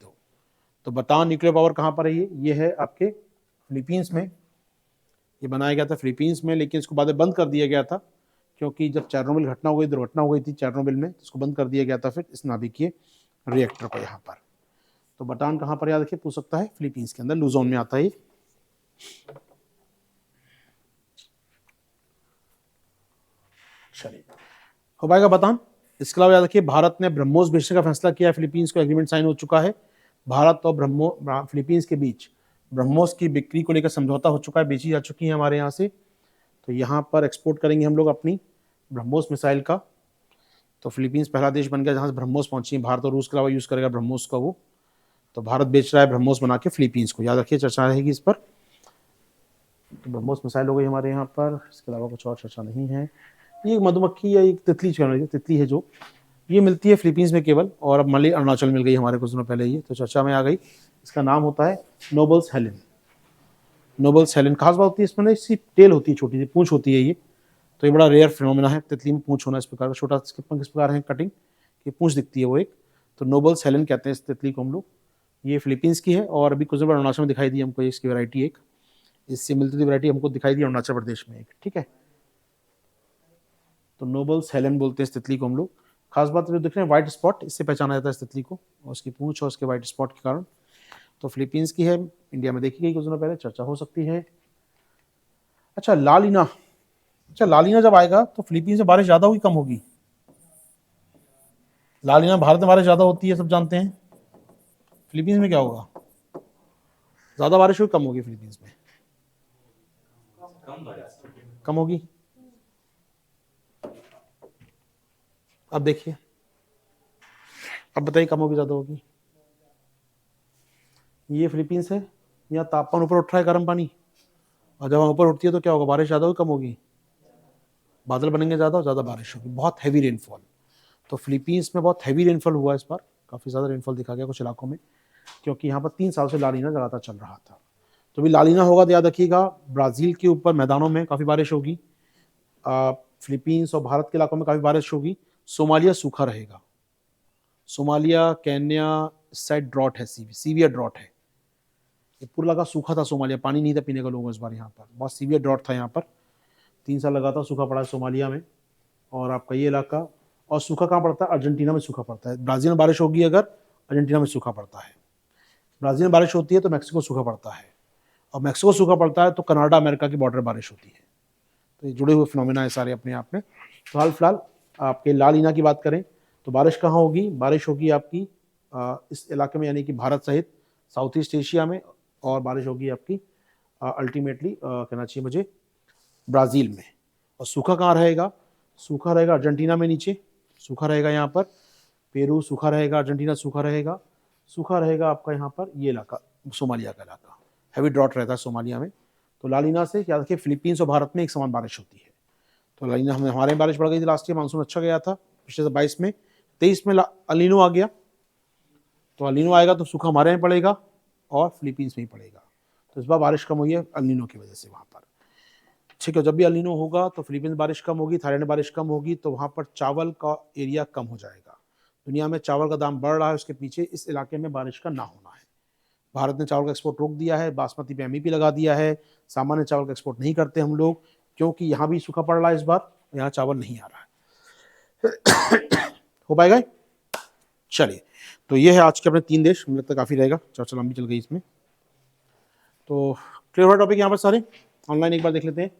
तो बतान न्यूक्लियर पावर कहाँ पर है? ये है आपके फिलीपींस में, ये बनाया गया था फिलीपींस में, लेकिन इसको बाद में बंद कर दिया गया था क्योंकि जब चेरनोबिल घटना हो गई, दुर्घटना हो गई थी चेरनोबिल में, तो इसको बंद कर दिया गया था फिर इस नाभिकीय रिएक्टर को यहाँ पर। तो बटान कहाँ पर याद रखिए, पूछ सकता है, फिलीपींस के अंदर, लुजोन में आता है ये। चलिए, हो पाएगा बटान। इसके अलावा याद रखिए, भारत ने ब्रह्मोस बेचने का फैसला किया, फिलीपींस को एग्रीमेंट साइन हो चुका है। भारत और फिलीपींस के बीच ब्रह्मोस की बिक्री को लेकर समझौता हो चुका है, बेची जा चुकी है हमारे यहाँ से। तो यहाँ पर एक्सपोर्ट करेंगे हम लोग अपनी ब्रह्मोस मिसाइल का। तो फिलीपींस पहला देश बन गया जहाँ से ब्रह्मोस पहुंची है। भारत और रूस के अलावा यूज़ करेगा ब्रह्मोस का वो। तो भारत बेच रहा है ब्रह्मोस बना के फिलीपींस को, याद रखिए, चर्चा रहेगी इस पर। तो ब्रह्मोस मिसाइल हो गई हमारे यहाँ पर, इसके अलावा कुछ और चर्चा नहीं है। ये मधुमक्खी या एक तितली है जो ये मिलती है फिलीपींस में केवल, और अब मलई अरुणाचल मिल गई हमारे कुछ दिनों पहले, ये तो चर्चा में आ गई। इसका नाम होता है नोबल्स हेलेन। नोबल्स हेलेन, खास बात होती है इसमें ना, इसकी टेल होती है, छोटी सी पूंछ होती है ये। तो ये बड़ा रेयर फिनोमिना है, तितली में पूंछ होना इस प्रकार का। छोटा किस प्रकार है कटिंग की पूंछ दिखती है वो एक। तो नोबल्स हेलेन कहते हैं इस तितली को हम लोग। ये फिलीपींस की है, और अभी कुछ दिन बाद अरुणाचल में दिखाई दी हमको इसकी वैरायटी एक। इससे मिलती जुलती वैरायटी हमको दिखाई दी अरुणाचल प्रदेश में एक, ठीक है। तो नोबल्स हेलेन बोलते हैं इस तितली को हम लोग। खास बात जो दिख रहे हैं व्हाइट स्पॉट, इससे पहचाना जाता है इस तितली को, और उसकी पूंछ और उसके व्हाइट स्पॉट के कारण। तो फिलीपींस की है, इंडिया में देखी गई कुछ दिनों पहले, चर्चा हो सकती है। अच्छा लालीना, जब आएगा तो फिलीपींस में बारिश ज्यादा होगी कम होगी? लालीना भारत में बारिश ज्यादा होती है, सब जानते हैं। फिलीपींस में क्या होगा? ज्यादा बारिश होगी कम होगी फिलीपींस में? कम होगी। अब देखिए, अब बताइए कम होगी ज्यादा होगी? ये फिलीपींस है, यहाँ तापमान ऊपर उठ रहा है, गर्म पानी, और जब ऊपर उठती है तो क्या होगा? बारिश ज्यादा होगी कम होगी? बादल बनेंगे ज्यादा और ज्यादा बारिश होगी, बहुत हैवी रेनफॉल। तो फिलीपींस में बहुत हैवी रेनफॉल हुआ इस बार, काफी ज्यादा रेनफॉल दिखा गया कुछ इलाकों में, क्योंकि यहाँ पर 3 साल से लालीना लगातार चल रहा था। तो भी लालीना होगा तो याद रखिएगा, ब्राजील के ऊपर मैदानों में काफी बारिश होगी, फिलीपींस और भारत के इलाकों में काफी बारिश होगी। सोमालिया सूखा रहेगा, सोमालिया, केन्या साइड ड्रॉट है, सीवियर ड्रॉट है। ये पूरा लगा सूखा था सोमालिया, पानी नहीं था पीने का लोगों को इस बार, यहाँ पर बहुत सीवियर ड्रॉट था यहाँ पर। 3 साल लगातार सूखा पड़ा है सोमालिया में। और आपका ये इलाका, और सूखा कहाँ पड़ता है? अर्जेंटीना में सूखा पड़ता है। ब्राजील में बारिश होगी अगर, अर्जेंटीना में सूखा पड़ता है। ब्राजील में बारिश होती है तो मैक्सिको सूखा पड़ता है, और मैक्सिको सूखा पड़ता है तो कनाडा अमेरिका की बॉर्डर बारिश होती है। तो ये जुड़े हुए फिनोमिना है सारे अपने आप में। तो हाल फिलहाल आपके लालीना की बात करें तो बारिश कहाँ होगी? बारिश होगी आपकी इस इलाके में, यानी कि भारत सहित साउथ ईस्ट एशिया में, और बारिश होगी आपकी अल्टीमेटली कहना चाहिए मुझे ब्राज़ील में। और सूखा कहाँ रहेगा? सूखा रहेगा अर्जेंटीना में, नीचे सूखा रहेगा यहाँ पर, पेरू सूखा रहेगा, अर्जेंटीना सूखा रहेगा, सूखा रहेगा आपका यहाँ पर ये इलाका, सोमालिया का इलाका, हैवी ड्रॉट रहता है सोमालिया में। तो लालीना से याद रखिए फिलीपींस और भारत में एक समान बारिश होती है। तो लालीना हमारे बारिश बढ़ गई थी लास्ट ईयर, मानसून अच्छा गया था पिछले 22 में। 23 में अलीनो आ गया, तो अलीनो आएगा तो सूखा हमारे यहाँ पड़ेगा और फिलीपींस में ही पड़ेगा। तो इस बार बारिश कम हुई है अलीनो की वजह से वहाँ पर, ठीक है। जब भी अलीनो होगा तो फिलीपींस बारिश कम होगी, थाईलैंड में बारिश कम होगी, तो वहाँ पर चावल का एरिया कम हो जाएगा। दुनिया में चावल का दाम बढ़ रहा है, उसके पीछे इस इलाके में बारिश का ना होना है। भारत ने चावल का एक्सपोर्ट रोक दिया है, बासमती पे एमईपी लगा दिया है, सामान्य चावल का एक्सपोर्ट नहीं करते हम लोग, क्योंकि यहाँ भी सूखा पड़ रहा है इस बार, यहाँ चावल नहीं आ रहा है। हो पाएगा? चलिए, तो ये है आज के अपने 3 देश, मुझे लगता है काफ़ी रहेगा, चर्चा लंबी चल गई इसमें। तो क्लियर हुआ टॉपिक यहाँ पर सारे? ऑनलाइन एक बार देख लेते हैं।